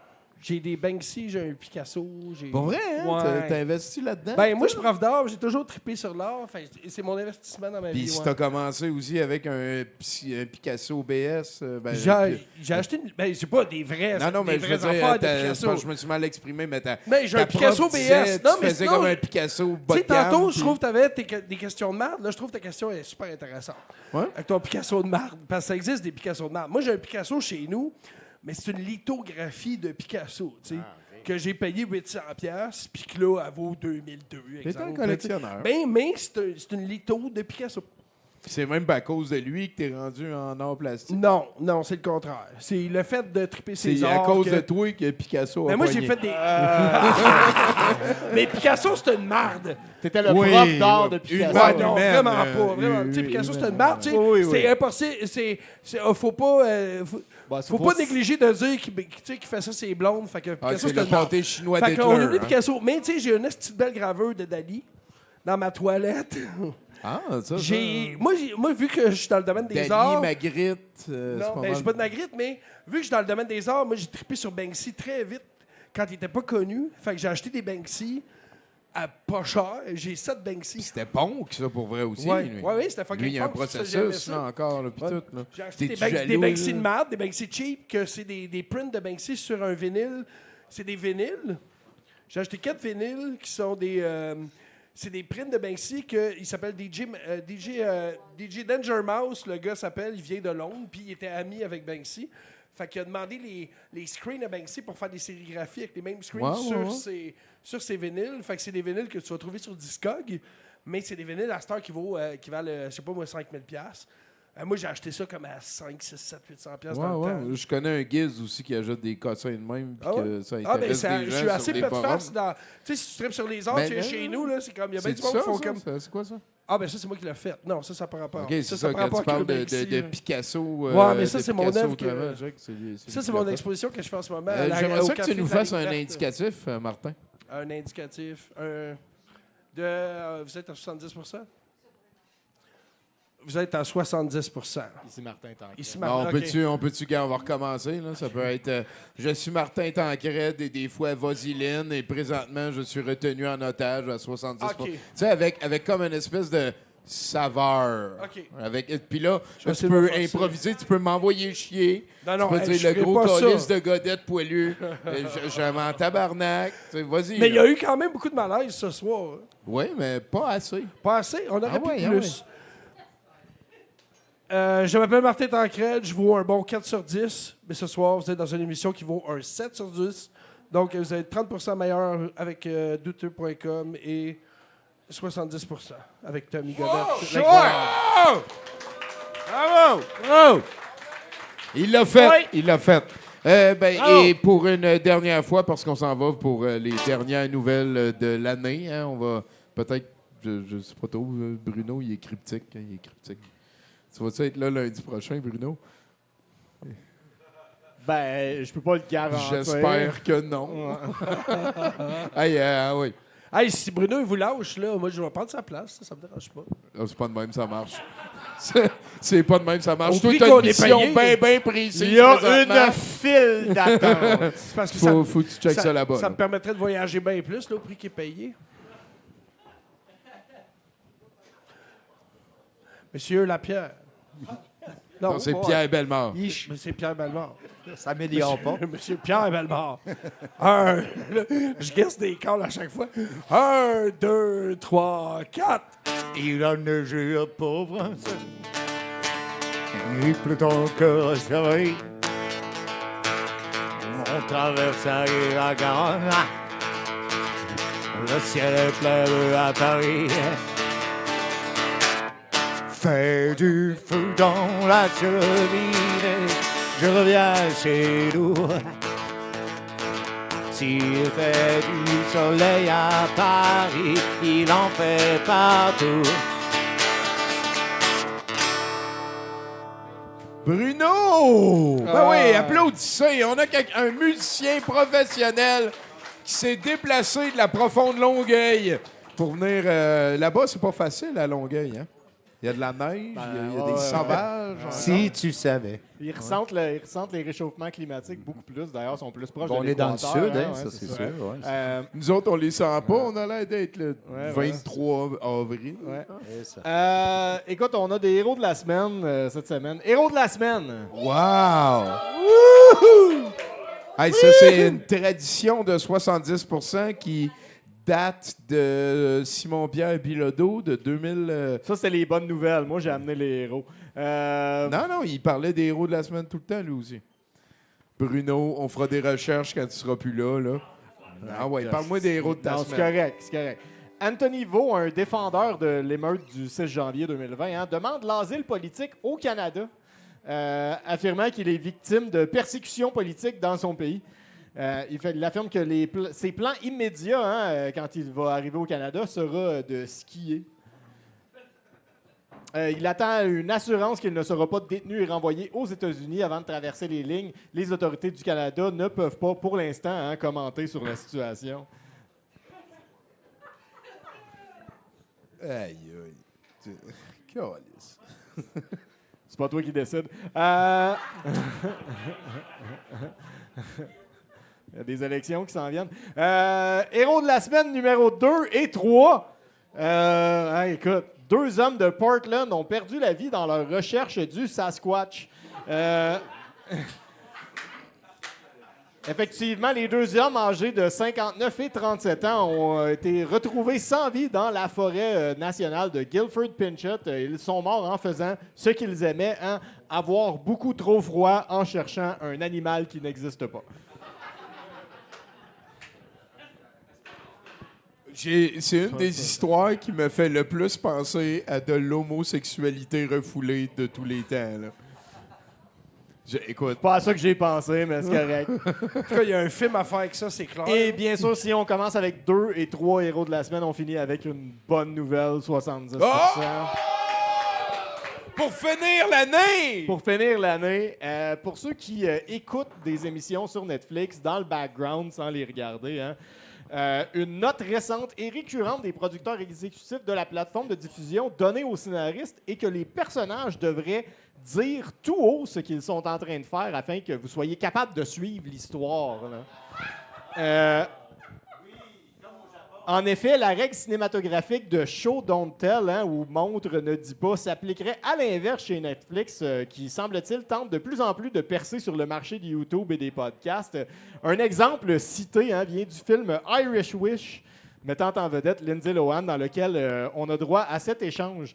S4: J'ai des Banksy, j'ai un Picasso.
S2: Pour vrai, hein?
S4: Ouais.
S2: T'as investi là-dedans?
S4: Ben, moi, je suis prof d'art, j'ai toujours trippé sur l'art. C'est mon investissement dans ma
S2: Puis
S4: vie.
S2: si
S4: ouais.
S2: t'as commencé aussi avec un Picasso BS... ben,
S4: J'ai acheté une. Ben, c'est pas des vrais.
S2: Non, mais
S4: des
S2: je veux
S4: vraies
S2: dire,
S4: affaires de Picasso.
S2: je me suis mal exprimé, mais
S4: Ben, j'ai un
S2: ta
S4: Picasso
S2: prof disait,
S4: BS. Non,
S2: tu
S4: mais
S2: faisais
S4: sinon,
S2: comme un Picasso bas
S4: Tu
S2: de
S4: sais, tantôt,
S2: gamme,
S4: je trouve que tu avais des questions de marde. Là, je trouve que ta question est super intéressante.
S2: Ouais?
S4: Avec ton Picasso de marde. Parce que ça existe des Picasso de marde. Moi, j'ai un Picasso chez nous, mais c'est une lithographie de Picasso, tu sais, que j'ai payé 800$, puis que là, elle vaut 2002,
S2: T'es
S4: exemple.
S2: un collectionneur.
S4: Ben, mais c'est une litho de Picasso.
S2: C'est même pas à cause de lui que t'es rendu en or plastique.
S4: Non, non, c'est le contraire. C'est le fait de triper ses
S2: C'est
S4: arts.
S2: à cause
S4: que-
S2: de toi que Picasso a
S4: Mais moi, j'ai
S2: pogné.
S4: fait des. Mais Picasso, c'est une marde.
S3: T'étais le
S2: Oui,
S3: prof d'art de
S2: une
S3: Picasso.
S2: marde.
S4: Ouais, non,
S2: humaine,
S4: vraiment pas. Vraiment. Tu sais,
S2: oui,
S4: Picasso, c'est
S2: humaine.
S4: une marde. Tu sais,
S3: Oui, oui,
S4: c'est
S3: oui.
S4: impossible. Faut pas.
S3: Bah,
S4: Faut pas négliger de dire qu'il fait ça, c'est blonde. Fait que
S2: Ah,
S4: Picasso,
S2: c'est
S4: c'est
S2: le
S4: une marde.
S2: pâté chinois
S4: Fait qu'on
S2: d'Hitler.
S4: oublie
S2: hein.
S4: Picasso. Mais tu sais, j'ai une petite belle gravure de Dali dans ma toilette.
S2: Ah, ça,
S4: Moi, vu que je suis dans le domaine des
S2: Dali,
S4: arts.
S2: Magritte. c'est
S4: Non,
S2: pas
S4: ben,
S2: mal.
S4: j'ai pas de Magritte, mais vu que je suis dans le domaine des arts, moi, j'ai trippé sur Banksy très vite quand il était pas connu. Fait que j'ai acheté des Banksy à pas cher. J'ai 7 Banksy.
S2: C'était punk, ça, pour vrai aussi.
S4: Ouais,
S2: lui.
S4: ouais, c'était fucking
S2: Lui, il y a un
S4: punk, ça, j'aimais
S2: processus,
S4: ça.
S2: là, encore, là, pis
S4: Ouais.
S2: tout. Là.
S4: J'ai acheté des,
S2: T'es-tu
S4: des
S2: jaloux,
S4: Banksy
S2: là?
S4: de marde, des Banksy cheap, que c'est des prints de Banksy sur un vinyle. C'est des vinyles. J'ai acheté 4 vinyles qui sont des... c'est des prints de Banksy il s'appelle DJ Danger Mouse, le gars s'appelle, il vient de Londres, puis il était ami avec Banksy. Fait qu'il a demandé les screens à Banksy pour faire des sérigraphies avec les mêmes screens sur ses vinyles. Fait que c'est des vinyles que tu vas trouver sur Discog, mais c'est des vinyles à cette heure qui valent, je sais pas moi, 5000$. Moi, j'ai acheté ça comme à 5, 6, 7, 800$ dans le temps.
S2: Je connais un Giz aussi qui ajoute des cossins de même. Puis
S4: Ah ouais?
S2: que ça
S4: Ah, ben,
S2: intéresse des
S4: je
S2: gens
S4: suis
S2: sur
S4: assez
S2: des
S4: peu de
S2: forums.
S4: face dans. Tu sais, si tu tripes sur les arts,
S2: Ben,
S4: tu es chez nous, là, c'est comme. Il y a bien
S2: C'est
S4: du monde
S2: ça,
S4: qui font
S2: ça?
S4: comme.
S2: C'est quoi ça?
S4: Ah, ben ça, c'est moi qui l'ai fait. Non, ça par rapport.
S2: OK, c'est ça,
S4: par
S2: quand tu
S4: rapport
S2: parles
S4: à Banksy,
S2: de
S4: là.
S2: Picasso.
S4: Ouais, mais ça,
S2: de
S4: c'est mon
S2: Picasso
S4: œuvre
S2: au
S4: que-
S2: travers, Jack, c'est
S4: Ça, c'est
S2: lui
S4: mon
S2: qui l'a fait.
S4: exposition que je fais en ce moment.
S2: J'aimerais
S4: au
S2: ça que tu
S4: Café
S2: nous
S4: de la
S2: fasses un
S4: Ligne Verte.
S2: indicatif, Martin.
S4: Un indicatif. Vous êtes à 70%? Vous êtes à 70%.
S3: Ici Martin Tancred.
S4: Ici,
S2: Bon,
S4: Martin, ok.
S2: on peut-tu, gars, on va recommencer, là. Ça peut être je suis Martin Tancred et des fois Vosiline et présentement, je suis retenu en otage à 70%.
S4: OK.
S2: Tu sais, avec comme une espèce de saveur.
S4: OK.
S2: Puis là,
S4: Je vais
S2: tu
S4: essayer de
S2: peux
S4: me faire ça.
S2: improviser, tu peux m'envoyer chier.
S4: Non, non,
S2: tu peux
S4: hey, je
S2: dire le
S4: ferai
S2: gros
S4: pas ça.
S2: colis de godette poilu. Je m'en tabarnak. Tu sais, vas-y.
S4: Mais il y
S2: là.
S4: a eu quand même beaucoup de malaise ce soir.
S2: Oui, mais pas assez.
S4: Pas assez, on aurait
S2: Ah
S4: pu
S2: ouais, ah
S4: plus. Je m'appelle Martin Tancred, je vaux un bon 4 sur 10, mais ce soir, vous êtes dans une émission qui vaut un 7 sur 10. Donc, vous êtes 30% meilleur avec douteux.com et 70% avec Tommy Godette.
S2: Bravo! Bravo! Il l'a fait.
S4: Oui.
S2: Il l'a fait.
S4: Bravo.
S2: Et pour une dernière fois, parce qu'on s'en va pour les dernières nouvelles de l'année, hein, on va peut-être, je sais pas trop, Bruno, il est cryptique. Hein, il est cryptique. Tu vas-tu être là lundi prochain, Bruno?
S3: Ben, je peux pas le garantir.
S2: J'espère que non. Hey, oui.
S4: Hey, si Bruno il vous lâche, là, moi je vais prendre sa place, ça me dérange pas.
S2: Ah, c'est pas de même, ça marche. C'est pas de même, ça marche.
S4: Au
S2: Toi,
S4: prix
S2: t'as
S4: qu'on
S2: une
S4: est
S2: mission
S4: payé.
S2: bien précise.
S3: Il y a
S2: présentement.
S3: une file d'attente.
S4: C'est parce que
S2: Faut que tu checkes ça là-bas.
S4: Ça
S2: là.
S4: me permettrait de voyager bien plus, là, au prix qui est payé. Monsieur Lapierre.
S2: Non, c'est
S4: ouais.
S2: Pierre Bellemare.
S4: Mais c'est Pierre Bellemare.
S5: Ça m'améliore pas.
S4: Monsieur Pierre Bellemare. Je guesse des calls à chaque fois. 1, 2, 3, 4.
S1: Il a neigé à pauvre. Il pleut encore à Paris. On traverse la Garonne. Le ciel est bleu à Paris. Fais du feu dans la cheminée. Je reviens chez nous. S'il fait du soleil à Paris, il en fait partout.
S2: Bruno! Ben oui, applaudissez. On a un musicien professionnel qui s'est déplacé de la profonde Longueuil pour venir là-bas. C'est pas facile à Longueuil, hein? Il y a de la neige, il y a des sauvages.
S5: Si tu savais.
S3: Ils ressentent les réchauffements climatiques beaucoup plus. D'ailleurs, ils sont plus proches
S5: Bon,
S3: de
S5: on est dans le
S3: l'équateur,
S5: sud, hein,
S3: ouais,
S5: ça c'est sûr.
S3: vrai.
S5: Ouais.
S2: Nous autres, on les sent pas. On a l'air d'être le
S3: Ouais,
S2: 23 avril.
S3: Ouais.
S5: C'est ça.
S3: Écoute, on a des héros de la semaine cette semaine. Héros de la semaine!
S2: Wow! Hey, ça, c'est une tradition de 70% qui date de Simon-Pierre Bilodeau de 2000.
S3: Ça, c'était les bonnes nouvelles. Moi, j'ai amené les héros.
S2: Non, il parlait des héros de la semaine tout le temps, lui aussi. Bruno, on fera des recherches quand tu seras plus là. Ah ouais, parle-moi des héros de ta
S3: Non, c'est
S2: semaine.
S3: correct, c'est correct. Anthony Vaux, un défendeur de l'émeute du 6 janvier 2020, demande l'asile politique au Canada, affirmant qu'il est victime de persécutions politiques dans son pays. Il affirme que ses plans immédiats, quand il va arriver au Canada, sera de skier. Il attend une assurance qu'il ne sera pas détenu et renvoyé aux États-Unis avant de traverser les lignes. Les autorités du Canada ne peuvent pas, pour l'instant, commenter sur la situation.
S2: Aïe, aïe. Câlisse.
S3: C'est pas toi qui décides. Il y a des élections qui s'en viennent. Héros de la semaine numéro 2 et 3. Écoute, 2 hommes de Portland ont perdu la vie dans leur recherche du Sasquatch. Effectivement, les 2 hommes âgés de 59 et 37 ans ont été retrouvés sans vie dans la forêt nationale de Guilford Pinchot. Ils sont morts en faisant ce qu'ils aimaient, avoir beaucoup trop froid en cherchant un animal qui n'existe pas.
S2: C'est une des histoires qui me fait le plus penser à de l'homosexualité refoulée de tous les temps. Là. Écoute.
S3: Pas à ça que j'ai pensé, mais c'est correct.
S4: En tout cas, il y a un film à faire avec ça, c'est clair.
S3: Et bien sûr, si on commence avec 2 et 3 héros de la semaine, on finit avec une bonne nouvelle, 70%.
S2: Oh! Pour finir l'année!
S3: Pour finir l'année, pour ceux qui écoutent des émissions sur Netflix dans le background sans les regarder, une note récente et récurrente des producteurs exécutifs de la plateforme de diffusion donnée aux scénaristes est que les personnages devraient dire tout haut ce qu'ils sont en train de faire afin que vous soyez capable de suivre l'histoire. En effet, la règle cinématographique de Show Don't Tell, ou Montre ne dit pas, s'appliquerait à l'inverse chez Netflix, qui, semble-t-il, tente de plus en plus de percer sur le marché de YouTube et des podcasts. Un exemple cité vient du film Irish Wish, mettant en vedette Lindsay Lohan, dans lequel on a droit à cet échange.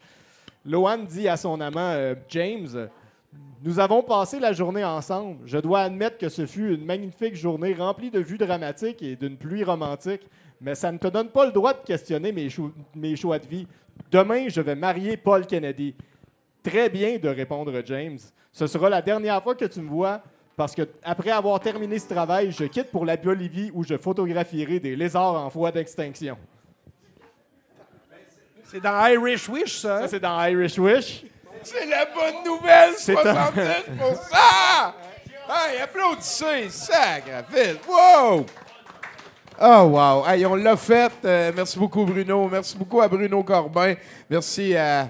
S3: Lohan dit à son amant James, « Nous avons passé la journée ensemble. Je dois admettre que ce fut une magnifique journée remplie de vues dramatiques et d'une pluie romantique. Mais ça ne te donne pas le droit de questionner mes choix de vie. Demain, je vais marier Paul Kennedy. » Très bien, de répondre James. Ce sera la dernière fois que tu me vois, parce que après avoir terminé ce travail, je quitte pour la Bolivie où je photographierai des lézards en voie d'extinction.
S4: C'est dans Irish Wish, ça.
S3: Ça, c'est dans Irish Wish.
S2: C'est la bonne nouvelle,
S3: C'est
S2: 70%! Hey, applaudissez, sacrifice! Wow! Oh, wow! Hey, on l'a fait. Merci beaucoup, Bruno. Merci beaucoup à Bruno Corbin. Merci à...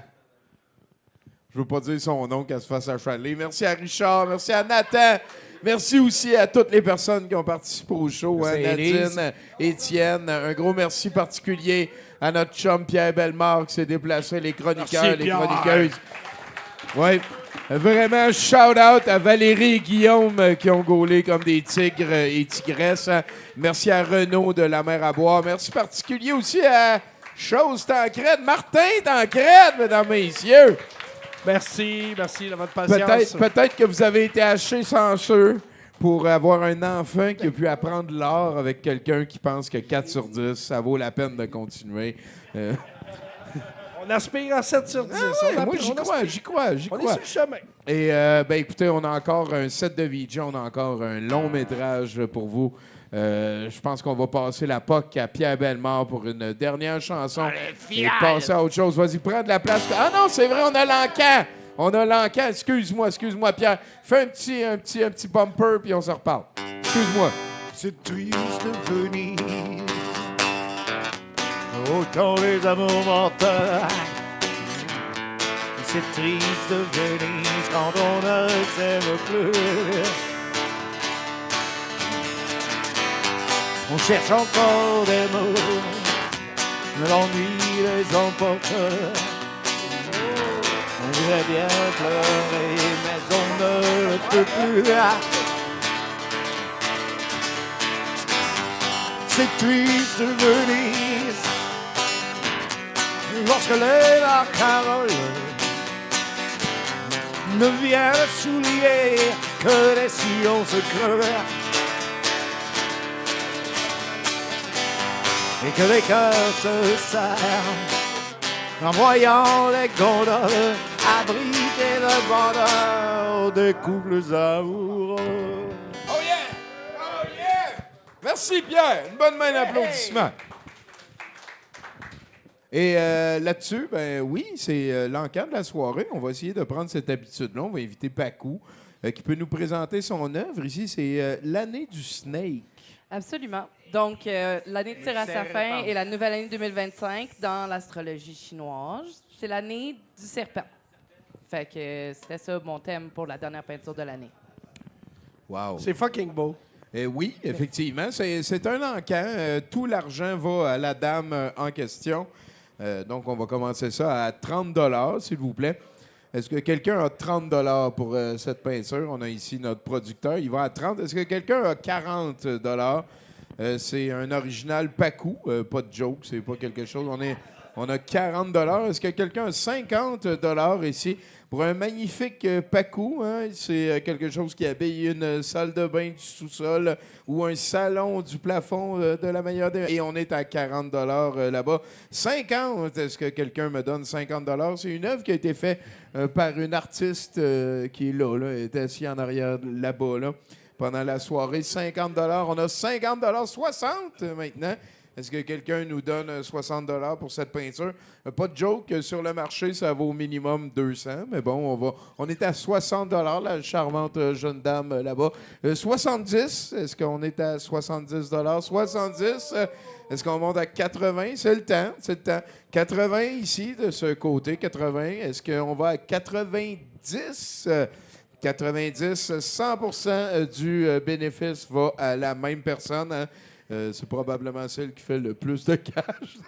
S2: Je veux pas dire son nom qu'elle se fasse achaler. Merci à Richard. Merci à Nathan. Merci aussi à toutes les personnes qui ont participé au show. Nadine, Étienne. Un gros merci particulier à notre chum Pierre Bellemare qui s'est déplacé, les chroniqueurs,
S4: merci,
S2: les
S4: Pierre.
S2: chroniqueuses. Oui. Vraiment, shout-out à Valérie et Guillaume qui ont gaulé comme des tigres et tigresses. Merci à Renaud de La Mer à Boire. Merci particulier aussi à Chose Tancrède, Martin Tancrède, mesdames et messieurs.
S4: Merci de votre patience.
S2: Peut-être que vous avez été haché chanceux pour avoir un enfant qui a pu apprendre l'art avec quelqu'un qui pense que 4 sur 10, ça vaut la peine de continuer.
S4: On aspire à 7 sur 10.
S2: Moi, j'y crois.
S4: On est sur le chemin.
S2: Et écoutez, on a encore un set de VJ, on a encore un long métrage pour vous. Je pense qu'on va passer la POC à Pierre Bellemare pour une dernière chanson. Et passer à autre chose. Vas-y, prends de la place. Ah non, c'est vrai, on a l'encan. On a l'encan. Excuse-moi, Pierre. Fais un petit bumper, puis on se reparle. Excuse-moi.
S1: C'est triste Venise, autant les amours mortels. C'est triste Venise quand on ne s'aime plus. On cherche encore des mots, mais l'ennui les emporte. On voudrait bien pleurer, mais on ne peut plus. C'est triste Venise, lorsque les barcaroles ne viennent soulier que les sillons se crevent. et que les cœurs se serrent en voyant les gondoles abriter le bonheur des couples amoureux.
S2: Oh yeah! Oh yeah! Merci Pierre! Une bonne main d'applaudissement. Et là-dessus, ben oui, c'est l'encan de la soirée. On va essayer de prendre cette habitude-là. On va inviter Pacou, qui peut nous présenter son œuvre. Ici, c'est l'année du Snake.
S10: Absolument. Donc, l'année tire à sa fin et la nouvelle année 2025 dans l'astrologie chinoise, c'est l'année du serpent. Fait que c'était ça mon thème pour la dernière peinture de l'année.
S2: Wow!
S4: C'est fucking beau.
S2: Oui, effectivement, c'est un encan. Tout l'argent va à la dame en question. Donc, on va commencer ça à 30 $, s'il vous plaît. Est-ce que quelqu'un a 30 $ pour cette peinture? On a ici notre producteur. Il va à 30. Est-ce que quelqu'un a 40 $? C'est un original Pacou. Pas de joke, c'est pas quelque chose. On a 40 $. Est-ce que quelqu'un a 50 $ ici? Pour un magnifique Pacou, hein? C'est quelque chose qui habille une salle de bain du sous-sol ou un salon du plafond de la meilleure des... Et on est à 40 $ là-bas. 50, est-ce que quelqu'un me donne 50 $? C'est une œuvre qui a été faite par une artiste qui est là, elle est assise en arrière là-bas, là, pendant la soirée. 50 $. On a 50 $, 60 maintenant. Est-ce que quelqu'un nous donne 60 $ pour cette peinture? Pas de joke, sur le marché, ça vaut au minimum 200, mais bon, on est à 60 $, la charmante jeune dame là-bas. 70, est-ce qu'on est à 70 $? 70, est-ce qu'on monte à 80? C'est le temps. 80 ici, de ce côté, 80. Est-ce qu'on va à 90? 90, 100% du bénéfice va à la même personne, hein? C'est probablement celle qui fait le plus de cash.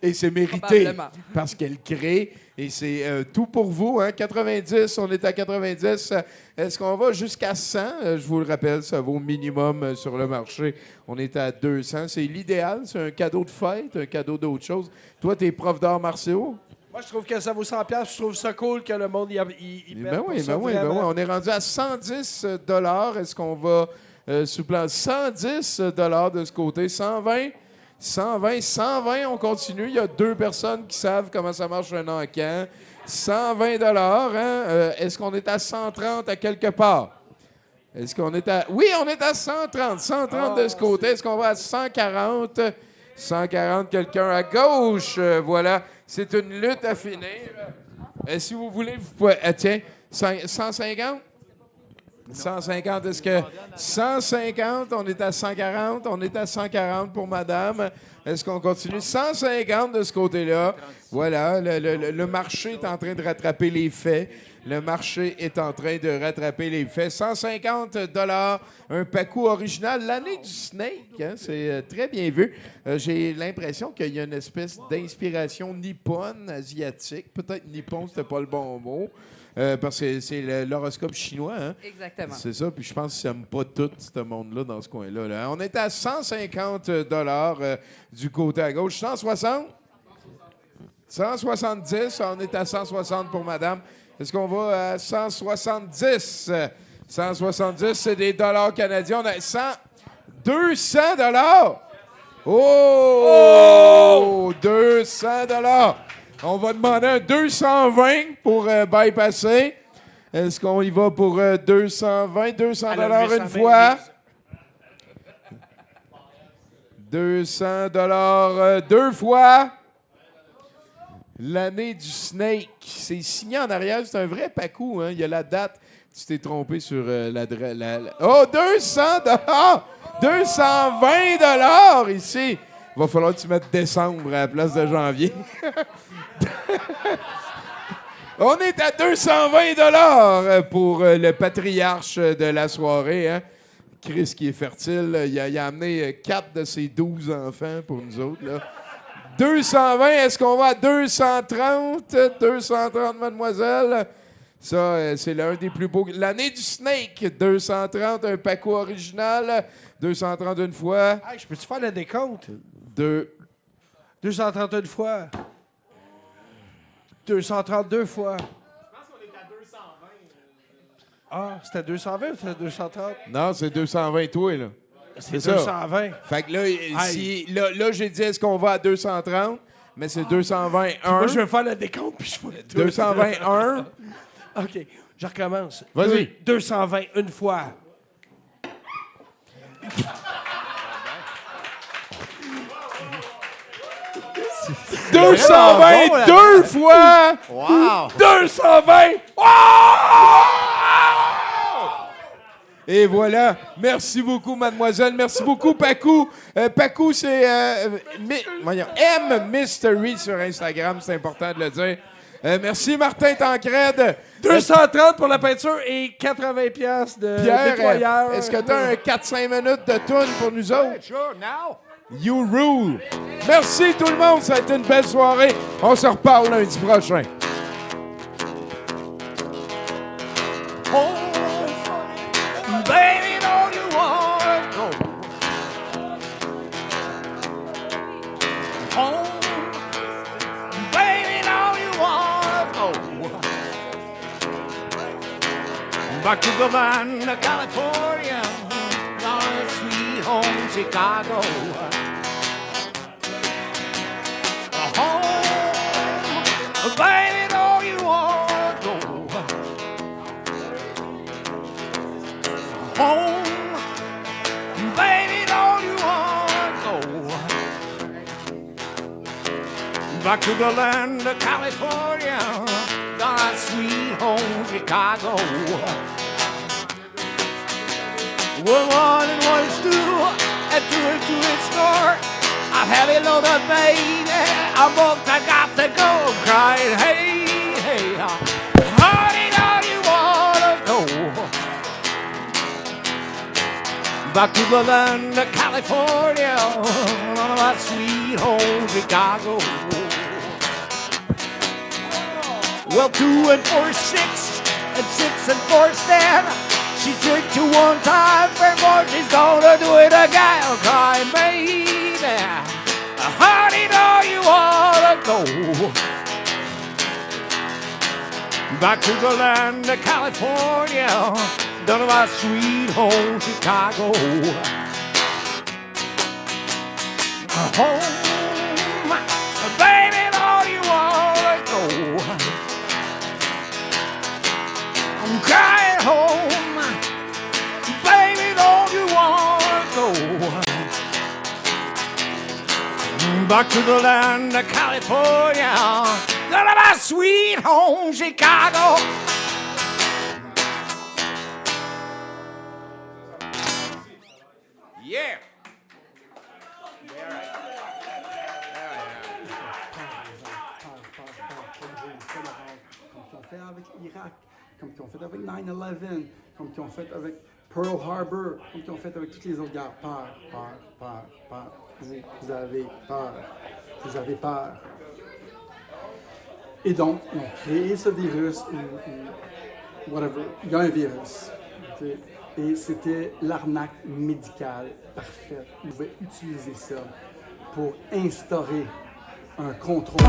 S2: Et c'est mérité parce qu'elle crée. Et c'est tout pour vous. Hein? 90, on est à 90. Est-ce qu'on va jusqu'à 100? Je vous le rappelle, ça vaut minimum sur le marché. On est à 200. C'est l'idéal. C'est un cadeau de fête, un cadeau d'autre chose. Toi, tu es prof d'arts martiaux?
S4: Moi, je trouve que ça vaut 100 $. Je trouve ça cool que le monde y
S2: Ben oui. On est rendu à 110 $. Est-ce qu'on va supplanter 110 $ de ce côté? 120? 120, on continue. Il y a 2 personnes qui savent comment ça marche un encan. 120 $. Hein? Est-ce qu'on est à 130 à quelque part? Est-ce qu'on est à... Oui, on est à 130. 130 de ce côté. Est-ce qu'on va à 140? 140, quelqu'un à gauche. Voilà. C'est une lutte à finir. Si vous voulez, vous pouvez... tiens, 150? 150, est-ce que... 150, on est à 140. On est à 140 pour madame. Est-ce qu'on continue? 150 de ce côté-là. Voilà, le marché est en train de rattraper les faits. Le marché est en train de rattraper les faits. 150 $, un Pacou original. L'année du Snake, hein, c'est très bien vu. J'ai l'impression qu'il y a une espèce d'inspiration nippone, asiatique. Peut-être nippon, c'était pas le bon mot. Parce que c'est l'horoscope chinois. Hein?
S10: Exactement.
S2: C'est ça, puis je pense qu'ils n'aiment pas tout ce monde-là dans ce coin-là. Là. On est à 150 $ du côté à gauche. 160? 170, on est à 160 pour madame. Est-ce qu'on va à 170? 170, c'est des dollars canadiens. On a 200 $. Oh! 200 $. On va demander un 220 pour bypasser. Est-ce qu'on y va pour 220? 200 $ une fois. 200 $ deux fois. L'année du Snake. C'est signé en arrière. C'est un vrai Pacou. Hein? Il y a la date. Tu t'es trompé sur l'adresse. Oh, 200 $! 220 $ ici. Il va falloir que tu mettes décembre à la place de janvier. On est à 220 $ pour le patriarche de la soirée. Hein? Chris qui est fertile. Il a amené 4 de ses 12 enfants pour nous autres. Là. 220, est-ce qu'on va à 230? 230, mademoiselle. Ça, c'est l'un des plus beaux. L'année du Snake, 230, un Pacou original. 230 une fois.
S4: Hey, je peux-tu faire le décompte? 231 fois. 232 fois. Je pense qu'on est à 220. Ah, c'était 220 ou c'était 230?
S2: Non, c'est 220 toi, là.
S4: C'est
S2: ça.
S4: 220.
S2: Fait que là, là j'ai dit, est-ce qu'on va à 230? Mais c'est 221.
S4: Moi, je vais faire le décompte, puis je vais tout.
S2: 221.
S4: OK, je recommence.
S2: Vas-y.
S4: 220 une fois.
S2: « 222 fois!
S5: Wow!
S4: 220!
S2: Et voilà. Merci beaucoup, mademoiselle. Merci beaucoup, Pacou. Pacou, c'est voyons, M Mystery sur Instagram. C'est important de le dire. Merci, Martin Tancrède.
S4: 230 pour la peinture et 80 pièces de
S2: Pierre,
S4: nettoyeur.
S2: est-ce que tu as un 4-5 minutes de toune pour nous autres?
S5: Sure, now.
S2: You rule. Merci, tout le monde. Ça a été une belle soirée. On se reparle lundi prochain.
S1: Baby, don't you wanna go home? Baby, don't you wanna go back to the land of California, our sweet home Chicago? Home, baby, don't you wanna go home? Baby, don't you wanna go back to the land of California, our sweet home Chicago? Well, 1 and 1 is 2, and 2 and 2 is 4. I'm heavy loaded, baby. I'm booked, I got to go. Crying, hey, hey, honey, don't you wanna go back to the land of California, my sweet home Chicago? Well, 2 and 4 is 6, and 6 and 4 is 10. She tricked you one time, and more she's gonna do it again. Crying, baby, honey, don't you wanna go back to the land of California, down to my sweet home Chicago? Home, baby, don't you wanna go? I'm crying home, baby, don't you wanna go back to the land of California, down to my sweet home Chicago? Yeah.
S11: Comme qu'ils ont fait avec l'Irak, comme qu'ils ont fait avec 9/11, comme qu'ils ont fait avec Pearl Harbor, comme qu'ils ont fait avec toutes les autres guerres. Peur, peur, peur, peur. Vous avez peur. Vous avez peur. Et donc, ils ont créé ce virus, ou whatever. Il y a un virus. Okay? Et c'était l'arnaque médicale parfaite. Ils pouvaient utiliser ça pour instaurer un contrôle.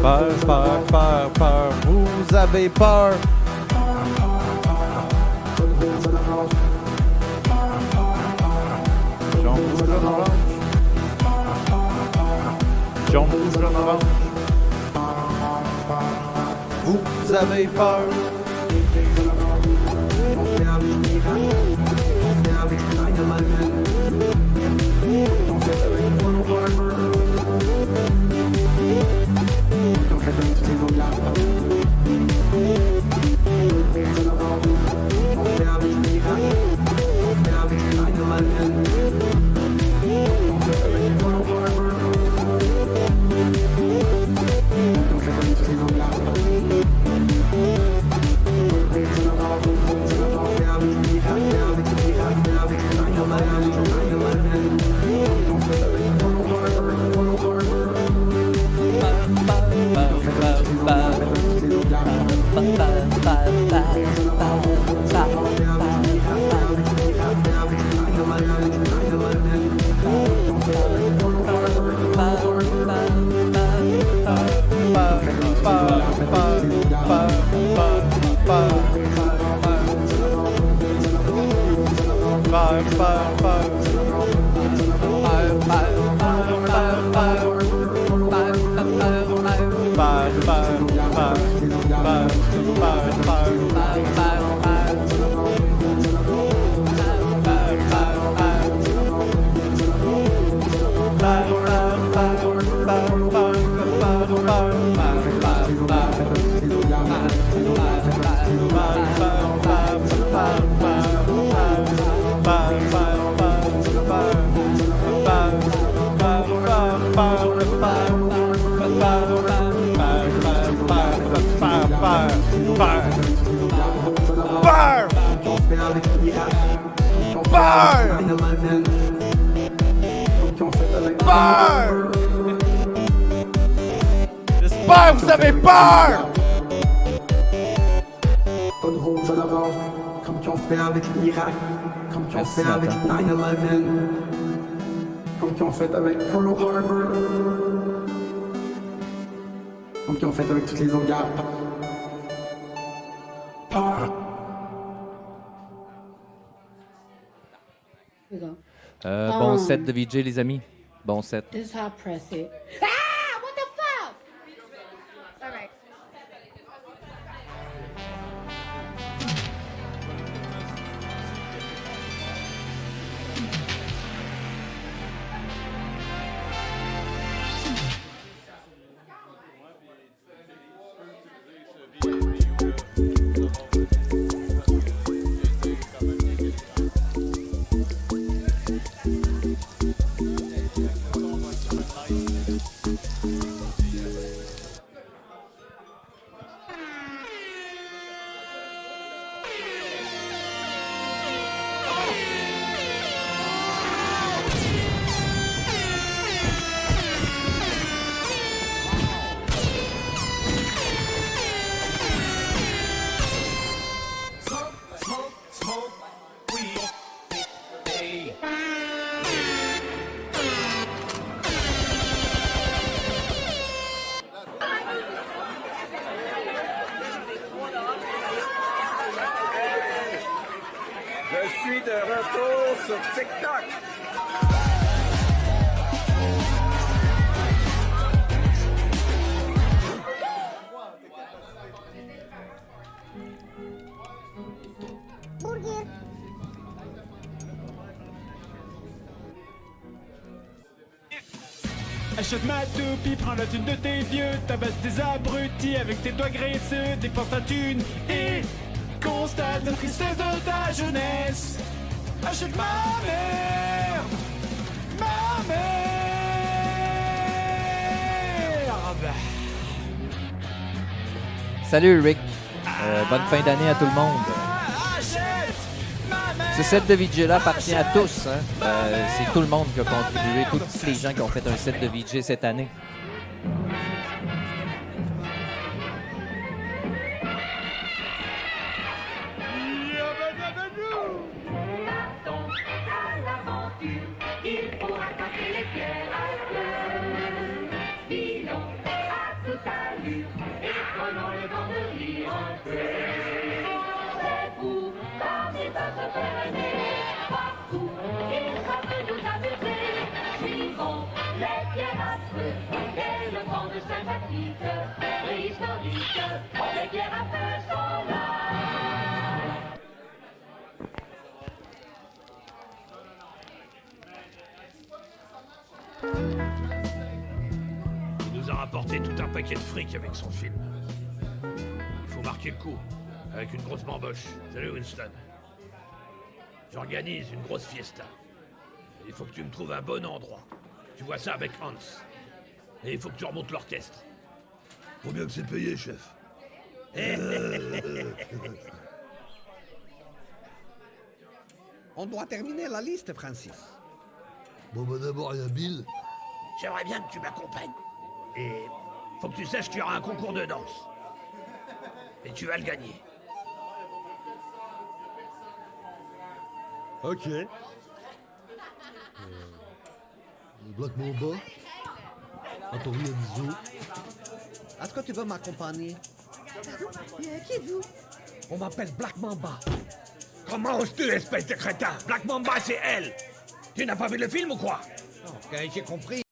S5: Peur, peur, peur, peur. Vous avez peur. Jaune, rouge, jaune, orange. Jaune, rouge, jaune, orange. Vous avez peur.
S2: J'espère que vous avez peur!
S11: Pas de rouge, pas d'orange, comme qu'on fait avec l'Irak, comme qu'on fait avec 9/11, comme qu'on fait avec Pearl Harbor, comme qu'on fait avec toutes les autres guerres. Peur.
S12: Bon set de VJ, les amis. Bon set.
S13: This is how I press it. Ah! What the fuck? All right.
S14: Je suis de retour sur TikTok.
S15: Achète ma toupie, prends la thune de tes vieux, tabasse des abrutis avec tes doigts graisseux, dépense ta thune et constate la tristesse de ta jeunesse. Achète ma merde, ma merde.
S12: Salut Rick. Bonne fin d'année à tout le monde. Ce set de VJ-là appartient à tous. Hein? C'est tout le monde qui a contribué, tous les gens qui ont fait un set de VJ cette année.
S14: Il faut attaquer les pierres. Sinon, à tout à l'heure.
S16: Il nous a rapporté tout un paquet de fric avec son film. Il faut marquer le coup, avec une grosse bamboche. Salut Winston. J'organise une grosse fiesta. Il faut que tu me trouves un bon endroit. Tu vois ça avec Hans. Et il faut que tu remontes l'orchestre.
S17: Combien que c'est payé, chef?
S18: On doit terminer la liste, Francis.
S17: Bon, bah d'abord, il y a Bill.
S16: J'aimerais bien que tu m'accompagnes. Et faut que tu saches qu'il y aura un concours de danse. Et tu vas le gagner.
S17: Ok. Black Mamba. Attends, oui, un bisou.
S18: Est-ce que tu veux m'accompagner?
S13: Qui êtes-vous?
S18: On m'appelle Black Mamba.
S16: Comment oses-tu, espèce de crétin? Black Mamba, c'est elle. Tu n'as pas vu le film ou quoi?
S18: Ok, j'ai compris.